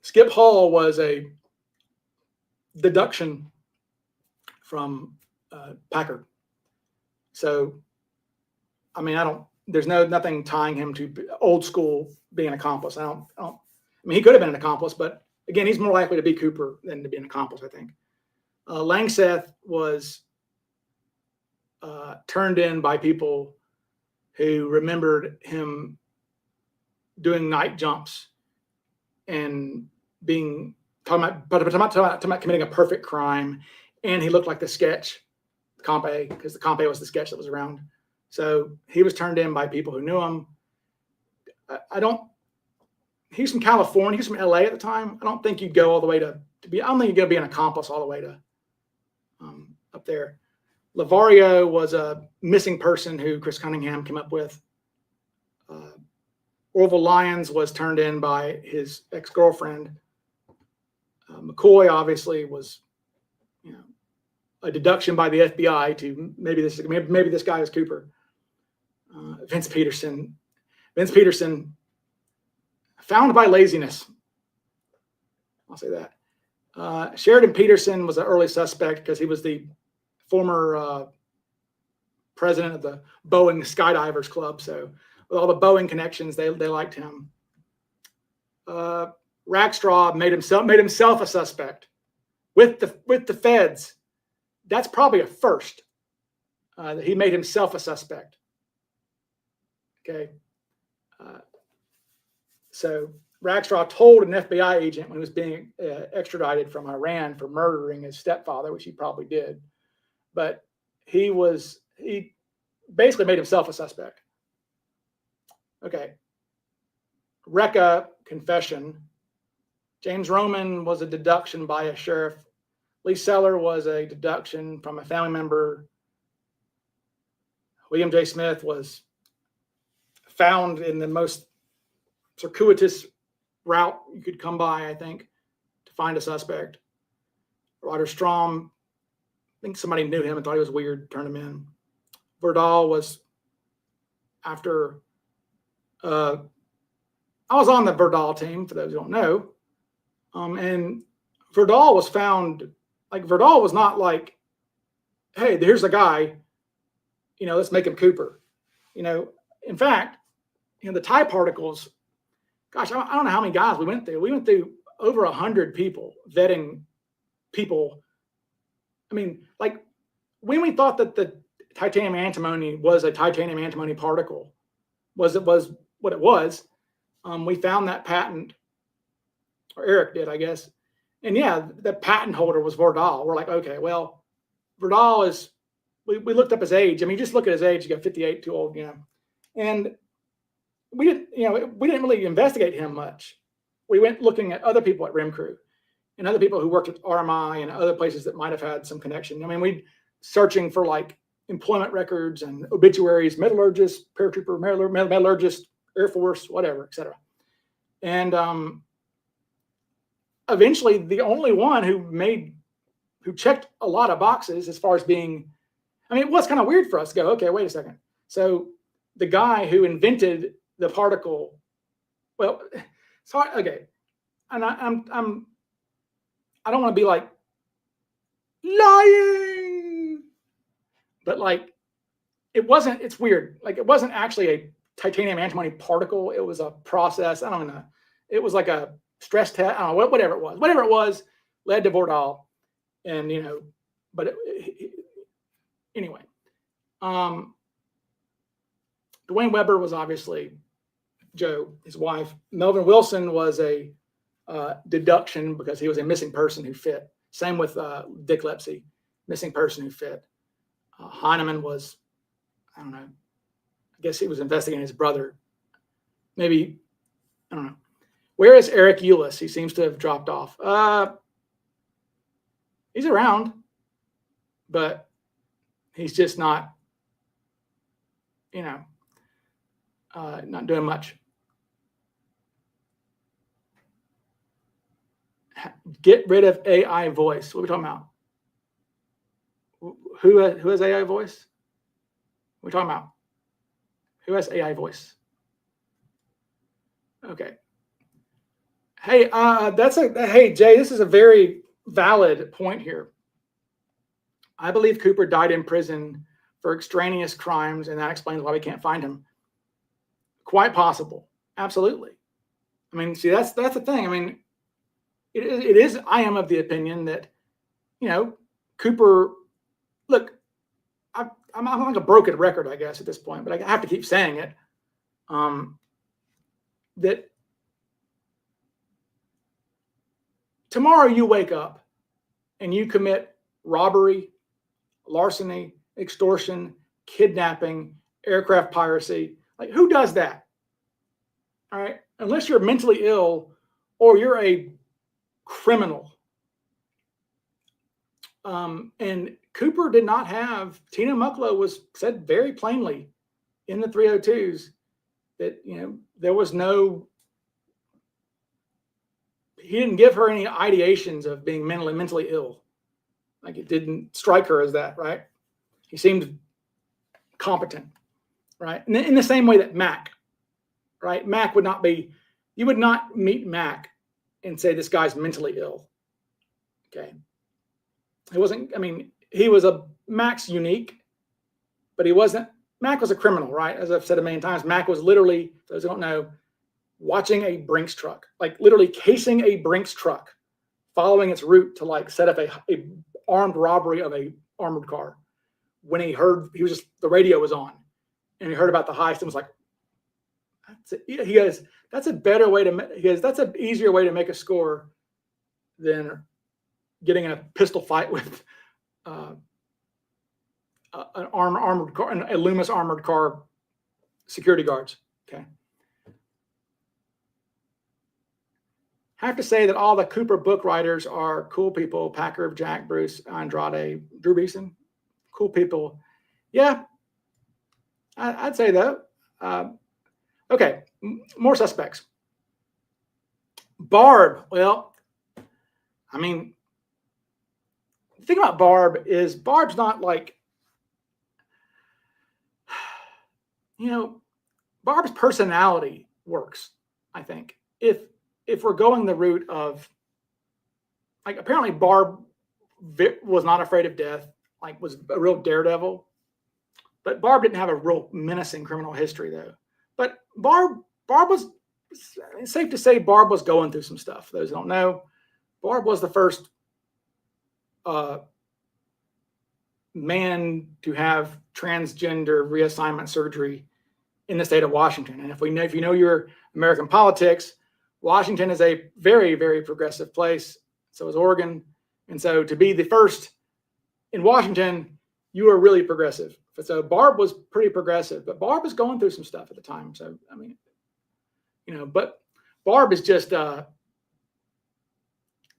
Skip Hall was a deduction from Packard. So, I mean, there's nothing tying him to old school being an accomplice. I mean, he could have been an accomplice, but again, he's more likely to be Cooper than to be an accomplice, I think. Langseth was turned in by people who remembered him doing night jumps and talking about committing a perfect crime. And he looked like the sketch, Compe, because the Compe was the sketch that was around. So he was turned in by people who knew him. He's from California. He's from LA at the time. I don't think you'd go all the way I don't think you'd go be an accomplice all the way to up there. Lavario was a missing person who Chris Cunningham came up with. Orville Lyons was turned in by his ex-girlfriend. McCoy obviously was, a deduction by the FBI to maybe this guy is Cooper. Vince Peterson found by laziness. I'll say that. Sheridan Peterson was an early suspect because he was the former president of the Boeing Skydivers Club. So with all the Boeing connections, they liked him. Rackstraw made himself a suspect with the feds. That's probably a first. That he made himself a suspect. Okay. So Rackstraw told an FBI agent when he was being extradited from Iran for murdering his stepfather, which he probably did. But he basically made himself a suspect. Okay. Recca confession. James Roman was a deduction by a sheriff. Lee Seller was a deduction from a family member. William J. Smith was found in the most circuitous route you could come by, I think, to find a suspect. Roger Strom, I think somebody knew him and thought he was weird, turned him in. Verdal was after, I was on the Verdal team, for those who don't know. And Verdal was found, like, Verdal was not like, hey, here's a guy, let's make him Cooper. In fact, the tie particles, gosh, I don't know how many guys we went through. We went through over 100 people, vetting people. I mean, like, when we thought that the titanium antimony was a titanium antimony particle, was what it was, we found that patent, or Eric did, I guess. And yeah, the patent holder was Verdal. We're like, okay, well, Verdal is, we looked up his age. I mean, just look at his age. He got 58, too old, And we didn't really investigate him much. We went looking at other people at Rim Crew and other people who worked at RMI and other places that might have had some connection. I mean, we searching for like employment records and obituaries, metallurgist, paratrooper, metallurgist, Air Force, whatever, etc. And eventually, the only one who checked a lot of boxes as far as being, I mean, it was kind of weird for us to go, okay, wait a second. So the guy who invented the particle, well, so okay, and I don't want to be like lying, but like it's weird. Like, it wasn't actually a titanium antimony particle. It was a process. I don't know. It was like a stress test. I don't know, whatever it was, led to Verdal. And, but anyway, Dwayne Weber was obviously Joe, his wife. Melvin Wilson was a deduction because he was a missing person who fit. Same with Dick Lepsey, missing person who fit. Heineman was, I don't know, I guess he was investigating his brother. Maybe, I don't know. Where is Eric Eulis? He seems to have dropped off. He's around, but he's just not, not doing much. Get rid of AI voice. What are we talking about? Who has AI voice? What are we talking about? Who has AI voice? Okay. Hey, hey, Jay, this is a very valid point here. I believe Cooper died in prison for extraneous crimes, and that explains why we can't find him. Quite possible. Absolutely. I mean, see, that's the thing. I mean, it is, I am of the opinion that, Cooper, look, I'm like a broken record, I guess, at this point, but I have to keep saying it. That tomorrow you wake up and you commit robbery, larceny, extortion, kidnapping, aircraft piracy. Like, who does that? All right. Unless you're mentally ill or you're a criminal. And Cooper did not have, Tina Mucklow said very plainly in the 302s that, there was no, he didn't give her any ideations of being mentally ill. Like, it didn't strike her as that, right? He seemed competent, right? In the same way that Mac, right? Mac would not be, you would not meet Mac and say, this guy's mentally ill. Okay. It wasn't, I mean, Mac's unique, but he wasn't, Mac was a criminal, right? As I've said a million times, Mac was literally, for those who don't know, watching a Brinks truck, like literally casing a Brinks truck, following its route to like set up a armed robbery of a armored car. When he heard, the radio was on and he heard about the heist and was like, he goes, that's a better way to, that's an easier way to make a score than getting in a pistol fight with an armored car, a Loomis armored car security guards. Okay. I have to say that all the Cooper book writers are cool people. Packer, Jack, Bruce, Andrade, Drew Beeson, cool people. Yeah, I'd say that. Okay, more suspects. Barb. Well, I mean, the thing about Barb is Barb's not like, Barb's personality works, I think. If we're going the route of, like, apparently Barb was not afraid of death, like was a real daredevil. But Barb didn't have a real menacing criminal history, though. But Barb was, it's safe to say Barb was going through some stuff. Those who don't know, Barb was the first man to have transgender reassignment surgery in the state of Washington. And if you know your American politics, Washington is a very, very progressive place. So is Oregon. And so to be the first in Washington, you are really progressive. So Barb was pretty progressive, but Barb was going through some stuff at the time. So, I mean, but Barb is just, I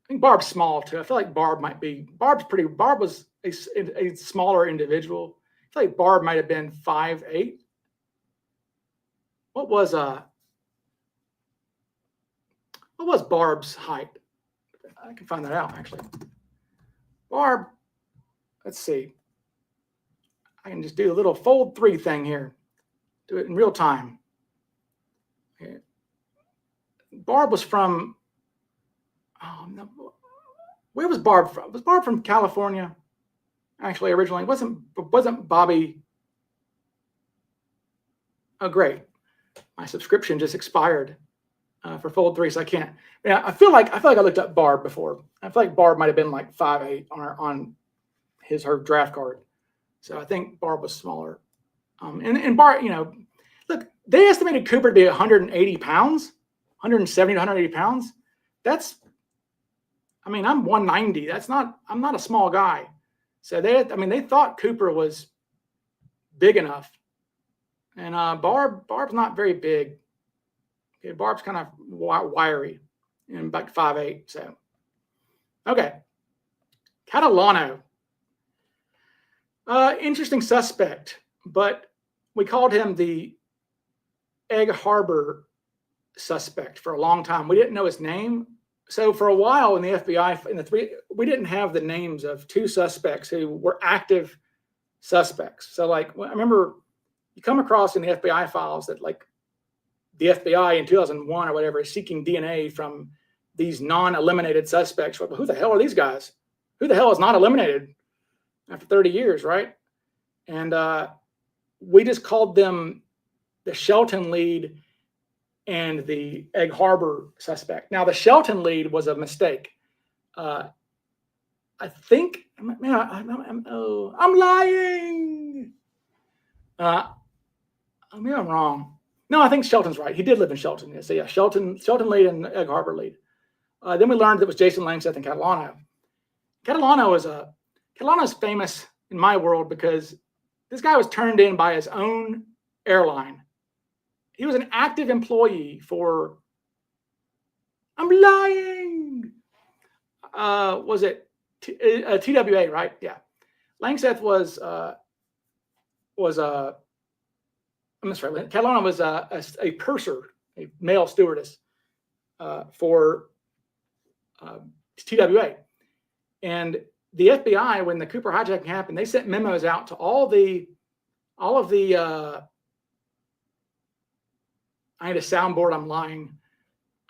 think Barb's small too. I feel like Barb was a smaller individual. I feel like Barb might have been 5'8". What was Barb's height? I can find that out actually. Barb, let's see. I can just do a little fold 3 thing here. Do it in real time. Okay. Barb was from, oh no, where was Barb from? Was Barb from California? Actually, originally, wasn't Bobby? Oh, great. My subscription just expired for fold 3, so I can't. Yeah, I feel like I looked up Barb before. I feel like Barb might have been like 5'8" on her draft card. So I think Barb was smaller. And Barb, look, they estimated Cooper to be 180 pounds, 170 to 180 pounds. I'm 190. I'm not a small guy. So they thought Cooper was big enough. And Barb's not very big. Okay, Barb's kind of wiry and about 5'8". So, okay. Catalano. Interesting suspect, but we called him the Egg Harbor suspect for a long time. We didn't know his name. So for a while in the FBI, we didn't have the names of 2 suspects who were active suspects. So like, I remember you come across in the FBI files that like the FBI in 2001 or whatever is seeking DNA from these non-eliminated suspects. Well, who the hell are these guys? Who the hell is not eliminated after 30 years, right? And we just called them the Shelton lead and the Egg Harbor suspect. Now, the Shelton lead was a mistake. I think, I'm lying. Maybe I'm wrong. No, I think Shelton's right. He did live in Shelton. So yeah, Shelton lead and Egg Harbor lead. Then we learned that it was Jason Langseth and Catalano. Catalano's famous in my world because this guy was turned in by his own airline. He was an active employee for, I'm lying. Was it TWA, right? Yeah. Langseth was I'm sorry, Catalano was a purser, a male stewardess for TWA. And the FBI, when the Cooper hijacking happened, they sent memos out to all of the I had a soundboard. I'm lying.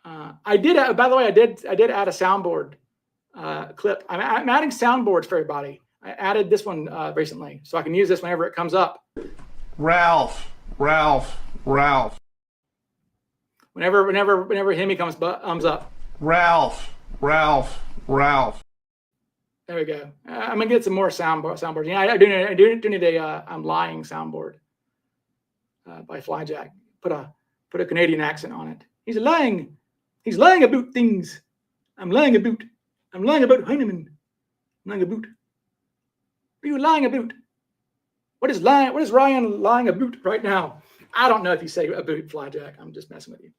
I did. By the way, I did add a soundboard clip. I'm adding soundboards for everybody. I added this one recently, so I can use this whenever it comes up. Ralph. Whenever Hemi comes up. Ralph. There we go. I'm gonna get some more soundboards. Yeah, I do need a I'm lying soundboard by Flyjack. Put a Canadian accent on it. He's lying about things. I'm lying about Heinemann. I'm lying about. What are you lying about? What is Ryan lying about right now? I don't know if you say about, Flyjack. I'm just messing with you.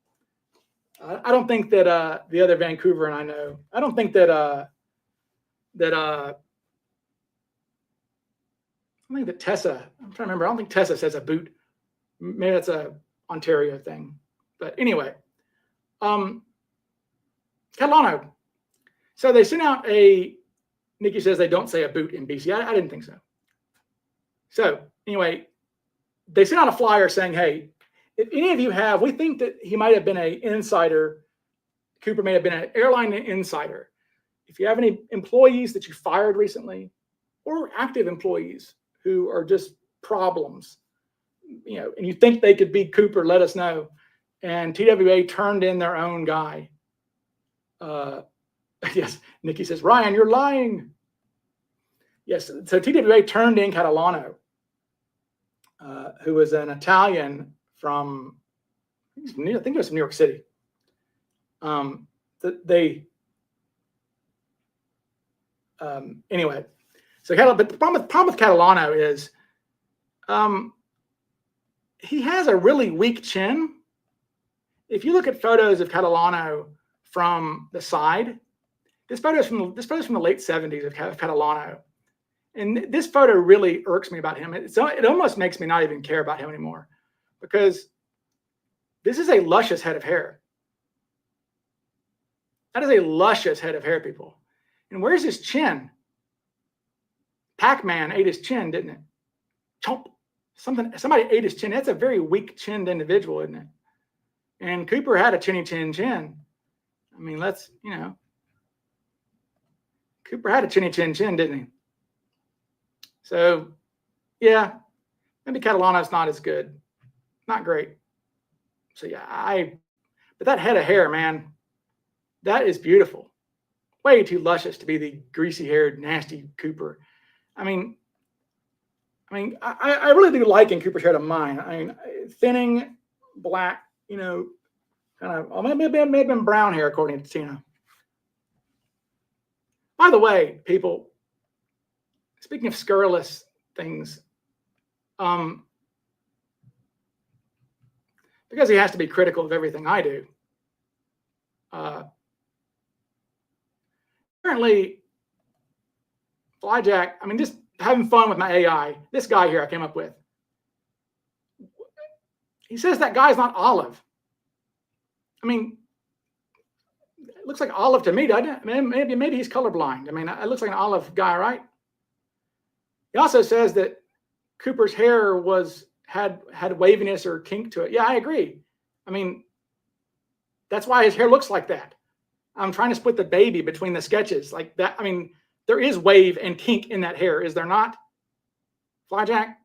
I don't think that the other Vancouver, and I know, I don't think that I think that Tessa, I'm trying to remember, I don't think Tessa says a boot. Maybe that's a Ontario thing. But anyway, Catalano. So they sent out Nikki says they don't say a boot in BC. I didn't think so. So anyway, they sent out a flyer saying, hey, if any of you have, we think that he might have been an insider. Cooper may have been an airline insider. If you have any employees that you fired recently or active employees who are just problems, and you think they could be Cooper, let us know. And TWA turned in their own guy. Yes, Nikki says, Ryan, you're lying. Yes, so TWA turned in Catalano, who was an Italian from, I think it was from New York City. Anyway, so but the problem with Catalano is he has a really weak chin. If you look at photos of Catalano from the side, this photo is from the late 70s of Catalano. And this photo really irks me about him. It almost makes me not even care about him anymore, because this is a luscious head of hair. That is a luscious head of hair, people. And where's his chin? Pac-Man ate his chin, didn't it? Chomp. Somebody ate his chin. That's a very weak-chinned individual, isn't it? And Cooper had a chinny chin chin. I mean, Cooper had a chinny chin chin, didn't he? So, yeah, maybe Catalano's not as good. Not great. So, yeah, but that head of hair, man, that is beautiful. Way too luscious to be the greasy-haired, nasty Cooper. I mean, I really do like in Cooper's hair to mine. I mean, thinning, black, kind of, maybe have been brown hair, according to Tina. By the way, people, speaking of scurrilous things, because he has to be critical of everything I do, apparently, Flyjack, I mean, just having fun with my AI, this guy here I came up with, he says that guy's not Olive. I mean, it looks like Olive to me, doesn't it? I mean, maybe he's colorblind. I mean, it looks like an Olive guy, right? He also says that Cooper's hair had waviness or kink to it. Yeah, I agree. I mean, that's why his hair looks like that. I'm trying to split the baby between the sketches like that. I mean, there is wave and kink in that hair, is there not? Flyjack?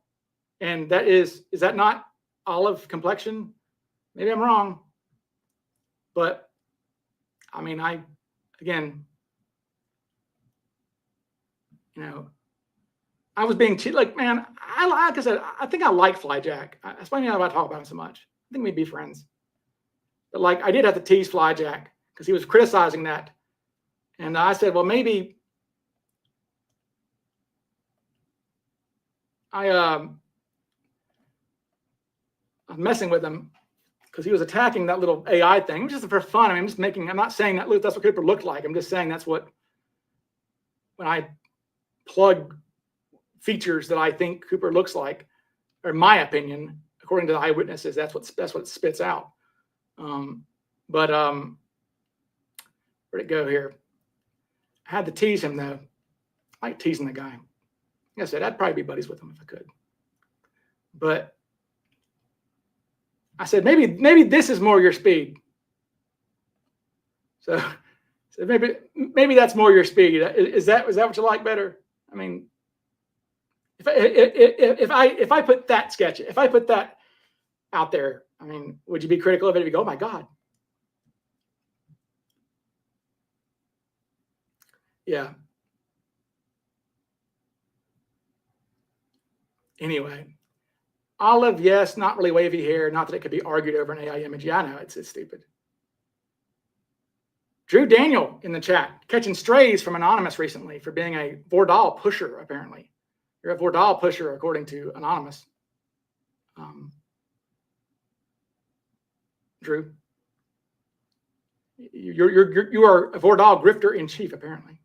And is that not Olive complexion? Maybe I'm wrong. But I mean, again, I was being cheated. Like, man, like I said, I think I like Flyjack. That's why I talk about him so much. I think we'd be friends. But like, I did have to tease Flyjack because he was criticizing that. And I said, well, maybe I was messing with him because he was attacking that little AI thing, which is for fun. I mean, I'm not saying that that's what Cooper looked like. I'm just saying that's what, when I plug features that I think Cooper looks like, or in my opinion, according to the eyewitnesses, that's what it spits out. Where'd it go here? I had to tease him though. I like teasing the guy. Like I said, I'd probably be buddies with him if I could. But I said, maybe this is more your speed. So maybe that's more your speed. Is that what you like better? I mean, if I put that sketch, if I put that out there, I mean, would you be critical of it if you go, oh my God? Yeah. Anyway, Olive, yes, not really wavy hair. Not that it could be argued over an AI image. Yeah, I know, it's stupid. Drew Daniel in the chat, catching strays from Anonymous recently for being a Vordal pusher, apparently. You're a Vordal pusher, according to Anonymous. Drew. You are a Vordal grifter in chief, apparently.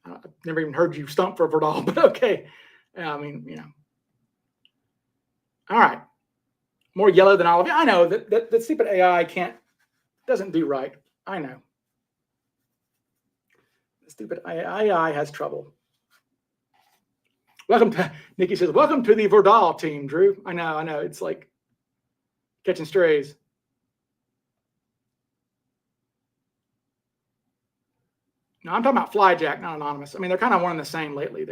I've never even heard you stump for a Vordal, but okay. I mean, All right. More yellow than olive. I know that stupid AI doesn't do right. I know. The stupid AI has trouble. Nikki says, welcome to the Vordal team, Drew. I know. It's like catching strays. No, I'm talking about Flyjack, not Anonymous. I mean, they're kind of one and the same lately.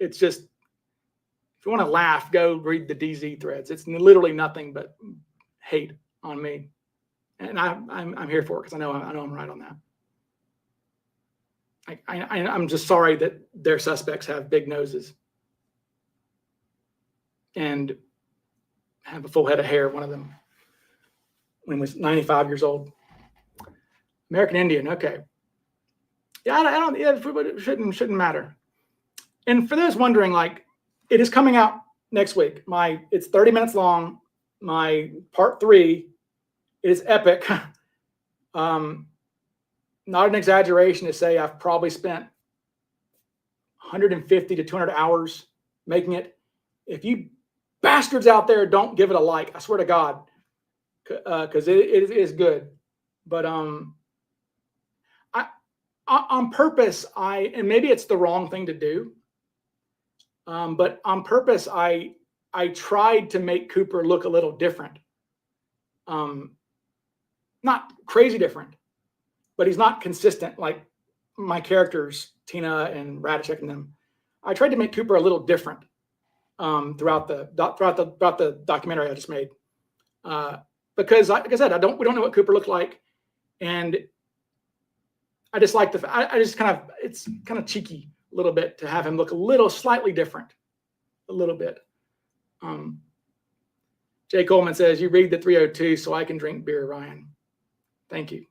It's just, if you want to laugh, go read the DZ threads. It's literally nothing but hate on me. And I'm here for it because I know I'm right on that. I'm just sorry that their suspects have big noses and have a full head of hair, one of them, when he was 95 years old. American Indian, okay. Yeah, I don't. Yeah, it shouldn't matter. And for those wondering, like, it is coming out next week. It's 30 minutes long. My part 3 is epic. Not an exaggeration to say I've probably spent 150 to 200 hours making it. If you bastards out there don't give it a like, I swear to God, because it is good. But on purpose, and maybe it's the wrong thing to do, but on purpose, I tried to make Cooper look a little different. Not crazy different, but he's not consistent like my characters, Tina and Radicek and them. I tried to make Cooper a little different throughout the documentary I just made, because, like I said, we don't know what Cooper looked like, and I just like it's kind of cheeky a little bit to have him look a little slightly different, a little bit. Jay Coleman says, you read the 302 so I can drink beer, Ryan. Thank you.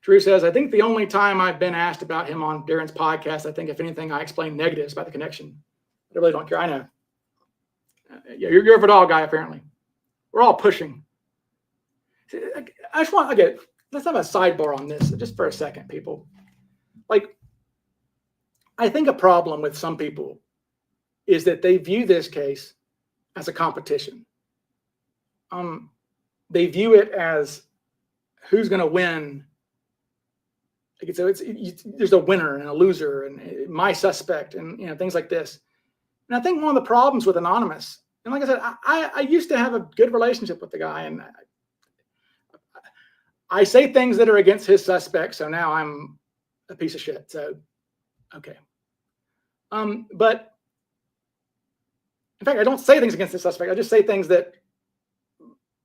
Drew says, I think the only time I've been asked about him on Darren's podcast, I think if anything, I explain negatives about the connection. I really don't care. I know. Yeah, you're a Vidal guy, apparently. We're all pushing. I just want, okay, let's have a sidebar on this just for a second, people. Like, I think a problem with some people is that they view this case as a competition. They view it as who's going to win. Like, so there's a winner and a loser and my suspect and things like this. And I think one of the problems with Anonymous, and like I said, I used to have a good relationship with the guy, and I say things that are against his suspect, so now I'm a piece of shit. So, okay. But in fact, I don't say things against the suspect. I just say things that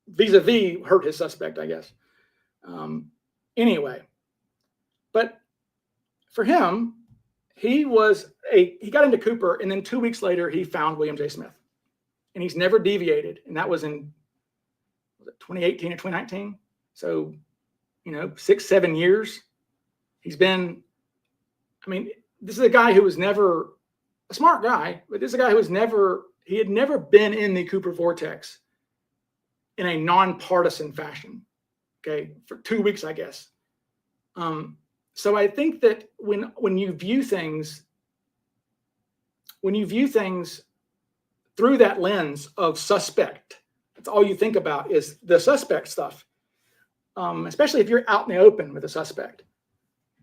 vis-a-vis hurt his suspect, I guess. Anyway, but for him, he got into Cooper, and then 2 weeks later, he found William J. Smith, and he's never deviated. And that was in 2018 or 2019. So, 6-7 years. He's been, this is a guy who was never a smart guy, but this is a guy who he had never been in the Cooper vortex in a nonpartisan fashion. Okay. For 2 weeks, I guess. So I think that when you view things through that lens of suspect, that's all you think about is the suspect stuff. Especially if you're out in the open with a suspect,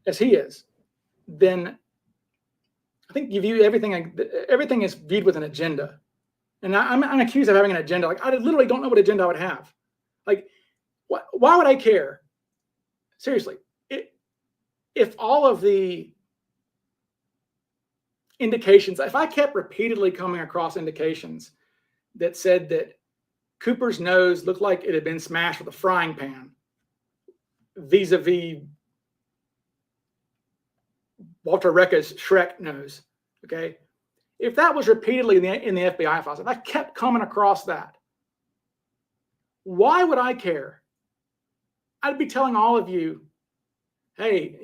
as he is, then I think you view everything is viewed with an agenda. And I'm accused of having an agenda. Like, I literally don't know what agenda I would have. Like, why would I care? Seriously, if all of the indications, if I kept repeatedly coming across indications that said that Cooper's nose looked like it had been smashed with a frying pan, vis-a-vis Walter Recca's Shrek nose, okay? If that was repeatedly in the FBI files, if I kept coming across that, why would I care? I'd be telling all of you, hey,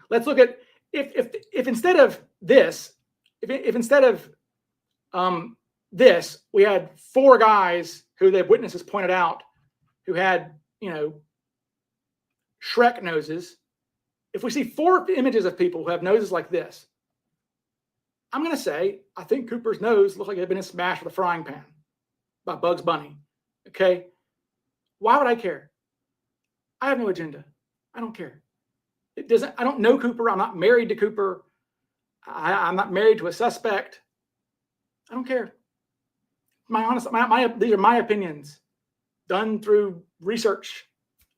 let's look at if instead of this, if instead of this, we had 4 guys who the witnesses pointed out who had Shrek noses, if we see 4 images of people who have noses like this, I'm going to say, I think Cooper's nose looks like it had been smashed with a frying pan by Bugs Bunny. Okay? Why would I care? I have no agenda. I don't care. It doesn't. I don't know Cooper. I'm not married to Cooper. I'm not married to a suspect. I don't care. These are my opinions, done through research.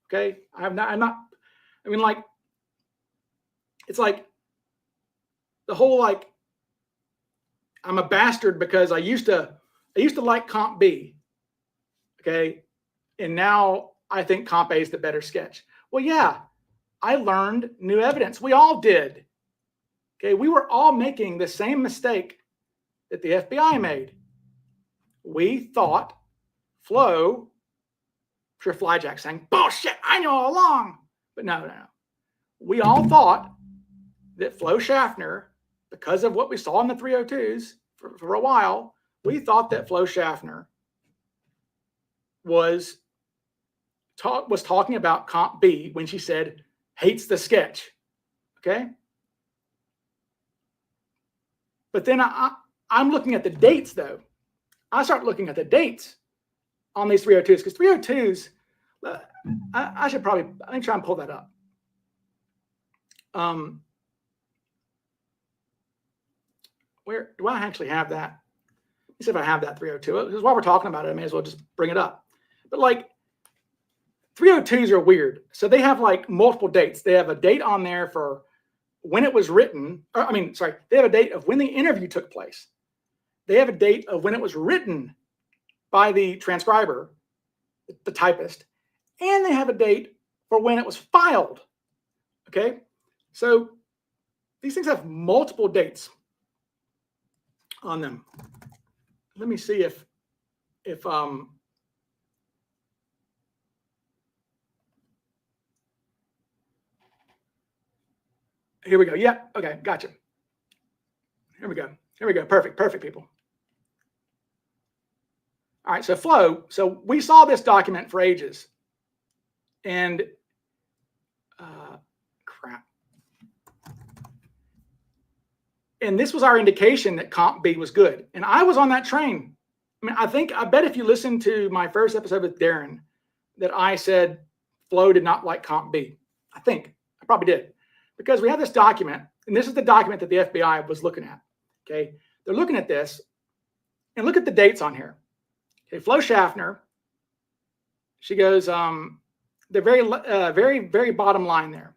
Okay, I'm not. I mean, like, it's like the whole like I'm a bastard because I used to like Comp B. Okay, and now I think Comp A is the better sketch. Well, yeah, I learned new evidence. We all did. Okay, we were all making the same mistake that the FBI made. We thought Flo, sure, Flyjack saying, bullshit, I knew all along. But no. We all thought that Flo Schaffner, because of what we saw in the 302s for a while, we thought that Flo Schaffner was talking about Comp B when she said, hates the sketch. Okay? But then I'm looking at the dates, though. I start looking at the dates on these 302s, because 302s, I should probably, let me try and pull that up. Where do I actually have that? Let me see if I have that 302. Because while we're talking about it, I may as well just bring it up. But like, 302s are weird. So they have like multiple dates. They have a date on there for when it was written. They have a date of when the interview took place. They have a date of when it was written by the transcriber, the typist, and they have a date for when it was filed. Okay, so these things have multiple dates on them. Let me see if here we go. Yeah, okay, gotcha. Here we go. Perfect, people. All right, so Flo. So we saw this document for ages, and crap. And this was our indication that Comp B was good. And I was on that train. I bet if you listen to my first episode with Darren, that I said Flo did not like Comp B. I probably did, because we have this document, and this is the document that the FBI was looking at. Okay, they're looking at this, and look at the dates on here. Okay, Flo Schaffner, she goes, the very bottom line there.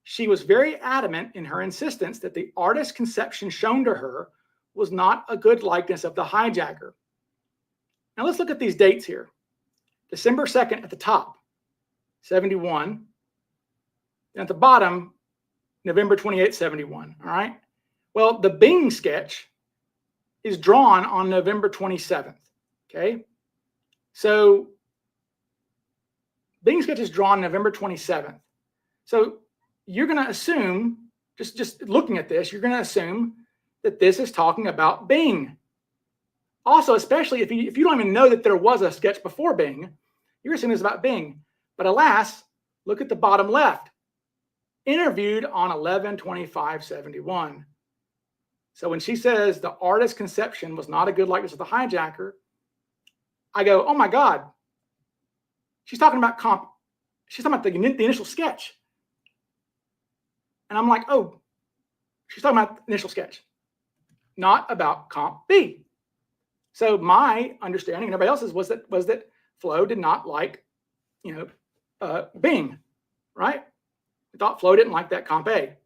She was very adamant in her insistence that the artist's conception shown to her was not a good likeness of the hijacker. Now let's look at these dates here. December 2nd at the top, 71. And at the bottom, November 28th, 71. All right. Well, the Bing sketch is drawn on November 27th. Okay. So Bing sketch is drawn November 27th. So you're going to assume, just looking at this, you're going to assume that this is talking about Bing. Also, especially if you don't even know that there was a sketch before Bing, you're assuming it's about Bing. But alas, look at the bottom left. Interviewed on 11/25/71. So when she says the artist's conception was not a good likeness of the hijacker, I go, oh my God. She's talking about Comp. She's talking about the initial sketch. And I'm like, oh, she's talking about the initial sketch, not about Comp B. So my understanding, and everybody else's, was that Flo did not like, Bing, right? We thought Flo didn't like that Comp A.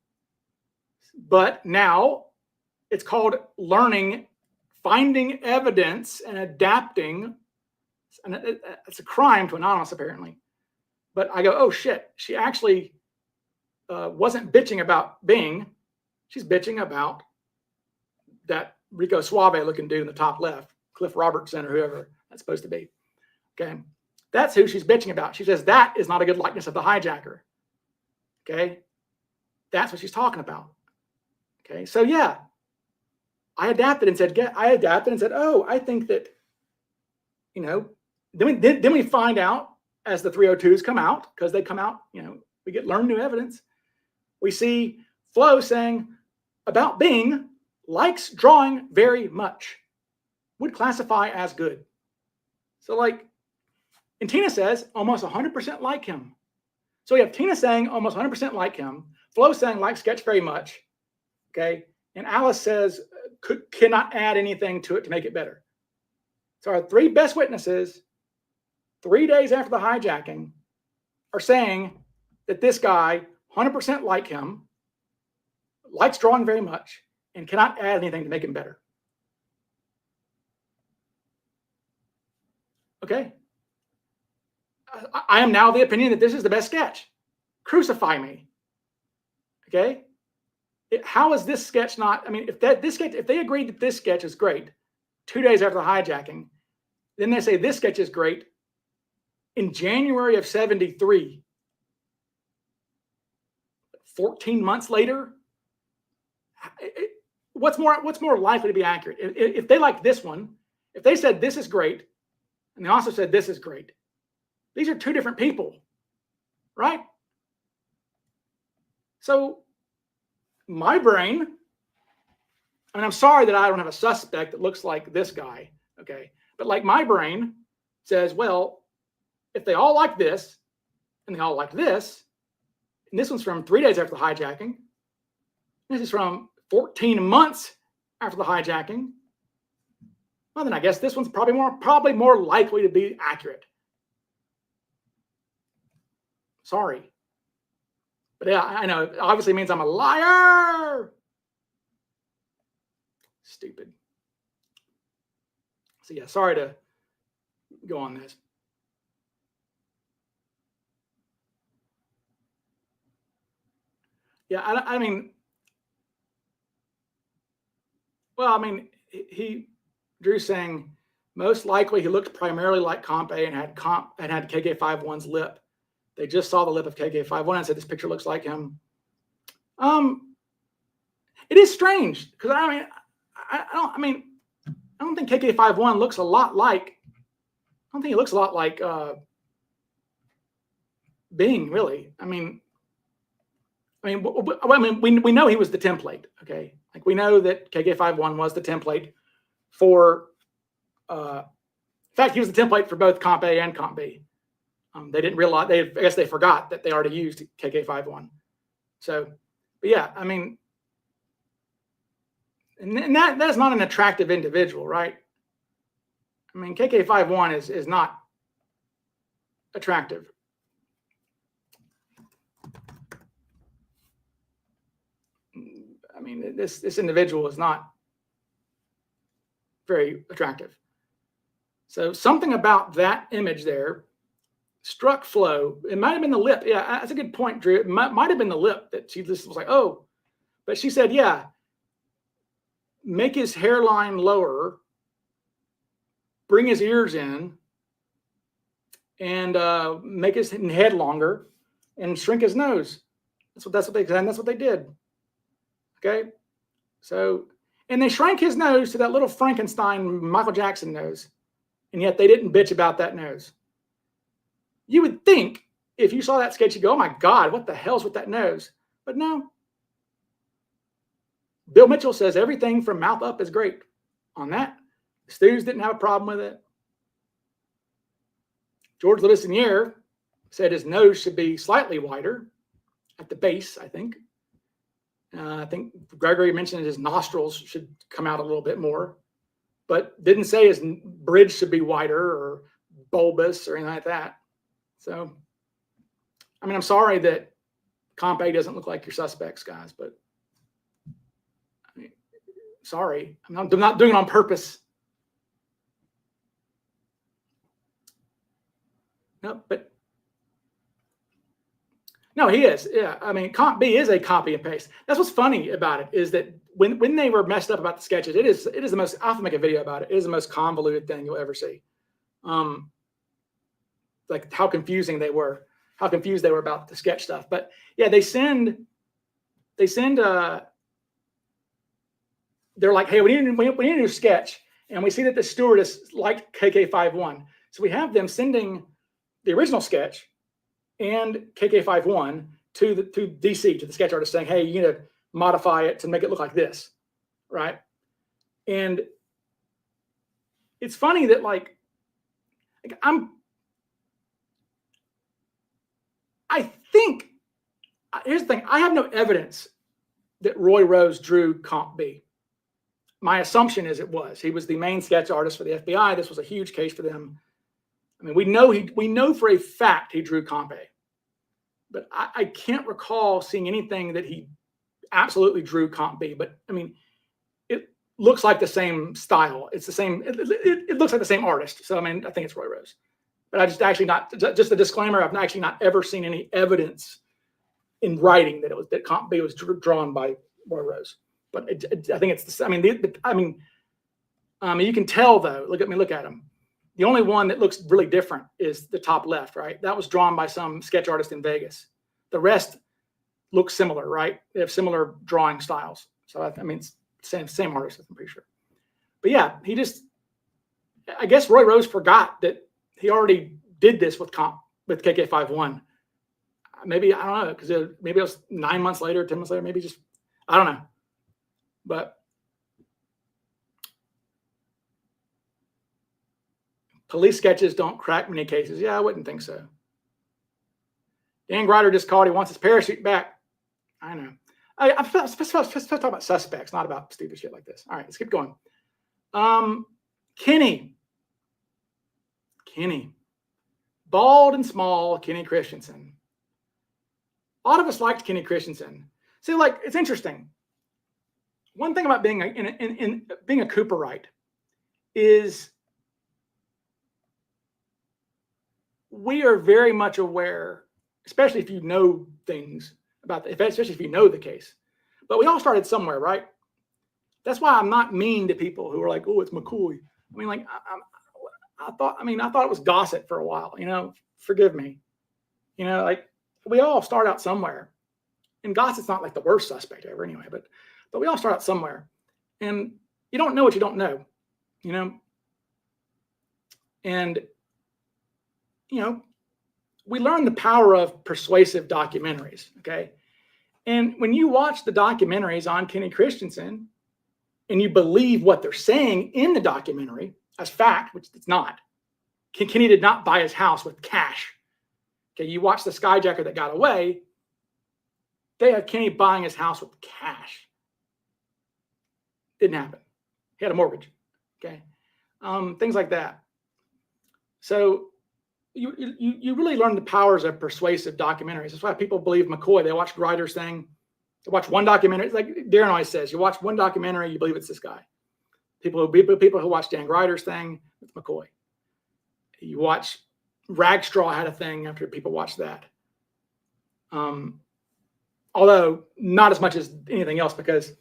But now it's called learning, finding evidence, and adapting. And it's a crime to Anonymous, apparently. But I go, oh shit, she actually wasn't bitching about Bing. She's bitching about that Rico Suave looking dude in the top left, Cliff Robertson or whoever that's supposed to be. Okay. That's who she's bitching about. She says that is not a good likeness of the hijacker. Okay. That's what she's talking about. Okay. So yeah, I adapted and said, oh, I think that, then we find out as the 302s come out, because they come out, We get learned new evidence. We see Flo saying about Bing, likes drawing very much, would classify as good. So like, and Tina says almost 100% like him. So we have Tina saying almost 100% like him, Flo saying like sketch very much, okay? And Alice says cannot add anything to it to make it better. So our three best witnesses, 3 days after the hijacking, are saying that this guy 100% like him, likes drawing very much, and cannot add anything to make him better. Okay. I am now of the opinion that this is the best sketch. Crucify me. Okay. How is this sketch not? I mean, if they agreed that this sketch is great 2 days after the hijacking, then they say this sketch is great in January of 73. 14 months later, what's more likely to be accurate? If they like this one, if they said this is great, and they also said this is great, these are two different people, right? So my brain, I mean, I'm sorry that I don't have a suspect that looks like this guy, okay? But like my brain says, well, if they all like this, and they all like this, and this one's from 3 days after the hijacking, this is from 14 months after the hijacking, well, then I guess this one's probably more likely to be accurate. Sorry. But yeah, I know, it obviously means I'm a liar. Stupid. So yeah, sorry to go on this. Yeah, I mean, well, I mean, Drew's saying most likely he looked primarily like Comp A and had KK51's lip. They just saw the lip of KK51 and said this picture looks like him. It is strange because I don't think KK51 looks a lot like. I don't think he looks a lot like Bing, really. I mean, we know he was the template, okay? Like we know that KK51 was the template for. In fact, he was the template for both Comp A and Comp B. They didn't realize. I guess they forgot that they already used KK51. So, but yeah, I mean, and that's not an attractive individual, right? I mean, KK51 is not attractive. I mean, this individual is not very attractive. So something about that image there struck Flo. It might have been the lip. Yeah, that's a good point, Drew. It might have been the lip that she just was like, oh. But she said, yeah, make his hairline lower, bring his ears in, and make his head longer, and shrink his nose. That's what they did. Okay, so, and they shrank his nose to that little Frankenstein Michael Jackson nose, and yet they didn't bitch about that nose. You would think if you saw that sketch, you'd go, oh my God, what the hell's with that nose? But no. Bill Mitchell says everything from mouth up is great on that. Stews didn't have a problem with it. George Levisinier said his nose should be slightly wider at the base, I think. I think Gregory mentioned his nostrils should come out a little bit more, but didn't say his bridge should be wider or bulbous or anything like that. So, I mean, I'm sorry that Comp A doesn't look like your suspects, guys, but I mean, sorry. I'm not doing it on purpose. No, but no, he is. Yeah, I mean, Comp B is a copy and paste. That's what's funny about it is that when they were messed up about the sketches, it is the most. I'll have to make a video about it. It is the most convoluted thing you'll ever see. Like how confusing they were, how confused they were about the sketch stuff. But yeah, they send. They're like, hey, we need a new sketch, and we see that the stewardess liked KK51, so we have them sending the original sketch and KK51 to DC, to the sketch artist, saying, hey, you need to modify it to make it look like this, right? And it's funny that like I think, here's the thing, I have no evidence that Roy Rose drew Comp B. My assumption is it was. He was the main sketch artist for the FBI. This was a huge case for them. I mean, we know for a fact he drew Comp A, but I can't recall seeing anything that he absolutely drew Comp B. But I mean, it looks like the same style. It's the same. It looks like the same artist. So I mean, I think it's Roy Rose. But I just actually not, just a disclaimer, I've actually not ever seen any evidence in writing that Comp B was drawn by Roy Rose. But I think it's the same. You can tell though. Look at him. The only one that looks really different is the top left, right? That was drawn by some sketch artist in Vegas. The rest look similar, right? They have similar drawing styles. So I mean, it's same artist, I'm pretty sure. But yeah, I guess Roy Rose forgot that he already did this with KK51. Maybe, I don't know, because maybe it was 9 months later, 10 months later, maybe just, I don't know. But police sketches don't crack many cases. Yeah, I wouldn't think so. Dan Grider just called. He wants his parachute back. I know. I'm supposed to talk about suspects, not about stupid shit like this. All right, let's keep going. Kenny. Bald and small Kenny Christensen. A lot of us liked Kenny Christensen. See, like, it's interesting. One thing about being being a Cooperite is we are very much aware, especially if you know things about especially if you know the case. But we all started somewhere, right? That's why I'm not mean to people who are like, "Oh, it's McCoy." I mean, like, I thought it was Gossett for a while. You know, forgive me. You know, like, we all start out somewhere, and Gossett's not like the worst suspect ever, anyway. But we all start out somewhere, and you don't know what you don't know. You know, and you know, we learn the power of persuasive documentaries. Okay, and when you watch the documentaries on Kenny Christensen, and you believe what they're saying in the documentary as fact, which it's not. Kenny did not buy his house with cash. Okay, you watch the skyjacker that got away. They have Kenny buying his house with cash. Didn't happen. He had a mortgage. Okay, things like that. So you really learn the powers of persuasive documentaries. That's why people believe McCoy. They watch Grider's thing. They watch one documentary. It's like Darren always says, you watch one documentary, you believe it's this guy. People who watch Dan Grider's thing, it's McCoy. You watch Ragstraw had a thing after people watched that. Although not as much as anything else, because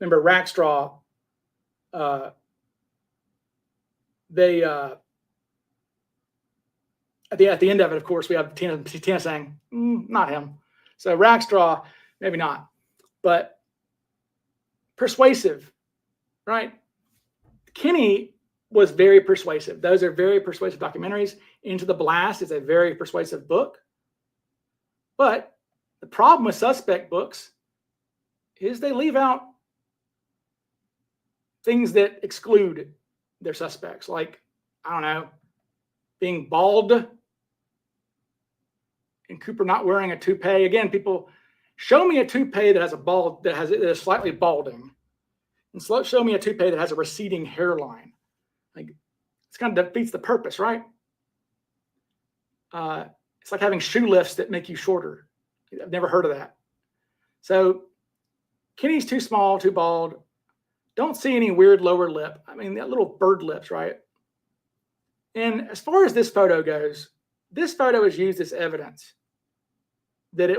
remember Ragstraw, they at the end of it, of course, we have Tina saying, not him. So Ragstraw, maybe not, but persuasive, right? Kenny was very persuasive. Those are very persuasive documentaries. Into the Blast is a very persuasive book. But the problem with suspect books is they leave out things that exclude their suspects. Like, I don't know, being bald and Cooper not wearing a toupee. Again, people show me a toupee that has that is slightly balding. And show me a toupee that has a receding hairline. Like, it's kind of defeats the purpose, right? It's like having shoe lifts that make you shorter. I've never heard of that. So Kenny's too small, too bald. Don't see any weird lower lip. I mean, that little bird lips, right? And as far as this photo goes, this photo is used as evidence that he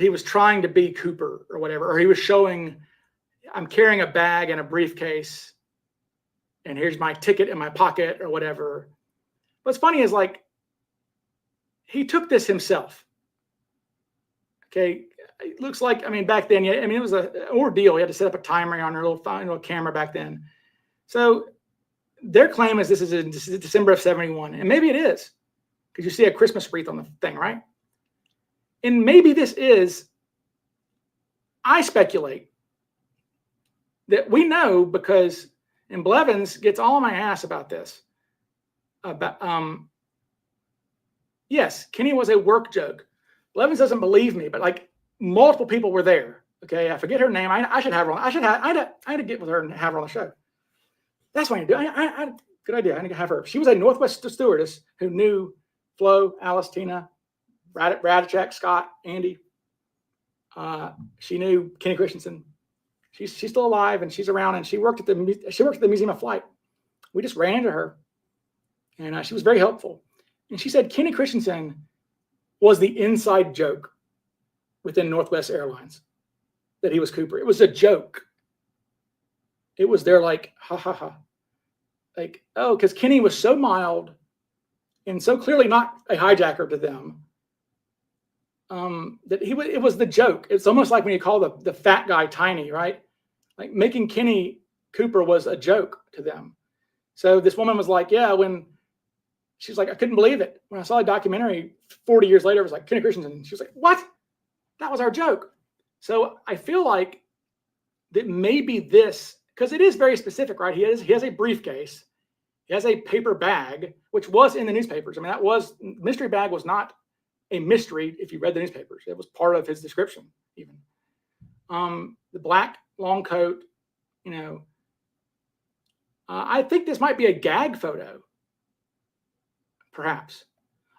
was trying to be Cooper or whatever, or he was showing, I'm carrying a bag and a briefcase, and here's my ticket in my pocket or whatever. What's funny is, like, he took this himself. Okay, it looks like, I mean, back then, I mean, it was an ordeal. You had to set up a timer on your little camera back then. So their claim is this is in December of 71, and maybe it is. because you see a Christmas wreath on the thing, right? And maybe this is, I speculate, that we know because, and Blevins gets all my ass about this. Yes, Kenny was a work joke. Blevins doesn't believe me, but like multiple people were there. Okay, I forget her name. I should have her on. I had to get with her and have her on the show. That's what I need to do. Good idea. I need to have her. She was a Northwest stewardess who knew Flo, Alice, Tina, Radchek, Scott, Andy. She knew Kenny Christensen. She's still alive and she's around, and she worked at the Museum of Flight. We just ran into her, and she was very helpful. And she said Kenny Christensen was the inside joke within Northwest Airlines, that he was Cooper. It was a joke. It was their like, ha ha ha. Like, oh, because Kenny was so mild and so clearly not a hijacker to them, that it was the joke. It's almost like when you call the fat guy tiny, right? Like making Kenny Cooper was a joke to them. So this woman was like, yeah, when she's like, I couldn't believe it. When I saw a documentary 40 years later, it was like Kenny Christensen. She was like, what? That was our joke. So I feel like that maybe this, because it is very specific, right? He has a briefcase. He has a paper bag, which was in the newspapers. I mean, mystery bag was not a mystery if you read the newspapers. It was part of his description, even. The black long coat, I think this might be a gag photo, perhaps.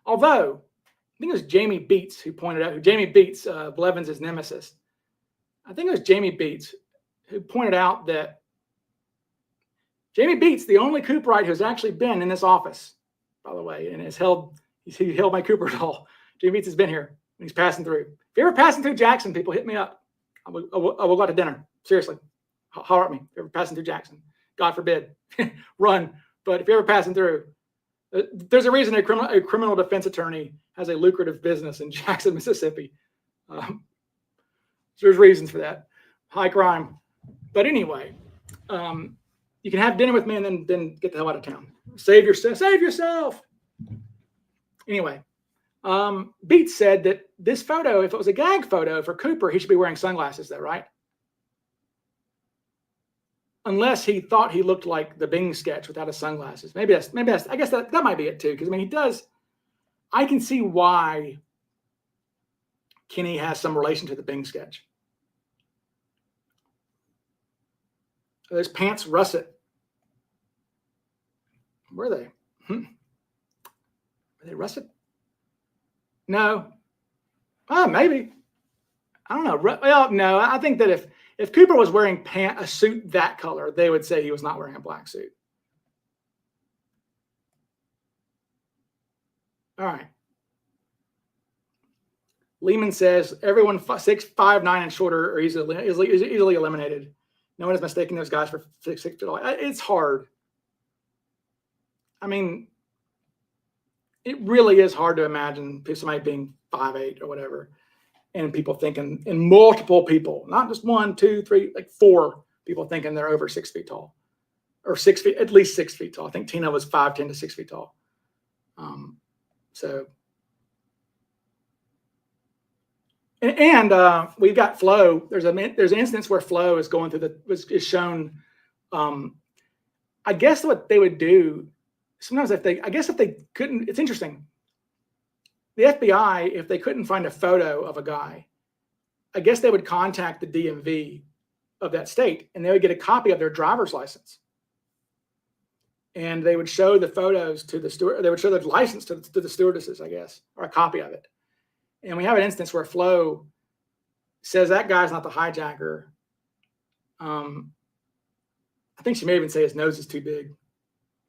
Although, I think it was Jamie Beats who pointed out, Jamie Beats, Blevins' nemesis. I think it was Jamie Beats who pointed out that Jamie Beats, the only Cooperite who's actually been in this office, by the way, and he held my Cooper doll. Jamie Beats has been here when he's passing through. If you're ever passing through Jackson, people, hit me up. I will go to dinner. Seriously. Holler at me if you're ever passing through Jackson. God forbid. Run. But if you're ever passing through, there's a reason a criminal defense attorney has a lucrative business in Jackson, Mississippi. There's reasons for that. High crime. But anyway, you can have dinner with me and then get the hell out of town. Save yourself. Anyway, Beats said that this photo, if it was a gag photo for Cooper, he should be wearing sunglasses, though, right? Unless he thought he looked like the Bing sketch without his sunglasses. Maybe that's. I guess that might be it too. Because I mean, he does. I can see why Kenny has some relation to the Bing sketch. There's Pants Russet. Were they? Are they russet? No. Oh, maybe. I don't know. Well, no. I think that if Cooper was wearing a suit that color, they would say he was not wearing a black suit. All right. Lehman says everyone 6'5", 9" and shorter are easily eliminated. No one is mistaking those guys for 6 feet tall. It's hard. I mean, it really is hard to imagine somebody being 5'8" or whatever, and people thinking, and multiple people, not just 1, 2, 3, like 4 people thinking they're over 6 feet tall, or 6 feet, at least 6 feet tall. I think Tina was 5'10" to 6 feet tall. So, and we've got Flo. There's an instance where Flo is going through is shown. I guess what they would do sometimes if they couldn't, it's interesting. The FBI, if they couldn't find a photo of a guy, I guess they would contact the DMV of that state, and they would get a copy of their driver's license. And they would show the photos to the steward. They would show the license to the stewardesses, I guess, or a copy of it. And we have an instance where Flo says that guy's not the hijacker. I think she may even say his nose is too big.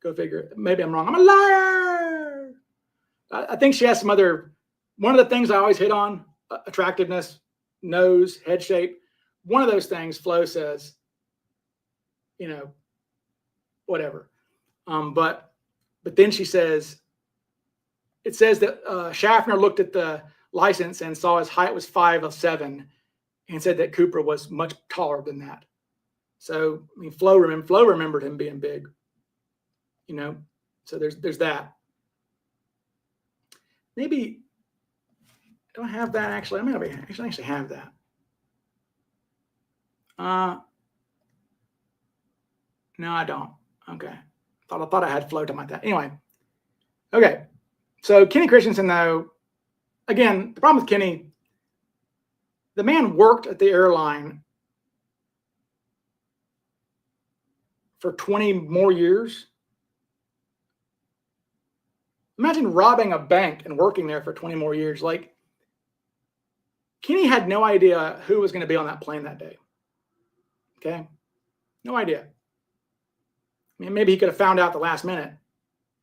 Go figure. Maybe I'm wrong. I'm a liar. I think she has some other. One of the things I always hit on: attractiveness, nose, head shape. One of those things, Flo says, whatever. But then she says, it says that Schaffner looked at the license and saw his height was 5'7", and said that Cooper was much taller than that. So I mean, Flo remembered him being big. So there's that. maybe I don't have that actually. I may actually have that. No, I don't. Okay. I thought I had flow time like that. Anyway. Okay. So Kenny Christensen, though, again, the problem with Kenny, the man worked at the airline for 20 more years. Imagine robbing a bank and working there for 20 more years. Like, Kenny had no idea who was going to be on that plane that day. Okay? No idea. I mean, maybe he could have found out the last minute.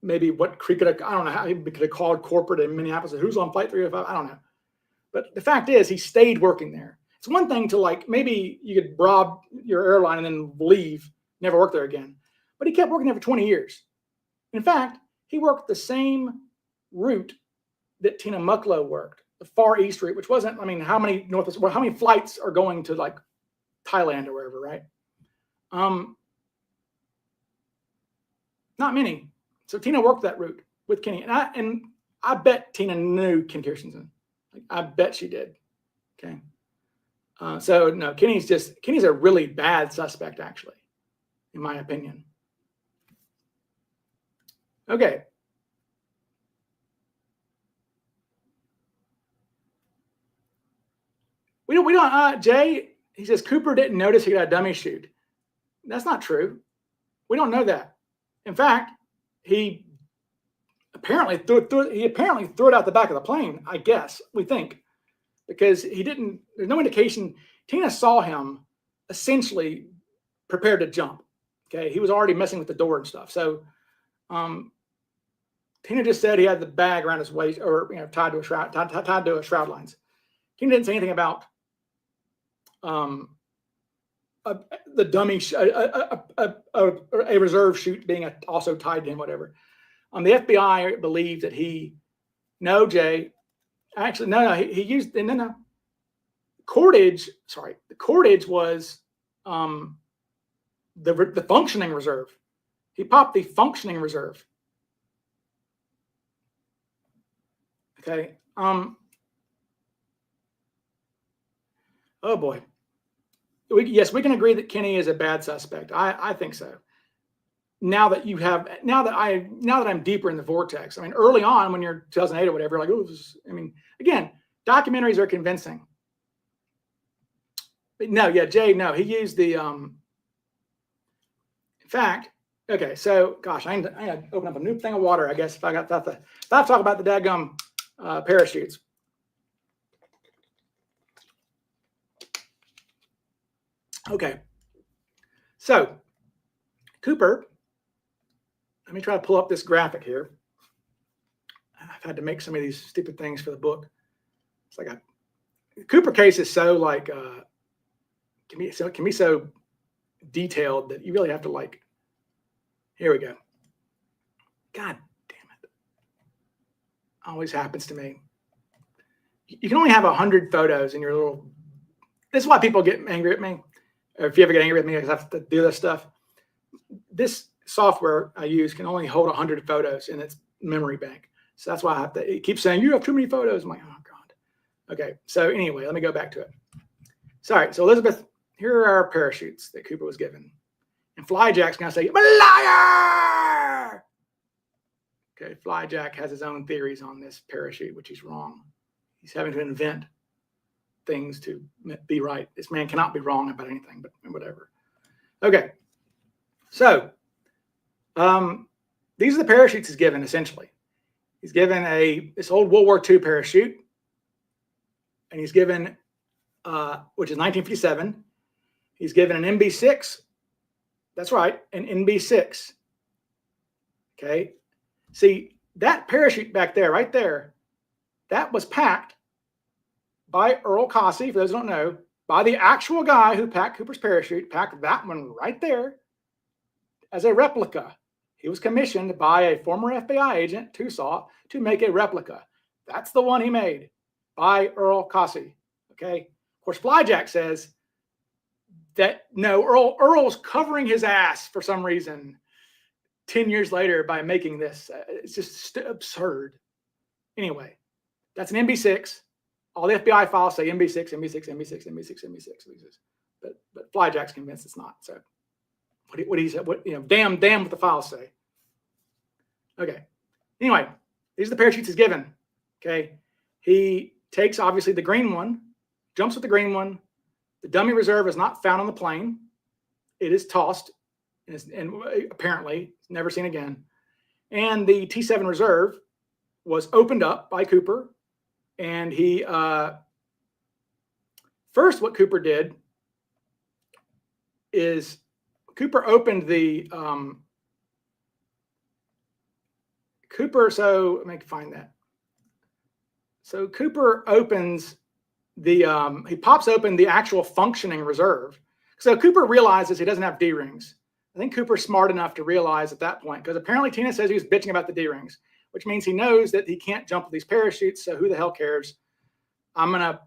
Maybe what he could have, I don't know how he could have called corporate in Minneapolis. Who's on flight 305? I don't know. But the fact is, he stayed working there. It's one thing to, like, maybe you could rob your airline and then leave, never work there again. But he kept working there for 20 years. In fact, he worked the same route that Tina Mucklow worked, the Far East route, which wasn't, I mean, how many flights are going to, like, Thailand or wherever, right? Not many. So Tina worked that route with Kenny. And I bet Tina knew Ken Kirstensen. Like, I bet she did. Okay. So no, Kenny's a really bad suspect, actually, in my opinion. Okay. We don't, Jay, he says Cooper didn't notice he got a dummy chute. That's not true. We don't know that. In fact, he apparently threw it out the back of the plane, I guess, we think, because there's no indication. Tina saw him essentially prepared to jump. Okay. He was already messing with the door and stuff. So, Tina just said he had the bag around his waist, or, tied to a shroud lines. Tina didn't say anything about the dummy, a reserve chute being also tied to him, whatever. The FBI believed that he used, cordage. Sorry, the cordage was the functioning reserve. He popped the functioning reserve. Okay. Oh boy. Yes, we can agree that Kenny is a bad suspect. I think so. Now that I'm deeper in the vortex. I mean, early on when you're 2008 or whatever, like, again, documentaries are convincing. But no, yeah, Jay, no, he used the, in fact, okay, so, gosh, I need to open up a new thing of water, I guess, if I have to talk about the daggum parachutes. Okay, so Cooper, let me try to pull up this graphic here. I've had to make some of these stupid things for the book. It's like the Cooper case is so, like, can be so detailed that you really have to, like, here we go. God damn it. Always happens to me. You can only have 100 photos in your little, this is why people get angry at me. Or if you ever get angry at me, I have to do this stuff. This software I use can only hold 100 photos in its memory bank. So that's why it keeps saying, you have too many photos. I'm like, oh, God. Okay. So anyway, let me go back to it. Sorry. So Elizabeth, here are our parachutes that Cooper was given. And Flyjack's going to say, I'm a liar. Okay. Flyjack has his own theories on this parachute, which is wrong. He's having to invent things to be right. This man cannot be wrong about anything, but whatever. Okay. So, these are the parachutes he's given, essentially. He's given this old World War II parachute, and he's given, which is 1957. He's given an MB6. That's right, an NB6. Okay. See, that parachute back there, right there, that was packed by Earl Cossey, for those who don't know, by the actual guy who packed Cooper's parachute, packed that one right there as a replica. He was commissioned by a former FBI agent, Tusaw, to make a replica. That's the one he made by Earl Cossey. Okay. Of course, Flyjack says that no, Earl's covering his ass for some reason 10 years later by making this. It's just absurd. Anyway, That's an MB6. All the FBI files say MB6, MB6, MB6, MB6, MB6. But Flyjack's convinced it's not. So what he said, damn what the files say. Okay. Anyway, these are the parachutes he's given. Okay. He takes obviously the green one, jumps with the green one. The dummy reserve is not found on the plane. It is tossed and apparently never seen again. And the T-7 reserve was opened up by Cooper. And he, first what Cooper did is Cooper opened the, so let me find that. So Cooper opens the, he pops open the actual functioning reserve. So Cooper realizes he doesn't have D-rings. I think Cooper's smart enough to realize at that point, because apparently Tina says he was bitching about the D-rings, which means he knows that he can't jump with these parachutes. So who the hell cares? I'm gonna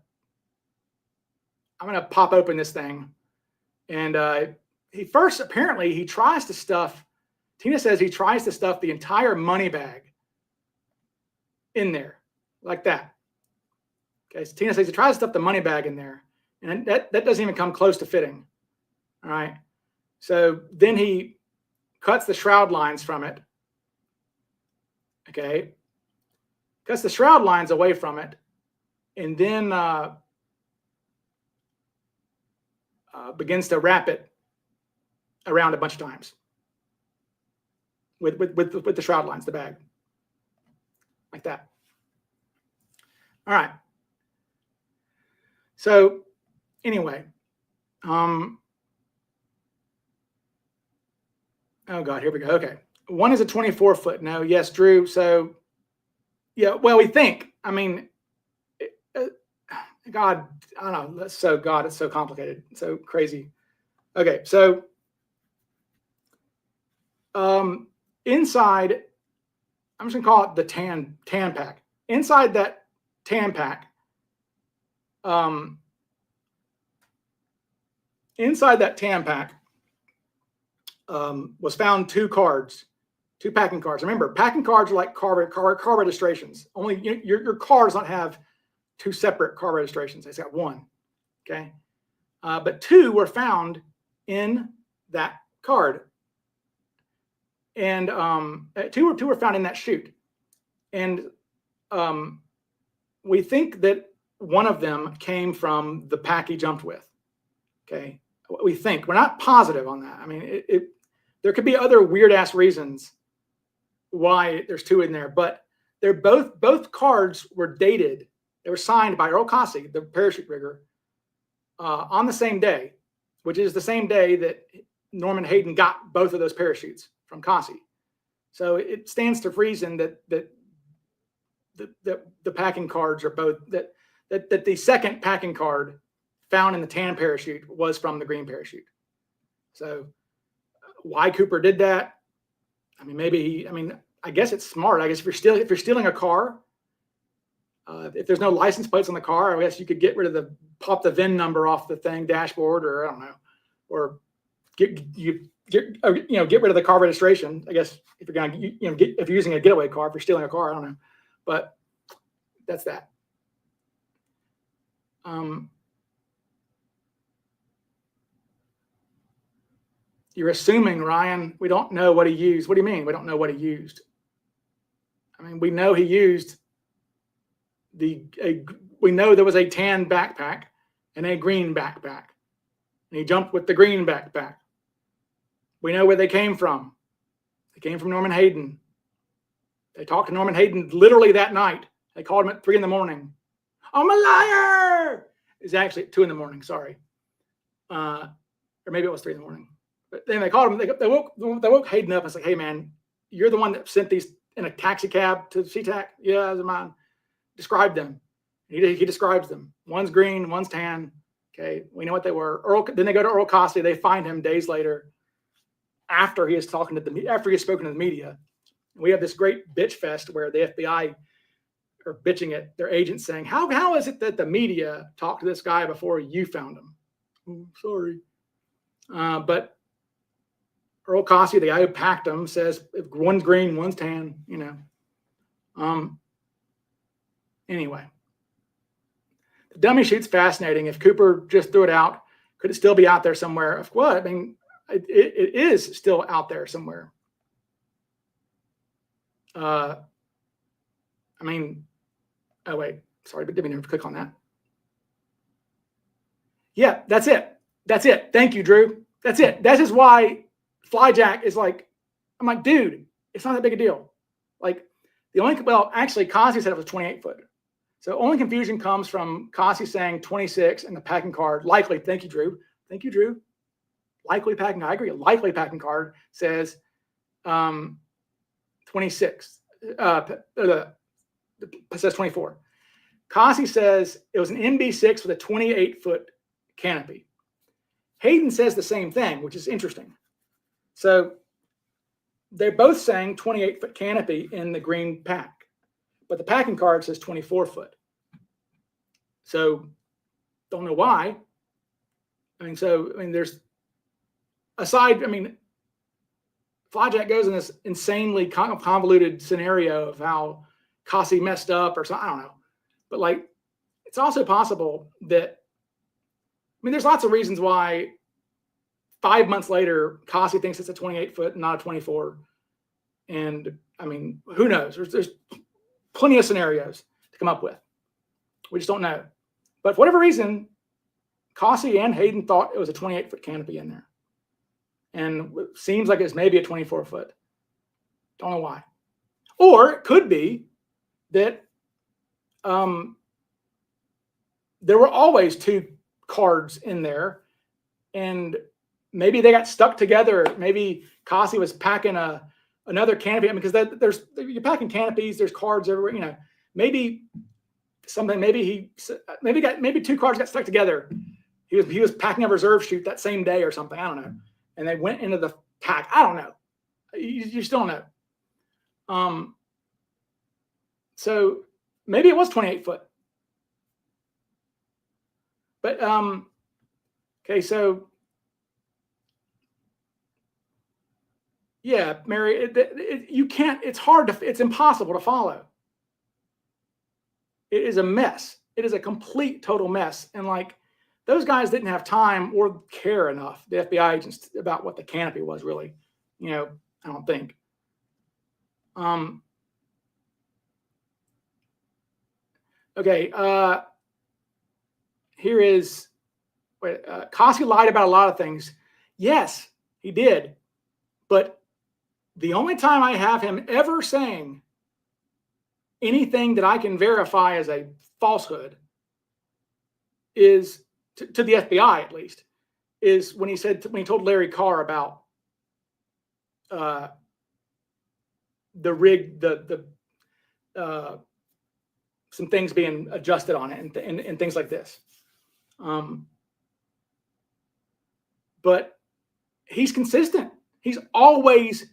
pop open this thing. And he first, apparently he tries to stuff, Tina says he tries to stuff the entire money bag in there like that. Okay, so Tina says he tries to stuff the money bag in there, and that doesn't even come close to fitting. All right. So then he cuts the shroud lines from it. Okay. Cuts the shroud lines away from it, and then begins to wrap it around a bunch of times with the shroud lines, the bag, like that. All right. So anyway, oh God, here we go. Okay. One is a 24-foot. No, yes, Drew. So yeah, well, we think, I mean, God, I don't know. That's so God, it's so complicated, so crazy. Okay. So inside, I'm just gonna call it the tan pack. Inside that tan pack, was found two packing cards. Remember, packing cards are like car registrations. Only your car does not have two separate car registrations. It's got one. Okay, but two were found in that card, and two were found in that chute, and we think that one of them came from the pack he jumped with. Okay, we think, we're not positive on that. I mean, there could be other weird ass reasons why there's two in there, but they're both cards were dated. They were signed by Earl Cossey, the parachute rigger, on the same day, which is the same day that Norman Hayden got both of those parachutes from Cossey. So it stands to reason that the packing cards are both that the second packing card found in the tan parachute was from the green parachute. So why Cooper did that? I mean, I guess it's smart. I guess if you're stealing a car, if there's no license plates on the car, I guess you could get rid of pop the VIN number off the thing dashboard, or I don't know, or get rid of the car registration. I guess if you're gonna if you're using a getaway car, if you're stealing a car, I don't know, but that's that. You're assuming, Ryan, we don't know what he used. What do you mean we don't know what he used? I mean, we know he used we know there was a tan backpack and a green backpack, and he jumped with the green backpack. We know where they came from. They came from Norman Hayden. They talked to Norman Hayden literally that night. They called him at 3 a.m. I'm a liar. It's actually at 2 a.m. Sorry. Or maybe it was 3 a.m. But then they called him. They woke Hayden up and said, "Hey man, you're the one that sent these in a taxi cab to SeaTac." Yeah, those are mine. Describe them. He describes them. One's green, one's tan. Okay, we know what they were. Then they go to Earl Cossey. They find him days later, after he has spoken to the media. We have this great bitch fest where the FBI are bitching at their agents, saying, "How is it that the media talked to this guy before you found him?" Oh, sorry, but Earl Cossey, the guy who packed them, says if one's green, one's tan. Anyway, the dummy chute's fascinating. If Cooper just threw it out, could it still be out there somewhere? Of what? I mean, it is still out there somewhere. I mean, oh wait, sorry, but didn't mean to click on that. Yeah, that's it. That's it. Thank you, Drew. That's it. That is why Flyjack is like, I'm like, dude, it's not that big a deal. Like the only, well, actually, Kasi said it was 28 foot. So only confusion comes from Kasi saying 26 and the packing card likely. Thank you, Drew. Thank you, Drew. Likely packing. I agree. Likely packing card says 26. It says 24. Kasi says it was an MB6 with a 28-foot canopy. Hayden says the same thing, which is interesting. So they're both saying 28-foot canopy in the green pack, but the packing card says 24-foot. So don't know why. I mean, there's aside, I mean, Flyjack goes in this insanely convoluted scenario of how Kasi messed up or something. I don't know. But like, it's also possible that, I mean, there's lots of reasons why 5 months later, Kasi thinks it's a 28-foot and not a 24. And I mean, who knows? There's plenty of scenarios to come up with. We just don't know. But for whatever reason, Kasi and Hayden thought it was a 28-foot canopy in there. And it seems like it's maybe a 24-foot. Don't know why. Or it could be that there were always two cards in there, and maybe they got stuck together. Maybe Kasi was packing another canopy. I mean, because you're packing canopies. There's cards everywhere. You know, maybe something. Maybe two cards got stuck together. He was packing a reserve chute that same day or something. I don't know. And they went into the pack. I don't know. You still don't know. So maybe it was 28-foot. But okay, so yeah, Mary, you can't. It's hard to. It's impossible to follow. It is a mess. It is a complete, total mess. And like, those guys didn't have time or care enough, the FBI agents, about what the canopy was really. You know, I don't think. Okay. Here is, Kasi lied about a lot of things. Yes, he did. But the only time I have him ever saying anything that I can verify as a falsehood is, to the FBI at least, is when he told Larry Carr about the rig, some things being adjusted on it and things like this. But he's consistent. He's always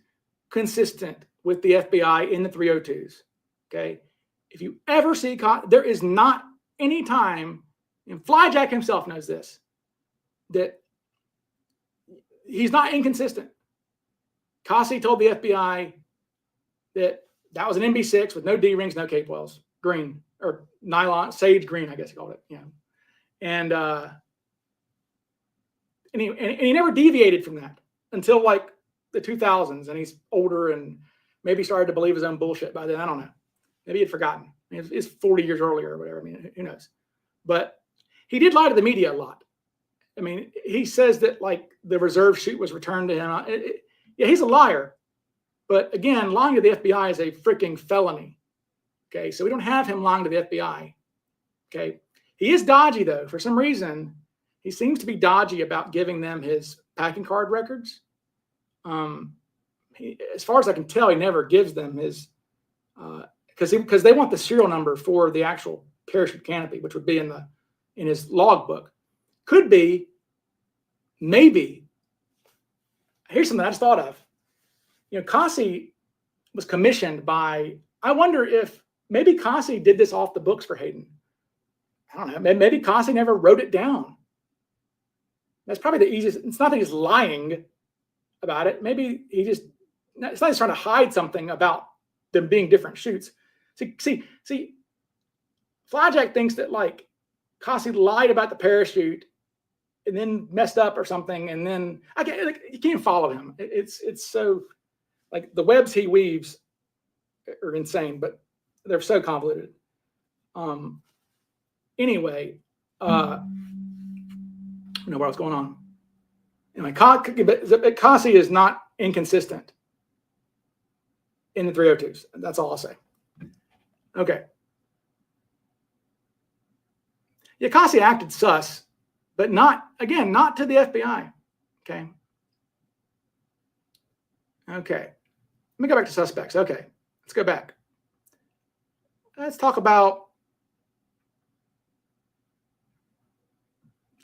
consistent with the FBI in the 302s. Okay. If you ever see, there is not any time, and Flyjack himself knows this, that he's not inconsistent. Kasi told the FBI that was an MB6 with no D-rings, no cape wells, green, or nylon, sage green, I guess he called it. Yeah. And he never deviated from that until like the 2000s, and he's older and maybe started to believe his own bullshit by then. I don't know. Maybe he'd forgotten. I mean, it's 40 years earlier or whatever. I mean, who knows? But he did lie to the media a lot. I mean, he says that like the reserve chute was returned to him. Yeah, he's a liar. But again, lying to the FBI is a freaking felony. Okay, so we don't have him lying to the FBI. Okay, he is dodgy though. For some reason, he seems to be dodgy about giving them his packing card records. As far as I can tell, he never gives them his, because they want the serial number for the actual parachute canopy, which would be in his logbook. Could be, maybe. Here's something I just thought of. You know, Kasi was commissioned by, I wonder if maybe Kasi did this off the books for Hayden. I don't know. Maybe Kasi never wrote it down. That's probably the easiest. It's not that he's lying about it. Maybe it's not he's trying to hide something about them being different shoots. See, Flyjack thinks that like Kasi lied about the parachute and then messed up or something, and then you can't follow him. It's so like the webs he weaves are insane, but they're so convoluted. Anyway, I don't know what's going on. Anyway, Kasi is not inconsistent in the 302s. That's all I'll say. Okay. Yeah, Kasi acted sus, but not to the FBI. Okay. Okay. Let me go back to suspects. Okay. Let's go back. Let's talk about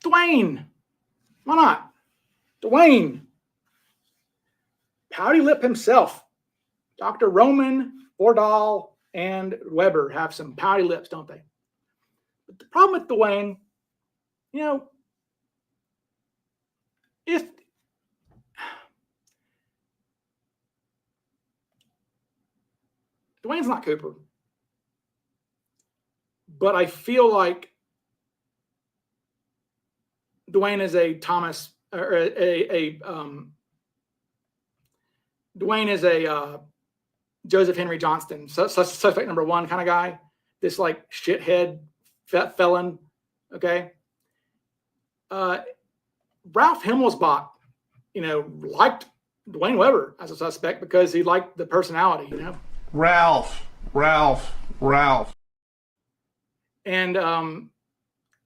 Dwayne. Why not? Dwayne. Pouty Lip himself. Dr. Roman, Bordahl, and Weber have some pouty lips, don't they? But the problem with Dwayne, if Dwayne's not Cooper, but I feel like Dwayne is a Thomas or Dwayne is a Joseph Henry Johnston, suspect number one kind of guy. This like shithead felon. Okay. Ralph Himmelsbach, liked Dwayne Weber as a suspect because he liked the personality, Ralph. And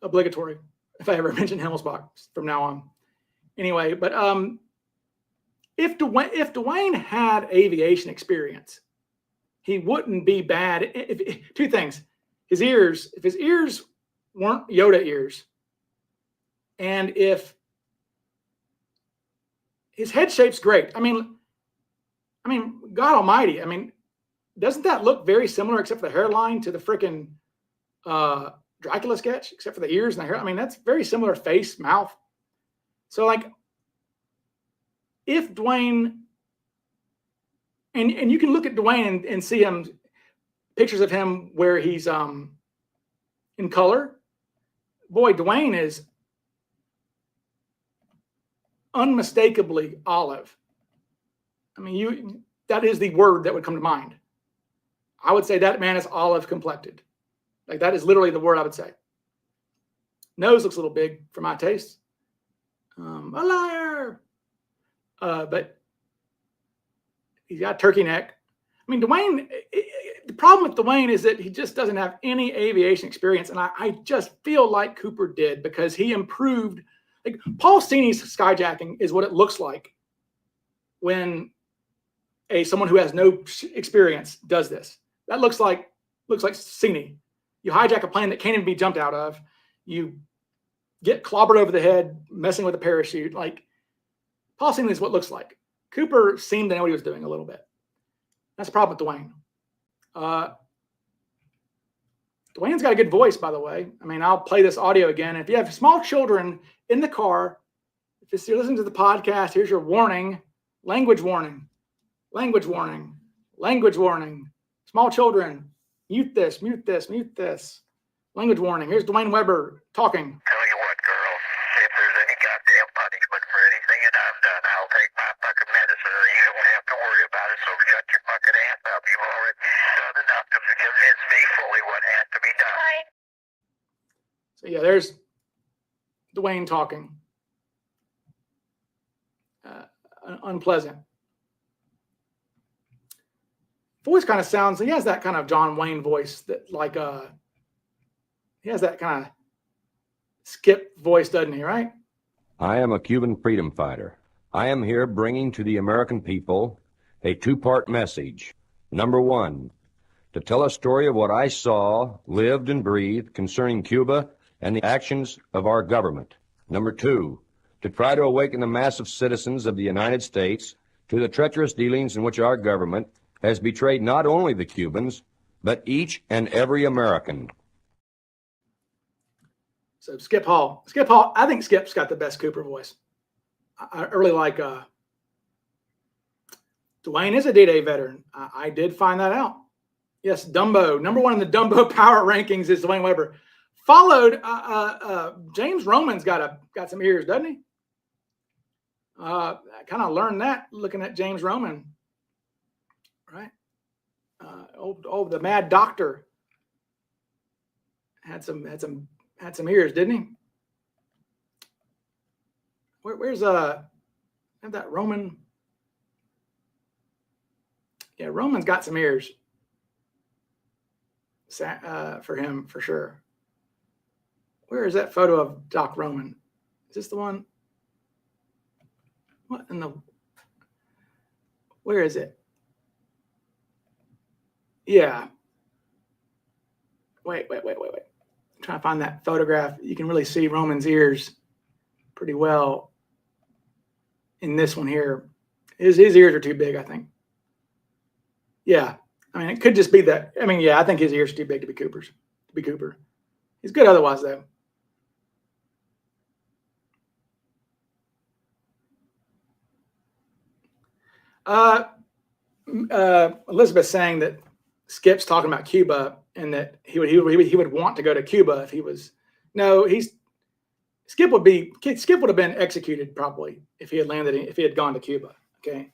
obligatory if I ever mention Himmelsbach from now on. Anyway, but if Dwayne had aviation experience, he wouldn't be bad. Two things: if his ears weren't Yoda ears, and if his head shape's great. I mean, God Almighty. I mean, doesn't that look very similar, except for the hairline, to the freaking Dracula sketch, except for the ears and the hair? I mean, that's very similar face, mouth. So, like, if Dwayne, and you can look at Dwayne and see him, pictures of him where he's in color. Boy, Dwayne is unmistakably olive. I mean, that is the word that would come to mind. I would say that man is olive complected. Like, that is literally the word I would say. Nose looks a little big for my taste. A liar. But he's got a turkey neck. I mean, Dwayne, the problem with Dwayne is that he just doesn't have any aviation experience. And I just feel like Cooper did, because he improved. Like, Paul Steeny's skyjacking is what it looks like when someone who has no experience does this. That looks like Steeny. You hijack a plane that can't even be jumped out of. You get clobbered over the head, messing with a parachute. Like, Paul Steeny is what it looks like. Cooper seemed to know what he was doing a little bit. That's the problem with Dwayne. Dwayne's got a good voice, by the way. I mean, I'll play this audio again. If you have small children in the car, if you're listening to the podcast, here's your warning. Language warning. Language warning. Language warning. Small children, mute this, mute this, mute this. Language warning. Here's Dwayne Weber talking. Tell you what, girl, if there's any goddamn punishment for anything that I've done, I'll take my fucking medicine, or you don't have to worry about it, so shut your fucking ass up. You've already done enough to convince me fully what has to be done. So yeah, there's Dwayne talking. Unpleasant. Voice kind of sounds, he has that kind of John Wayne voice that like, he has that kind of Skip voice, doesn't he, right? I am a Cuban freedom fighter. I am here bringing to the American people a two-part message. Number one, to tell a story of what I saw, lived, and breathed concerning Cuba and the actions of our government. Number two, to try to awaken the massive citizens of the United States to the treacherous dealings in which our government has betrayed not only the Cubans, but each and every American. So Skip Hall, I think Skip's got the best Cooper voice. I really like, Dwayne is a D-Day veteran. I did find that out. Yes, Dumbo. Number one in the Dumbo power rankings is Dwayne Weber. Followed, James Roman's got some ears, doesn't he? I kind of learned that looking at James Roman, right? The Mad Doctor had some ears, didn't he? Where's have that Roman? Yeah, Roman's got some ears for him for sure. Where is that photo of Doc Roman? Is this the one? What in the? Where is it? Yeah. Wait. I'm trying to find that photograph. You can really see Roman's ears pretty well in this one here. His ears are too big, I think. Yeah. I mean, it could just be that. I mean, yeah, I think his ears are too big to be Cooper's. To be Cooper. He's good otherwise, though. Elizabeth saying that Skip's talking about Cuba and that he would want to go to Cuba if he was. No, Skip would have been executed probably if he had gone to Cuba. Okay,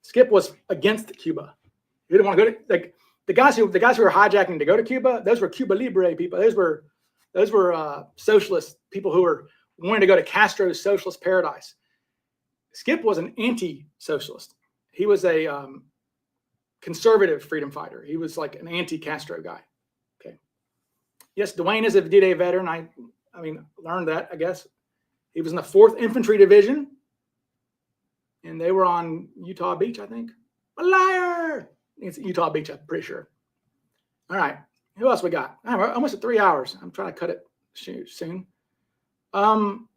Skip was against Cuba. He didn't want to go to the guys who were hijacking to go to Cuba. Those were Cuba Libre people. Those were socialist people who were wanting to go to Castro's socialist paradise. Skip was an anti-socialist. He was a conservative freedom fighter. He was like an anti-Castro guy. Okay. Yes, Dwayne is a D-Day veteran. I mean, learned that, I guess. He was in the 4th Infantry Division, and they were on Utah Beach, I think. A liar! It's Utah Beach, I'm pretty sure. All right. Who else we got? We're almost at 3 hours. I'm trying to cut it soon. Who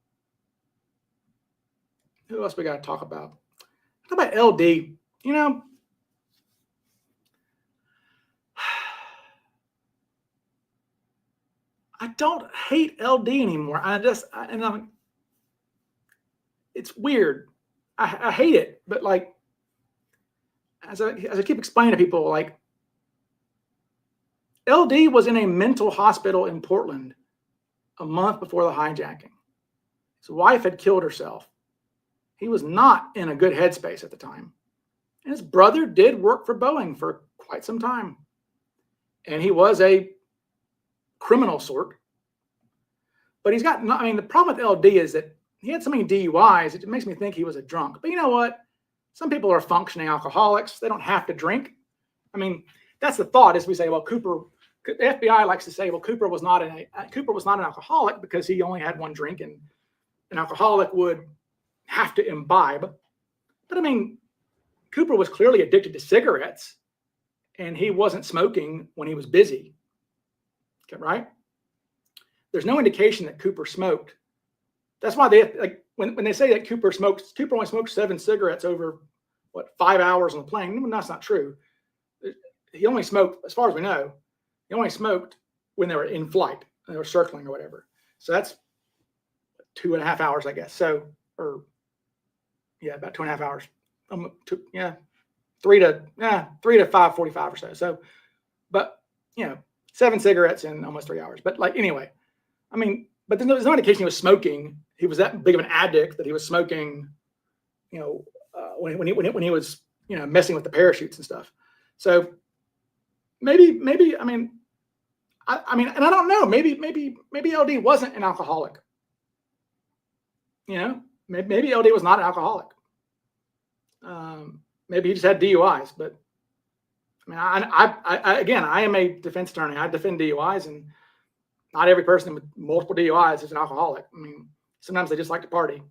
else we got to talk about? How about LD? You know, I don't hate LD anymore. It's weird. I hate it, but like, as I keep explaining to people, like, LD was in a mental hospital in Portland a month before the hijacking. His wife had killed herself. He was not in a good headspace at the time. And his brother did work for Boeing for quite some time. And he was a criminal sort. But the problem with LD is that he had so many DUIs, it makes me think he was a drunk. But you know what? Some people are functioning alcoholics. They don't have to drink. I mean, that's the thought is we say, well, the FBI likes to say, well, Cooper was not an alcoholic because he only had one drink, and an alcoholic would have to imbibe. But I mean, Cooper was clearly addicted to cigarettes, and he wasn't smoking when he was busy. Okay, right? There's no indication that Cooper smoked. That's why when they say that Cooper only smoked 7 cigarettes over 5 hours on the plane. That's not true. He only smoked, as far as we know, he only smoked when they were in flight, they were circling or whatever. So that's 2.5 hours, I guess. So, about 2.5 hours. 3 to 5:45 or so. So, but 7 cigarettes in almost 3 hours. But anyway, I mean, but there's no indication he was smoking. He was that big of an addict that he was smoking, when he was messing with the parachutes and stuff. So maybe I mean, and I don't know. Maybe LD wasn't an alcoholic. Maybe LD was not an alcoholic. Maybe he just had DUIs. But I mean, I am a defense attorney. I defend DUIs, and not every person with multiple DUIs is an alcoholic. I mean, sometimes they just like to party,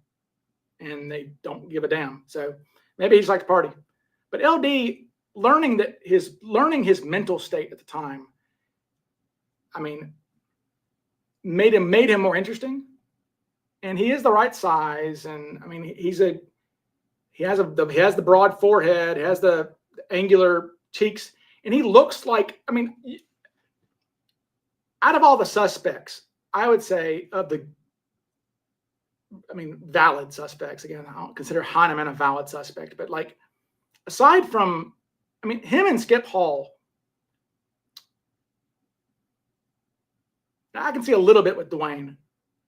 and they don't give a damn. So maybe he just liked to party. But LD learning his mental state at the time, I mean, made him more interesting. And he is the right size, and I mean, he has the broad forehead, has the angular cheeks, and he looks like, I mean, out of all the suspects, I would say valid suspects. Again, I don't consider Heineman a valid suspect, but aside from, him and Skip Hall I can see a little bit with Dwayne,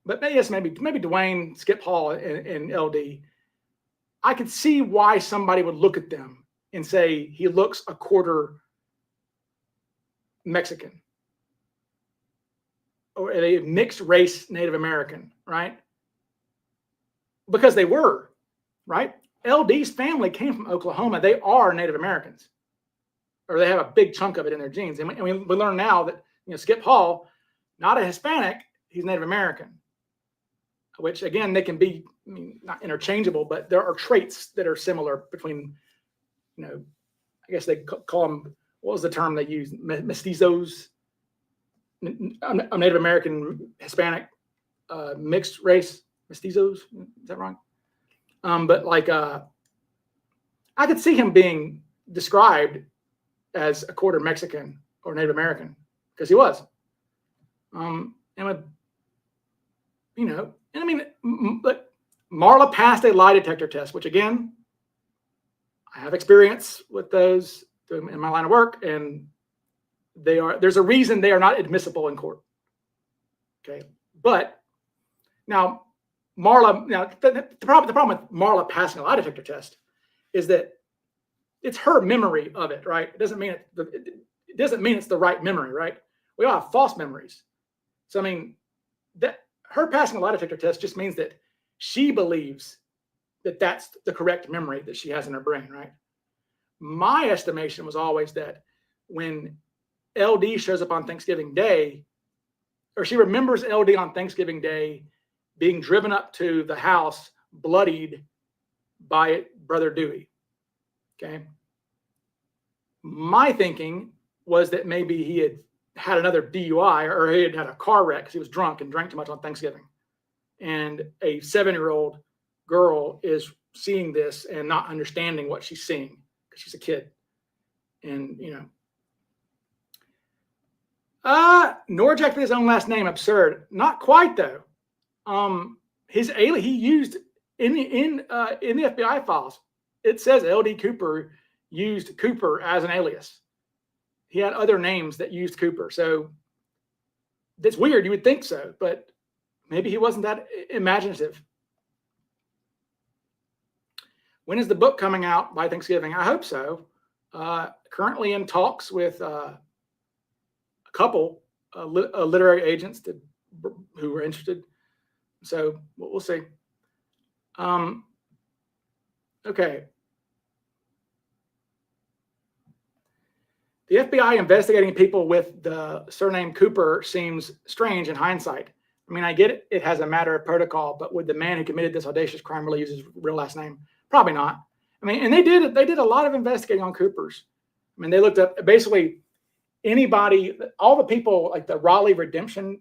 but maybe Dwayne, Skip Hall, and LD. I could see why somebody would look at them and say he looks a quarter Mexican or a mixed race Native American, right? Because they were, right? LD's family came from Oklahoma. They are Native Americans, or they have a big chunk of it in their genes. And we learn now that, Skip Hall, not a Hispanic, he's Native American, which again, they can be, not interchangeable, but there are traits that are similar between, I guess they call them, what was the term they used? Mestizos, a Native American, Hispanic, mixed race, mestizos. Is that wrong? But I could see him being described as a quarter Mexican or Native American because he was. But Marla passed a lie detector test, which again, I have experience with those in my line of work, and there's a reason they are not admissible in court. Okay. But now Marla, the problem with Marla passing a lie detector test is that it's her memory of it, right? It doesn't mean it's the right memory, right? We all have false memories. So that her passing a lie detector test just means that she believes that that's the correct memory that she has in her brain, right? My estimation was always that when LD shows up on Thanksgiving Day, or she remembers LD on Thanksgiving Day being driven up to the house bloodied by Brother Dewey. Okay. My thinking was that maybe he had another DUI, or he had had a car wreck because he was drunk and drank too much on Thanksgiving. And a 7-year-old girl is seeing this and not understanding what she's seeing because she's a kid. And, Norjack with his own last name, absurd. Not quite though. His alias he used in the FBI files. It says LD Cooper used Cooper as an alias. He had other names that used Cooper. So that's weird. You would think so, but maybe he wasn't that imaginative. When is the book coming out by Thanksgiving? I hope so. Currently in talks with a couple literary agents who are interested. So we'll see. Okay. The FBI investigating people with the surname Cooper seems strange in hindsight. I get it. It has a matter of protocol, but would the man who committed this audacious crime really use his real last name? Probably not. And they did a lot of investigating on Coopers. They looked up basically anybody, all the people like the Raleigh Redemption,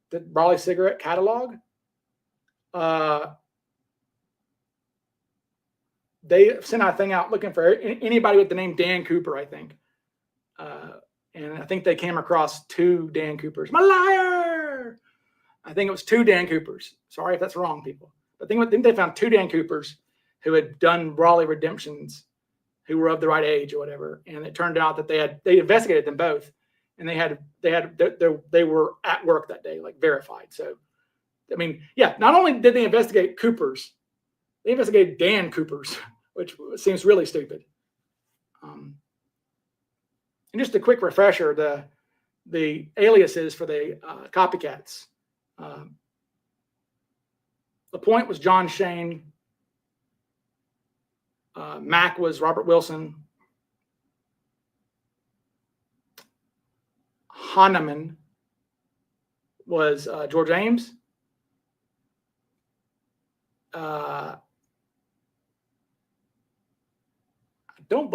the Raleigh cigarette catalog. They sent a thing out looking for anybody with the name Dan Cooper, I think. And I think they came across 2 Dan Coopers. My liar! I think it was 2 Dan Coopers. Sorry if that's wrong, people. But I think they found 2 Dan Coopers who had done Raleigh Redemptions, who were of the right age or whatever. And it turned out that they investigated them both, and they were at work that day, like verified. So, not only did they investigate Coopers, they investigated Dan Coopers, which seems really stupid. And just a quick refresher, the aliases for the copycats. LaPointe was John Shane. Mac was Robert Wilson. Hahnemann was George Ames. I don't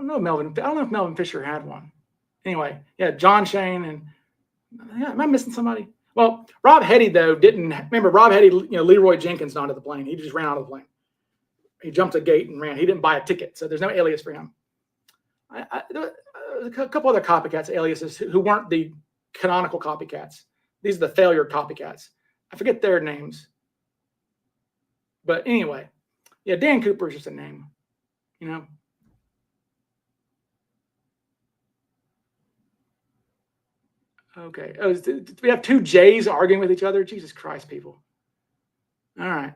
know if Melvin Fisher had one. Anyway, yeah, John Shane, and am I missing somebody? Well, Rob Hetty though didn't remember. Rob Hetty, Leroy Jenkins onto the plane. He just ran out of the plane. He jumped a gate and ran. He didn't buy a ticket, so there's no alias for him. A couple other copycats, aliases who weren't the canonical copycats. These are the failure copycats. I forget their names, but anyway, yeah, Dan Cooper is just a name, Okay. Oh, we have two J's arguing with each other. Jesus Christ, people. All right.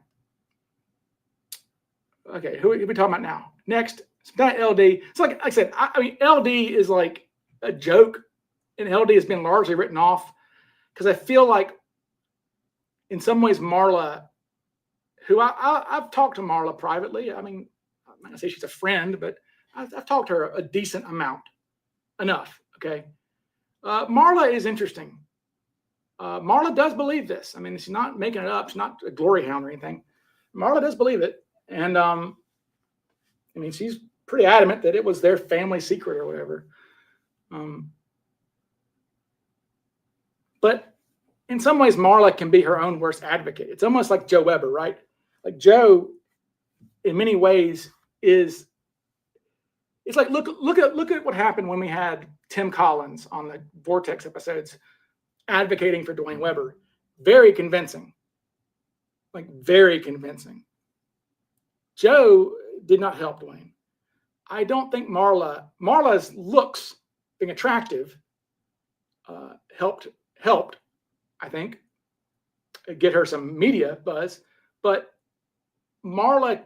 Okay, who are we talking about now? Next, it's not LD. It's like I said, I mean, LD is like a joke, and LD has been largely written off because I feel like in some ways Marla, who I've talked to Marla privately. I mean, I'm not gonna say she's a friend, but I've talked to her a decent amount, enough. Okay, Marla is interesting. Marla does believe this. I mean, she's not making it up. She's not a glory hound or anything. Marla does believe it, and I mean, she's pretty adamant that it was their family secret or whatever. But in some ways, Marla can be her own worst advocate. It's almost like Joe Weber, right? Like Joe, in many ways, is. It's like look at what happened when we had Tim Collins on the Vortex episodes advocating for Dwayne Weber. Very convincing. Like very convincing. Joe did not help Dwayne. I don't think Marla's looks, being attractive, helped, I think, get her some media buzz. But Marla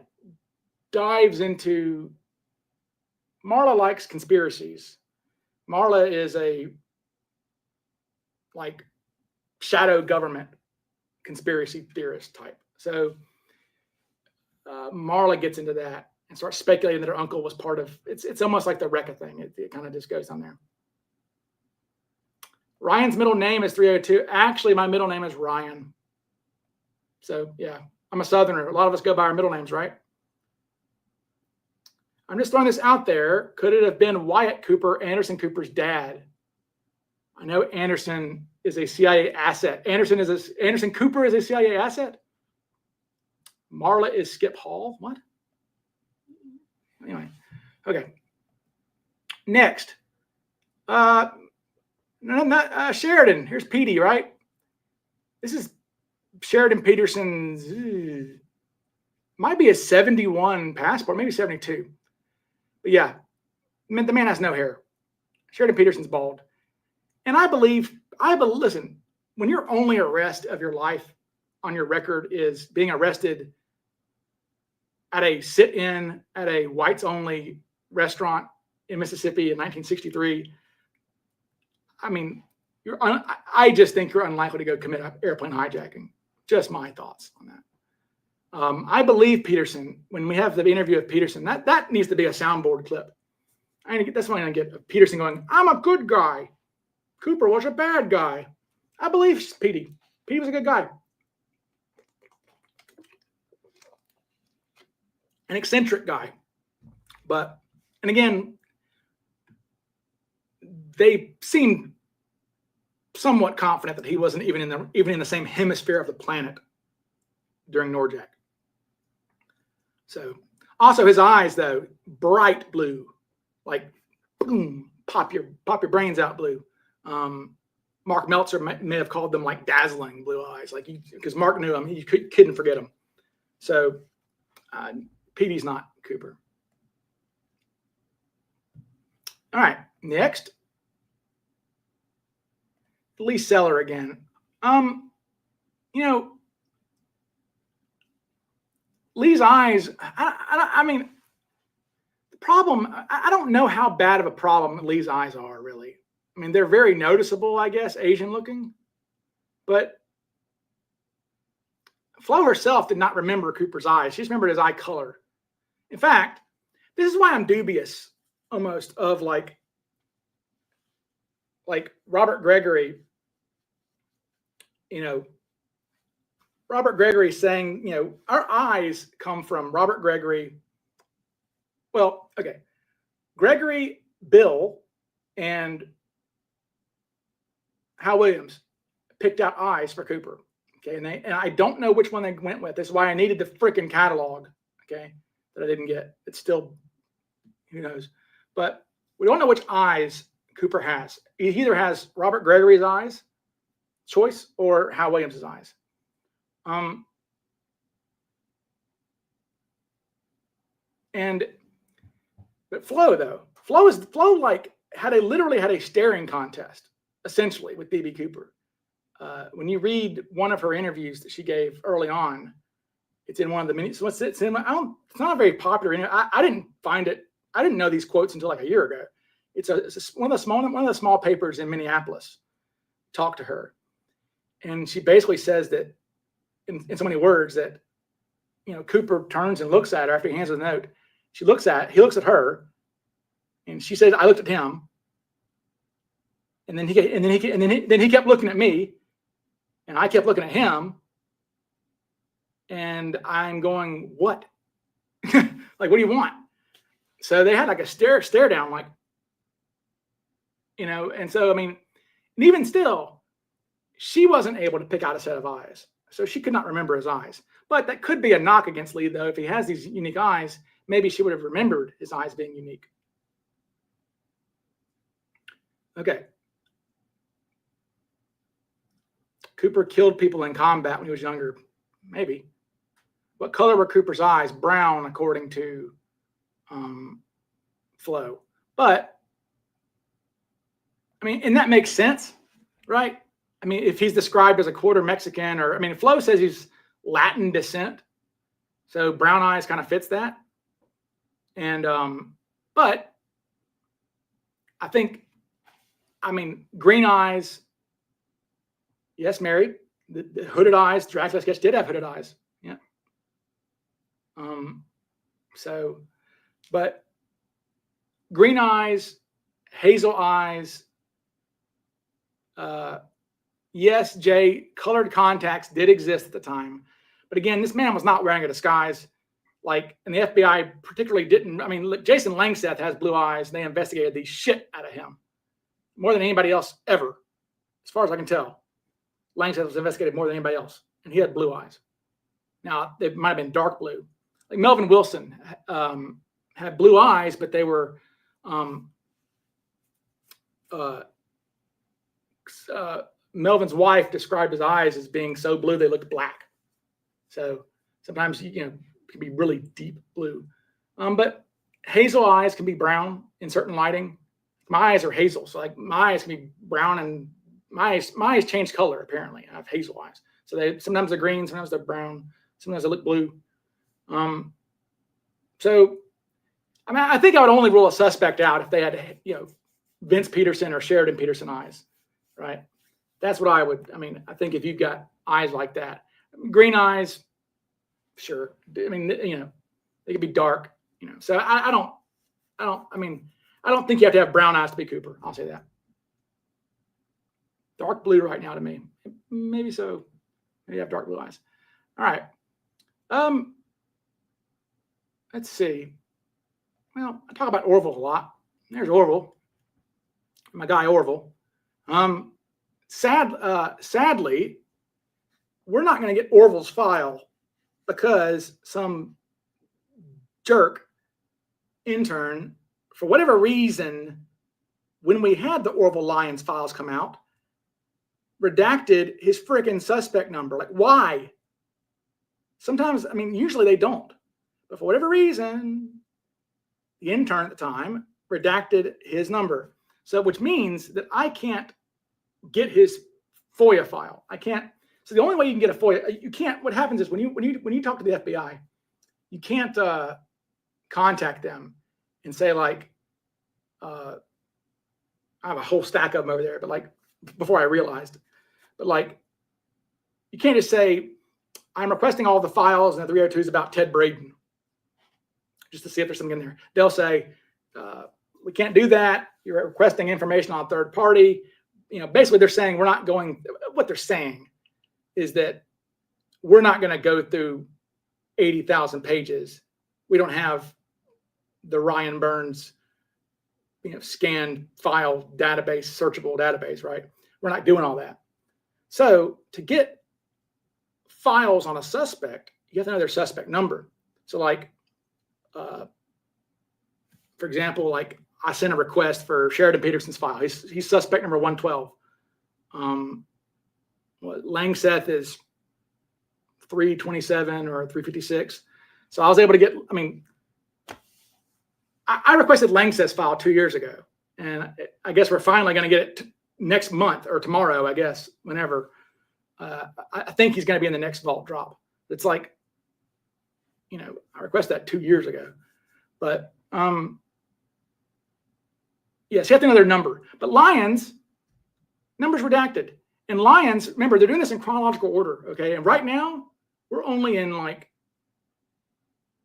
likes conspiracies. Marla is a like shadow government conspiracy theorist type. So Marla gets into that and starts speculating that her uncle was part of it's almost like the Recca thing. It kind of just goes on there. Ryan's middle name is 302. Actually, my middle name is Ryan. So yeah, I'm a Southerner. A lot of us go by our middle names, right? I'm just throwing this out there. Could it have been Wyatt Cooper, Anderson Cooper's dad? I know Anderson is a CIA asset. Anderson Cooper is a CIA asset. Marla is Skip Hall. What? Anyway, okay. Next, Sheridan. Here's Petey, right? This is Sheridan Peterson's. Might be a 71 passport, maybe 72. But yeah, the man has no hair. Sheridan Peterson's bald. And I believe, listen, when your only arrest of your life on your record is being arrested at a sit-in at a whites-only restaurant in Mississippi in 1963, I mean, I just think you're unlikely to go commit airplane hijacking. Just my thoughts on that. I believe Peterson, when we have the interview of Peterson, that needs to be a soundboard clip. That's why I get Peterson going, I'm a good guy. Cooper was a bad guy. I believe Petey. Petey was a good guy. An eccentric guy. And again, they seemed somewhat confident that he wasn't even in the same hemisphere of the planet during Norjack. So, also his eyes though, bright blue, like boom, pop your brains out blue. Mark Meltzer may have called them like dazzling blue eyes, like because Mark knew him, he couldn't forget him. So, Petey's not Cooper. All right, next, Lee Seller again. Lee's eyes, I mean, the problem, I don't know how bad of a problem Lee's eyes are, really. I mean, they're very noticeable, I guess, Asian looking. But Flo herself did not remember Cooper's eyes. She just remembered his eye color. In fact, this is why I'm dubious almost of like Robert Gregory, Robert Gregory saying, our eyes come from Robert Gregory. Well, okay. Gregory, Bill, and Hal Williams picked out eyes for Cooper. Okay. And I don't know which one they went with. This is why I needed the freaking catalog. Okay. That I didn't get. It's still, who knows. But we don't know which eyes Cooper has. He either has Robert Gregory's eyes choice or Hal Williams' eyes. But Flo though, Flo literally had a staring contest essentially, with B.B. Cooper. When you read one of her interviews that she gave early on, it's in one of the mini. So it's in. It's not a very popular interview. I didn't find it. I didn't know these quotes until like a year ago. It's one of the small papers in Minneapolis. Talked to her, and she basically says that in so many words that, you know, Cooper turns and looks at her after he hands her the note. He looks at her, and she said, "I looked at him," and then he kept looking at me, and I kept looking at him, and I'm going, "What? Like, what do you want?" So they had like a stare down, like, you know. And so, I mean, and even still, she wasn't able to pick out a set of eyes, so she could not remember his eyes. But that could be a knock against Lee, though. If he has these unique eyes, maybe she would have remembered his eyes being unique. Okay. Cooper killed people in combat when he was younger. Maybe. What color were Cooper's eyes? Brown, according to Flo. But, I mean, and that makes sense, right? I mean, if he's described as a quarter Mexican, or, I mean, Flo says he's Latin descent, so brown eyes kind of fits that. And, but I think, I mean, green eyes, yes, married. The hooded eyes, Dracula sketch did have hooded eyes. Yeah. So, but green eyes, hazel eyes, yes, Jay, colored contacts did exist at the time. But again, this man was not wearing a disguise. Like, and the FBI particularly didn't. I mean, look, Jason Langseth has blue eyes, and they investigated the shit out of him more than anybody else ever, as far as I can tell. Langseth was investigated more than anybody else, and he had blue eyes. Now, they might have been dark blue. Like Melvin Wilson had blue eyes, but they were Melvin's wife described his eyes as being so blue they looked black. So sometimes, you know, it can be really deep blue. But hazel eyes can be brown in certain lighting. My eyes are hazel, so like my eyes can be brown, and my eyes change color. Apparently, I have hazel eyes, so they sometimes they're green, sometimes they're brown, sometimes they look blue. So, I mean, I think I would only rule a suspect out if they had, you know, Vince Peterson or Sheridan Peterson eyes, right? That's what I would. I mean, I think if you've got eyes like that, green eyes, sure. I mean, you know, they could be dark, you know. So I don't. I mean, I don't think you have to have brown eyes to be Cooper. I'll say that. Dark blue right now to me. Maybe so. Maybe you have dark blue eyes. All right. Let's see. Well, I talk about Orville a lot. There's Orville. My guy Orville. Sadly, we're not going to get Orville's file because some jerk intern, for whatever reason, when we had the Orville Lyons files come out, redacted his freaking suspect number. Like, why? Sometimes, I mean, usually they don't. But for whatever reason, the intern at the time redacted his number. So, which means that I can't get his FOIA file. I can't. So the only way you can get a FOIA, you can't. What happens is when you talk to the FBI, you can't contact them and say like, I have a whole stack of them over there, but like before I realized, but like, you can't just say, I'm requesting all the files and the 302s about Ted Braden, just to see if there's something in there. They'll say, we can't do that. You're requesting information on a third party. You know, basically they're saying we're not going, what they're saying is that we're not going to go through 80,000 pages. We don't have the Ryan Burns, you know, scanned file database, searchable database, right? We're not doing all that. So to get files on a suspect, you have to know their suspect number. So like, for example, like I sent a request for Sheridan Peterson's file. He's suspect number 112. Langseth is 327 or 356. So I was able to get, I mean, I requested Langseth's file 2 years ago, and I guess we're finally going to get it next month or tomorrow, I guess, whenever. I think he's going to be in the next vault drop. It's like, I requested that 2 years ago, but yes, you have to know their number. But Lions, numbers redacted. And Lions, remember, they're doing this in chronological order, okay? And right now, we're only in like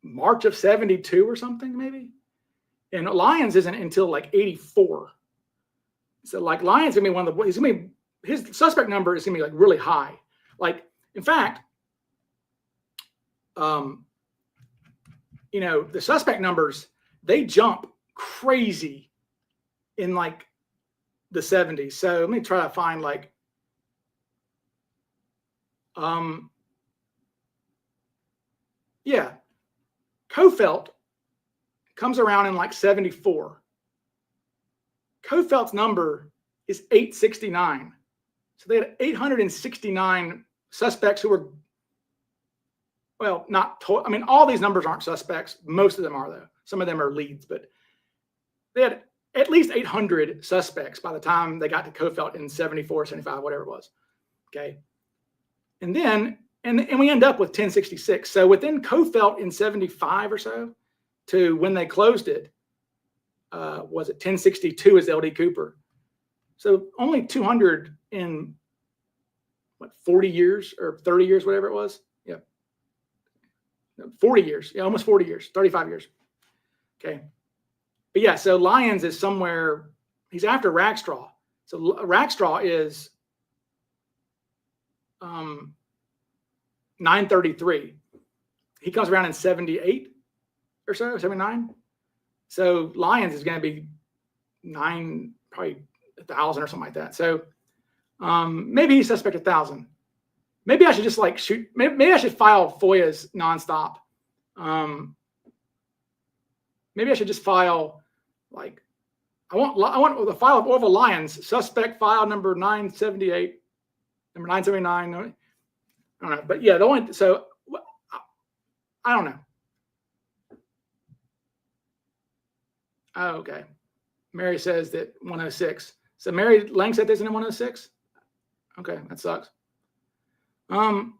March of 72 or something, maybe. And Lions isn't until like 84. So like Lions gonna be one of the, his suspect number is gonna be like really high. Like, in fact, the suspect numbers, they jump crazy in like the 70s. So let me try to find like, Kofelt comes around in like 74. Kofelt's number is 869. So they had 869 suspects who were, well, all these numbers aren't suspects. Most of them are, though. Some of them are leads, but they had at least 800 suspects by the time they got to Kofelt in 74, 75, whatever it was. Okay. And then, and we end up with 1066. So within Kofelt in 75 or so to when they closed it, was it 1062 is LD Cooper. So only 200 in 40 years or 30 years, whatever it was. Yeah. 40 years. Yeah, almost 40 years, 35 years. Okay. But yeah, so Lyons is somewhere, he's after Rackstraw. So Rackstraw is 933. He comes around in 78 or so, 79. So Lyons is going to be probably 1,000 or something like that. So maybe he's suspect 1,000. Maybe I should just like shoot. Maybe I should file FOIAs nonstop. Maybe I should just file like I want the file of Orville Lyons, suspect file number 978, number 979. I don't know, but yeah, I don't know. Oh, okay. Mary says that 106. So Mary Langseth isn't in 106? Okay, that sucks. So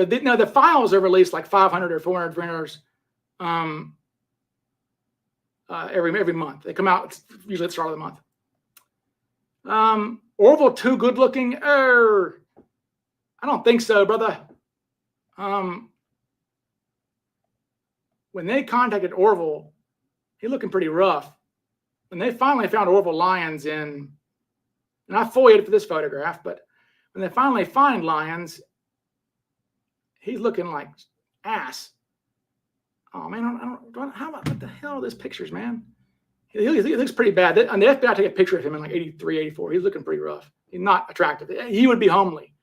the files are released like 500 or 400 printers every month. They come out usually at the start of the month. Orville too good looking? I don't think so, brother. When they contacted Orville, he looking pretty rough. When they finally found Orville Lyons and I FOIA'd for this photograph, but when they finally find Lyons, he's looking like ass. Oh man, what the hell are those pictures, man? He looks pretty bad. And the FBI took a picture of him in like 83, 84. He's looking pretty rough. He's not attractive. He would be homely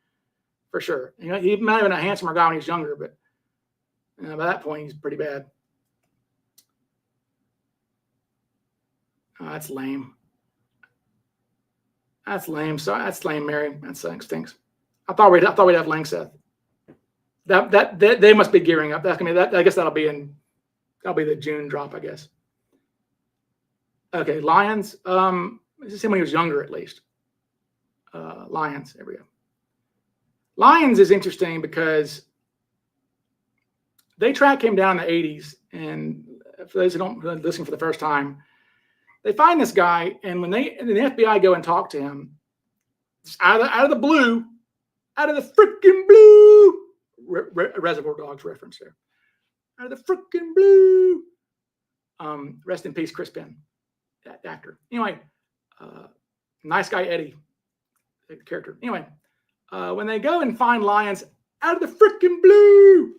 for sure. He might have been a handsomer guy when he was younger, but by that point, he's pretty bad. Oh, that's lame. That's lame. Sorry, that's lame, Mary. That stinks. I thought we'd have Langseth. That they must be gearing up. That's gonna be that. I guess that'll be the June drop, I guess. Okay, Lyons. This is him when he was younger, at least. Lyons. There we go. Lyons is interesting because they track him down in the 80s, and for those who don't listen for the first time, they find this guy, and when the FBI go and talk to him, out of the blue, out of the freaking blue, Reservoir Dogs reference there, out of the freaking blue. Rest in peace, Chris Penn, that actor. Anyway, nice guy Eddie, the character. Anyway, when they go and find Lyons out of the freaking blue,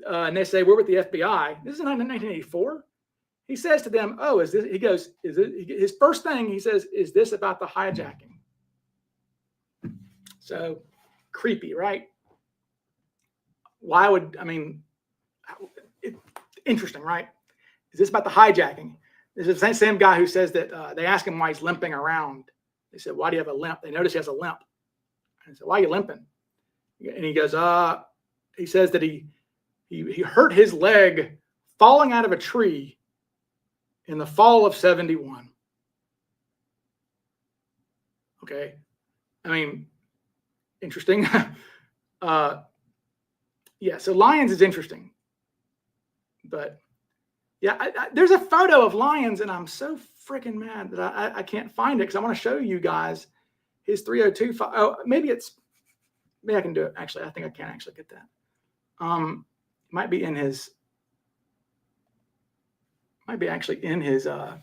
and they say we're with the FBI. This is in 1984. He says to them, "Oh, is this?" He goes, "Is it?" His first thing he says, "Is this about the hijacking?" So creepy, right? Interesting, right? Is this about the hijacking? This is the same guy who says that they ask him why he's limping around. They said, "Why do you have a limp?" They notice he has a limp. And I said, "Why are you limping?" And he goes, he says that he hurt his leg falling out of a tree in the fall of 71. Okay. I mean, interesting. Yeah, so lions is interesting. But yeah, there's a photo of lions, and I'm so freaking mad that I can't find it because I want to show you guys his 302. Oh, maybe I can do it. Actually, I think I can actually get that. Might be actually in his there's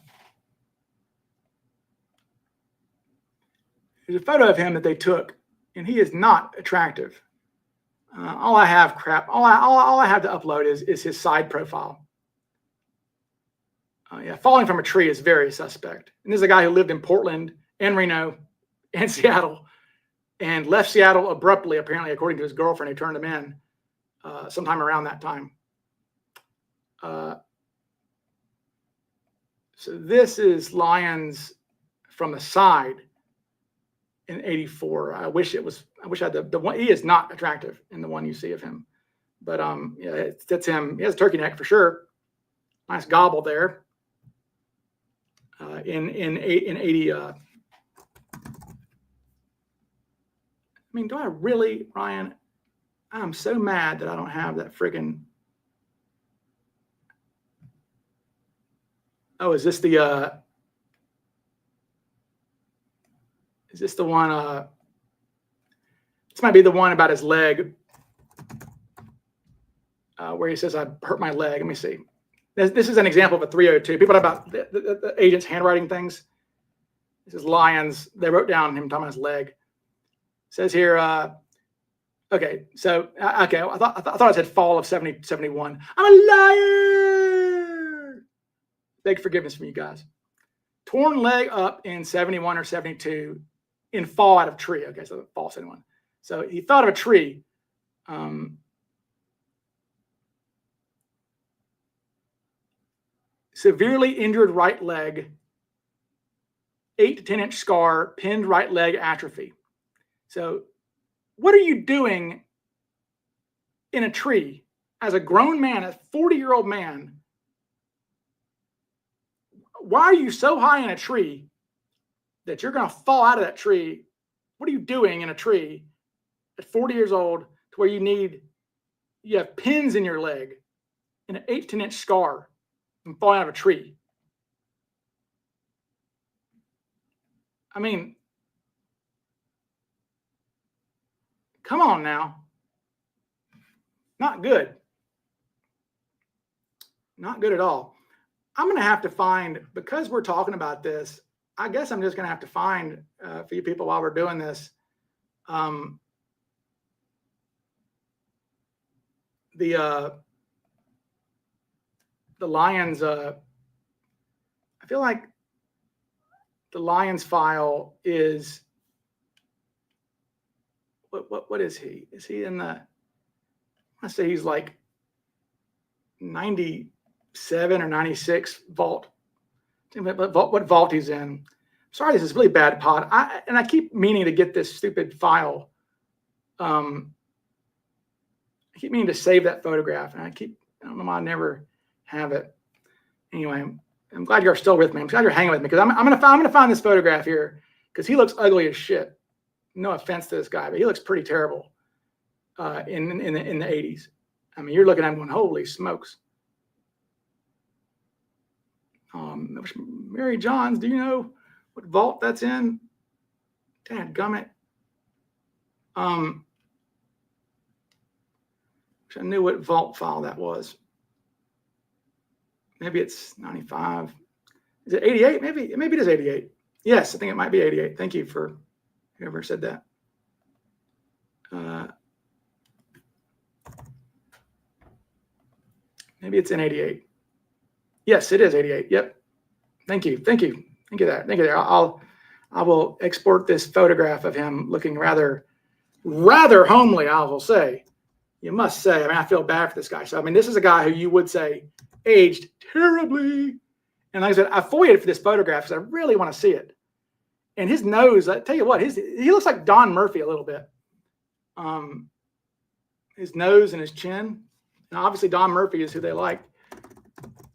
a photo of him that they took, and he is not attractive. All I have to upload is his side profile. Yeah, falling from a tree is very suspect. And this is a guy who lived in Portland and Reno and Seattle, and left Seattle abruptly, apparently, according to his girlfriend who turned him in sometime around that time. So this is lions from the side in '84. I wish I had the one. He is not attractive in the one you see of him, but yeah, that's him. He has a turkey neck for sure. Nice gobble there. In 80. I mean, do I really, Ryan? I'm so mad that I don't have that friggin'. Oh, is this the one? This might be the one about his leg, where he says, "I hurt my leg." Let me see. This is an example of a 302. People talk about the agents handwriting things. This is lions. They wrote down him talking about his leg. It says here, okay, so, okay, I thought it said fall of 71. I'm a liar. Beg forgiveness from you guys. Torn leg up in 71 or 72 in fall out of tree. Okay, so fall 71. So he thought of a tree. Severely injured right leg, 8 to 10 inch scar, pinned right leg atrophy. So what are you doing in a tree as a grown man, a 40-year-old man? Why are you so high in a tree that you're going to fall out of that tree? What are you doing in a tree at 40 years old to where you have pins in your leg and an 8 to 10 inch scar and falling out of a tree? I mean, come on now. Not good. Not good at all. I'm going to have to find, because we're talking about this, I guess I'm just going to have to find for you people while we're doing this, the Lions. I feel like the Lions file is what is he? Is he in the? I say he's like 97 or 96 vault. What vault he's in? Sorry, this is really bad pod. I keep meaning to get this stupid file. I keep meaning to save that photograph, and I don't know why I never have it. Anyway, I'm glad you're still with me. I'm glad you're hanging with me, because I'm gonna find this photograph here, because he looks ugly as shit. No offense to this guy, but he looks pretty terrible in the 80s. I mean, you're looking at him going, holy smokes. Mary Johns, do you know what vault that's in? Dadgummit. I knew what vault file that was. Maybe it's 95. Is it 88? Maybe it is 88. Yes, I think it might be 88. Thank you for whoever said that. Maybe it's in 88. Yes, it is 88. Yep. Thank you there. I will export this photograph of him looking rather homely, I will say. You must say. I mean, I feel bad for this guy. So, I mean, this is a guy who you would say aged terribly. And like I said, I foiled for this photograph because I really want to see it. And his nose, I tell you what, he looks like Don Murphy a little bit. His nose and his chin. Now, obviously, Don Murphy is who they like.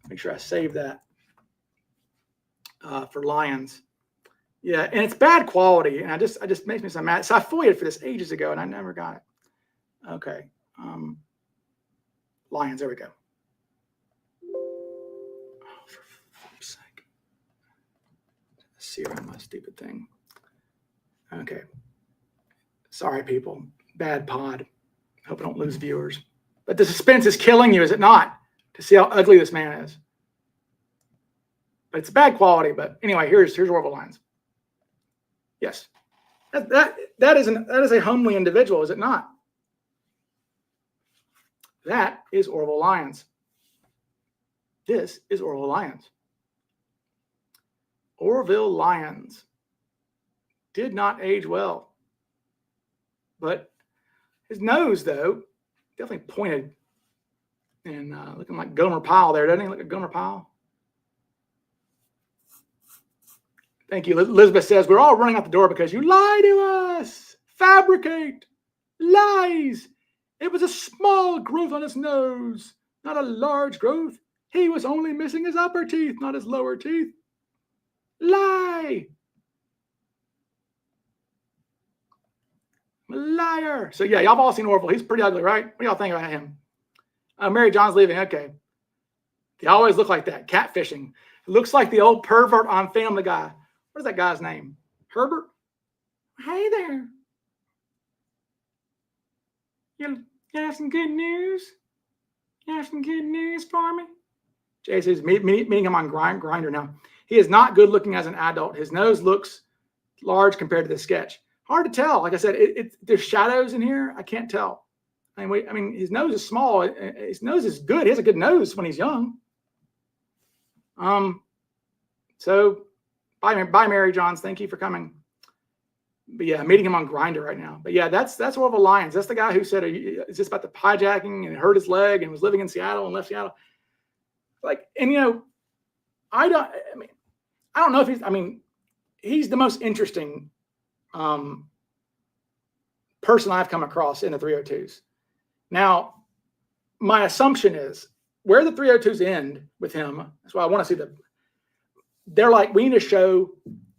Make sure I save that for Lions. Yeah, and it's bad quality, and I just makes me so mad. So I FOIA'd for this ages ago, and I never got it. Okay, Lions. There we go. Oh, for fuck's sake! Let's see around my stupid thing. Okay, sorry, people. Bad pod. Hope I don't lose viewers. But the suspense is killing you, is it not? To see how ugly this man is. But it's bad quality. But anyway, here's Orville Lyons. Yes, that is a homely individual, is it not? That is Orville Lyons. This is Orville Lyons. Orville Lyons did not age well, but his nose, though, definitely pointed and looking like Gomer Pyle there, doesn't he? Look at Gomer Pyle. Thank you. Elizabeth says, we're all running out the door because you lie to us. Fabricate. Lies. It was a small growth on his nose, not a large growth. He was only missing his upper teeth, not his lower teeth. Lie. Liar. So yeah, y'all have all seen Orville. He's pretty ugly, right? What do y'all think about him? Mary John's leaving. Okay. They always look like that. Catfishing. It looks like the old pervert on Family Guy. What is that guy's name? Herbert? Hey there. You have some good news? You have some good news for me? Jay says, meeting him on Grindr now. He is not good looking as an adult. His nose looks large compared to the sketch. Hard to tell. Like I said, there's shadows in here. I can't tell. I mean, his nose is small. His nose is good. He has a good nose when he's young. So bye, Mary Johns. Thank you for coming. But yeah, meeting him on Grindr right now. But yeah, that's Orville Lyons. That's the guy who said it's just about the hijacking and hurt his leg and was living in Seattle and left Seattle. Like, and you know, I don't know if he's the most interesting person I've come across in the 302s. Now, my assumption is where the 302s end with him. That's why I want to see they're like, we need to show,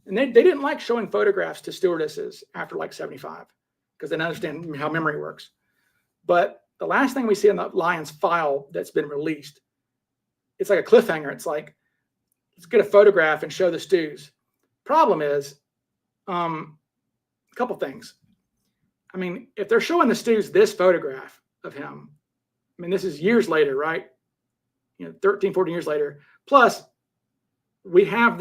and they didn't like showing photographs to stewardesses after like 75 because they don't understand how memory works. But the last thing we see in the Lyons file that's been released, it's like a cliffhanger. It's like, let's get a photograph and show the stews. Problem is, a couple things. I mean, if they're showing the stews this photograph of him, I mean, this is years later, right? 13, 14 years later. Plus, we have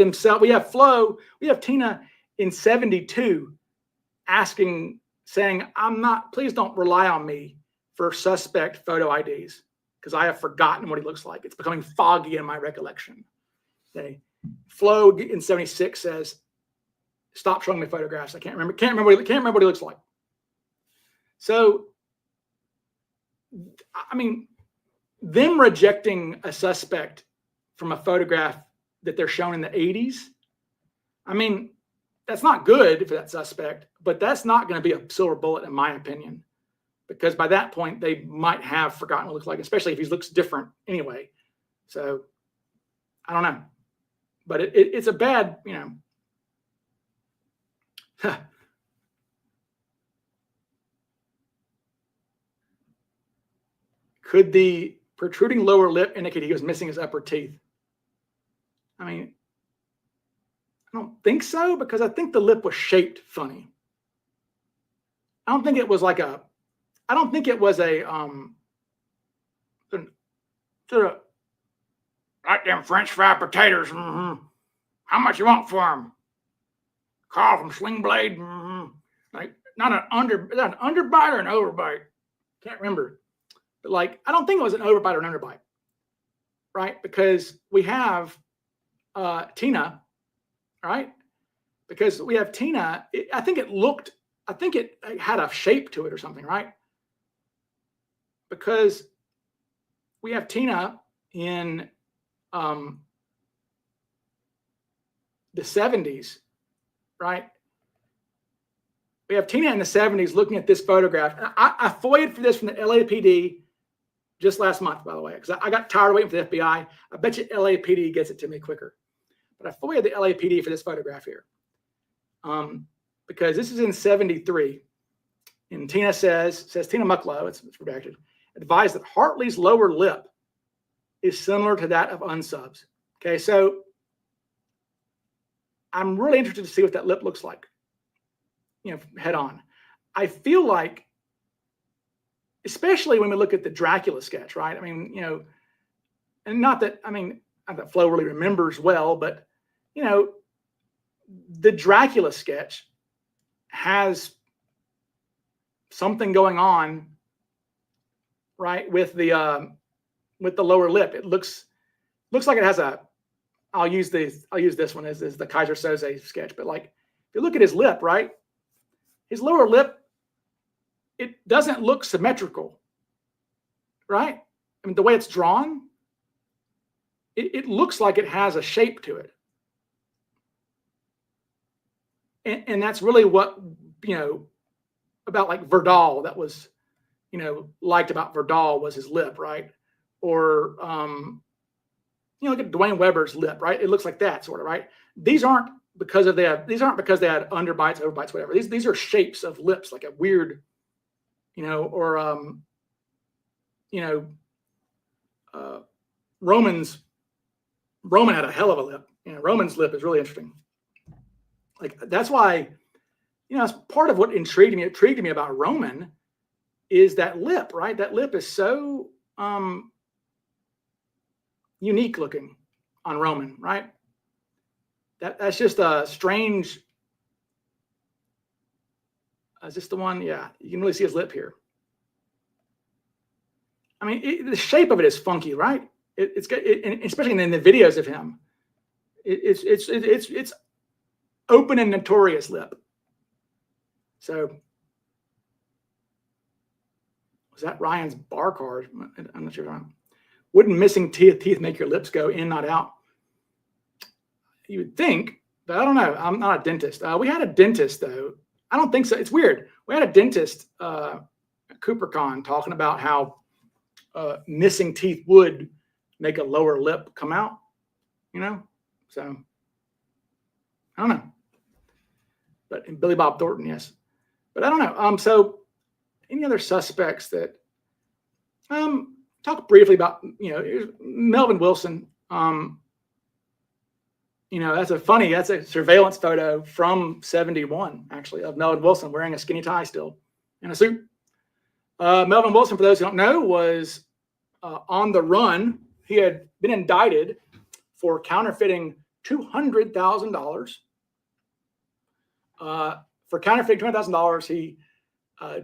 Flo, we have Tina in 72 saying, please don't rely on me for suspect photo IDs because I have forgotten what he looks like. It's becoming foggy in my recollection. Okay. Flo in 76 says, stop showing me photographs. I can't remember what he looks like. So, I mean, them rejecting a suspect from a photograph that they're shown in the 80s, I mean, that's not good for that suspect, but that's not going to be a silver bullet, in my opinion, because by that point, they might have forgotten what it looks like, especially if he looks different anyway. So, I don't know. But it's a bad, Could the protruding lower lip indicate he was missing his upper teeth? I mean, I don't think so, because I think the lip was shaped funny. I don't think it was a sort of like them French fried potatoes. Mm-hmm. How much you want for them? Carl from Sling Blade. Mm-hmm. Like not an underbite or an overbite. Can't remember. But like, I don't think it was an overbite or an underbite, right? Because we have Tina, right? Because we have Tina. I think it had a shape to it or something, right? Because we have Tina in the 70s, right? We have Tina in the 70s looking at this photograph. I FOIA'd for this from the LAPD just last month, by the way, because I got tired of waiting for the FBI. I bet you LAPD gets it to me quicker. But I FOIA'd the LAPD for this photograph here. because this is in 73. And Tina says Tina Mucklow, it's redacted, advised that Hartley's lower lip is similar to that of unsubs. Okay, so I'm really interested to see what that lip looks like, head on. I feel like, especially when we look at the Dracula sketch, right? I mean, and not that Flo really remembers well, but, the Dracula sketch has something going on, right, with the lower lip. It looks like it has a. I'll use this one as the Kaiser Soze sketch, but like if you look at his lip, right, his lower lip, it doesn't look symmetrical, right? I mean, the way it's drawn, it looks like it has a shape to it, and that's really what about like Verdal that was liked about Verdal was his lip, right? Or look at Dwayne Weber's lip, right? It looks like that sort of, right? These aren't because they had underbites, overbites, whatever. These are shapes of lips, like a weird, Roman had a hell of a lip. Roman's lip is really interesting. Like that's why, it's part of what intrigued me about Roman is that lip, right? That lip is so unique looking on Roman, right? That's just a strange. Is this the one? Yeah, you can really see his lip here. I mean, the shape of it is funky, right? It's especially in the videos of him. It's open and notorious lip. So was that Ryan's bar card? I'm not sure. Wouldn't missing teeth make your lips go in, not out? You would think, but I don't know. I'm not a dentist. We had a dentist, though. I don't think so. It's weird. We had a dentist at CooperCon talking about how missing teeth would make a lower lip come out, So I don't know. But in Billy Bob Thornton, yes. But I don't know. So any other suspects that talk briefly about, Melvin Wilson. That's a surveillance photo from 71, actually, of Melvin Wilson wearing a skinny tie still and a suit. Melvin Wilson, for those who don't know, was on the run. He had been indicted for counterfeiting $200,000. For counterfeiting $200,000, he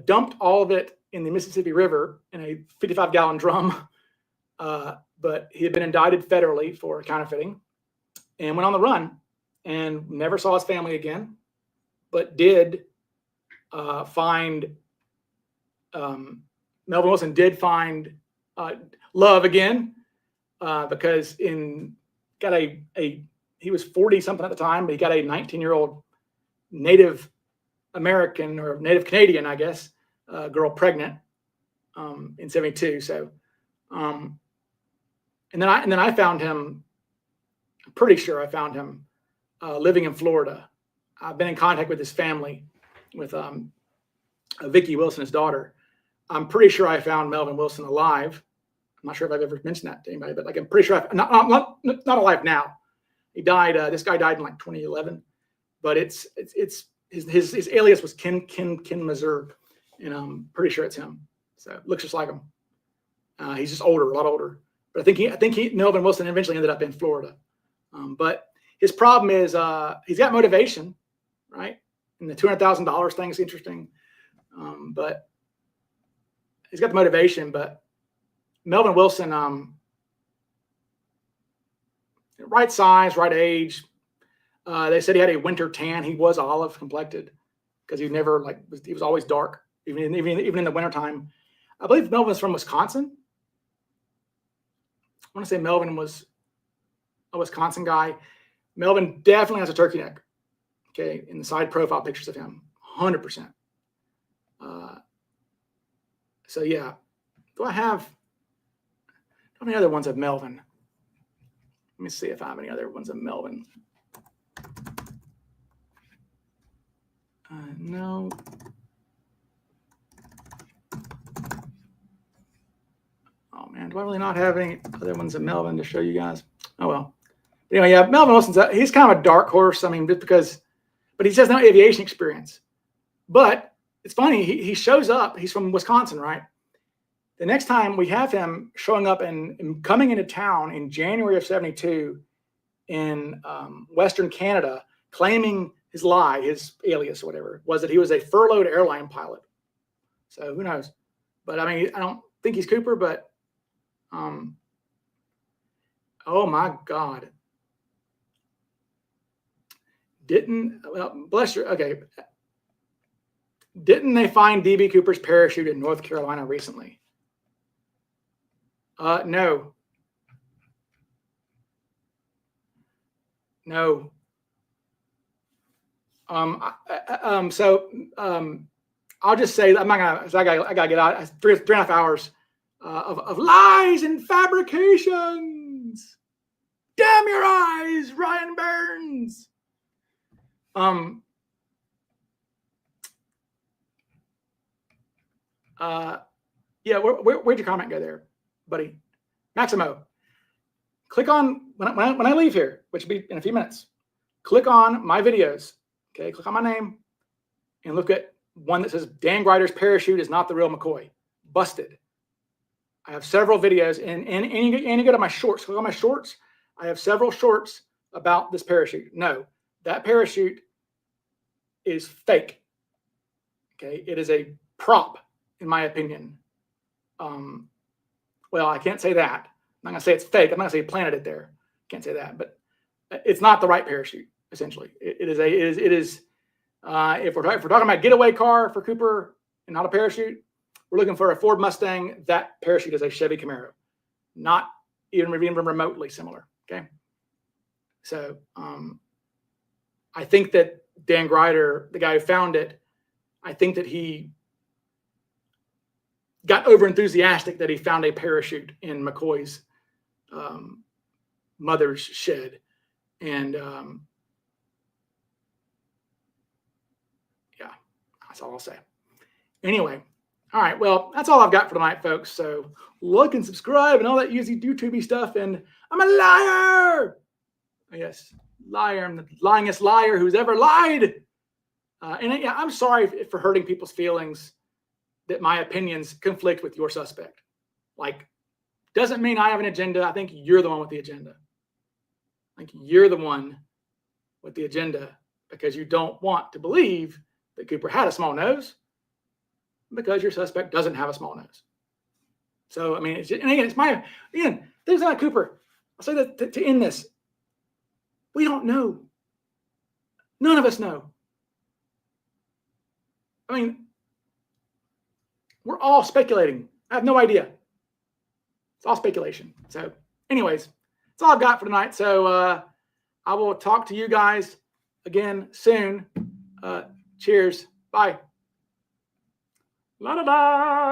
dumped all of it in the Mississippi River in a 55-gallon drum. But he had been indicted federally for counterfeiting and went on the run and never saw his family again, but did find Melvin Wilson did find love again because he was 40 something at the time, but he got a 19-year-old Native American or Native Canadian, I guess, girl pregnant in 72. So, and then I found him. I'm pretty sure I found him living in Florida. I've been in contact with his family, with Vicki Wilson, his daughter. I'm pretty sure I found Melvin Wilson alive. I'm not sure if I've ever mentioned that to anybody, but like I'm pretty sure not alive now. He died. This guy died in like 2011, but it's his alias was Kin Mazur, and I'm pretty sure it's him. So it looks just like him. He's just older, a lot older. But I think Melvin Wilson eventually ended up in Florida. But his problem is he's got motivation, right? And the $200,000 thing is interesting, but he's got the motivation. But Melvin Wilson, right size, right age. They said he had a winter tan. He was olive complected because he was always dark, even in the wintertime. I believe Melvin was from Wisconsin. I want to say Melvin was a Wisconsin guy. Melvin definitely has a turkey neck. Okay, in the side profile pictures of him, 100%. So yeah, do I have how many other ones of Melvin? Let me see if I have any other ones of Melvin. No. Oh man, do I really not have any other ones of Melvin to show you guys? Oh well. Anyway, yeah, Melvin Wilson's he's kind of a dark horse. I mean, just because, but he has no aviation experience. But it's funny, he shows up. He's from Wisconsin, right? The next time we have him showing up and coming into town in January of '72 in Western Canada, claiming his alias or whatever, was that he was a furloughed airline pilot. So who knows? But I mean, I don't think he's Cooper, but oh my God. Bless you. Okay. Didn't they find DB Cooper's parachute in North Carolina recently? No. No. I'll just say I'm not gonna. So I gotta get out. 3.5 hours of lies and fabrications. Damn your eyes, Ryan Burns. Yeah, where'd your comment go there, buddy? Maximo, click on when I leave here, which will be in a few minutes. Click on my videos. Okay, click on my name and look at one that says Dan Greider's parachute is not the real McCoy. Busted. I have several videos, and you go to my shorts. Click on my shorts. I have several shorts about this parachute. No, that parachute is fake. Okay, it is a prop, in my opinion. Well, I can't say that. I'm not gonna say it's fake. I'm not gonna say he planted it there. Can't say that, but it's not the right parachute. Essentially, it is. If we're talking about getaway car for Cooper and not a parachute, we're looking for a Ford Mustang. That parachute is a Chevy Camaro, not even remotely similar. Okay, so I think that Dan Greider, the guy who found it, I think that he got over enthusiastic that he found a parachute in McCoy's mother's shed, and yeah, that's all I'll say. Anyway, all right, well, that's all I've got for tonight, folks. So like and subscribe and all that easy YouTubey stuff. And I'm a liar. Yes, liar. I'm the lyingest liar who's ever lied. And yeah, I'm sorry for hurting people's feelings that my opinions conflict with your suspect. Like, doesn't mean I have an agenda. I think you're the one with the agenda. I think you're the one with the agenda because you don't want to believe that Cooper had a small nose because your suspect doesn't have a small nose. So, I mean, and again, there's not Cooper. I'll say that to end this. We don't know. None of us know. I mean, we're all speculating. I have no idea. It's all speculation. So anyways, that's all I've got for tonight. So I will talk to you guys again soon. Cheers. Bye. La da da.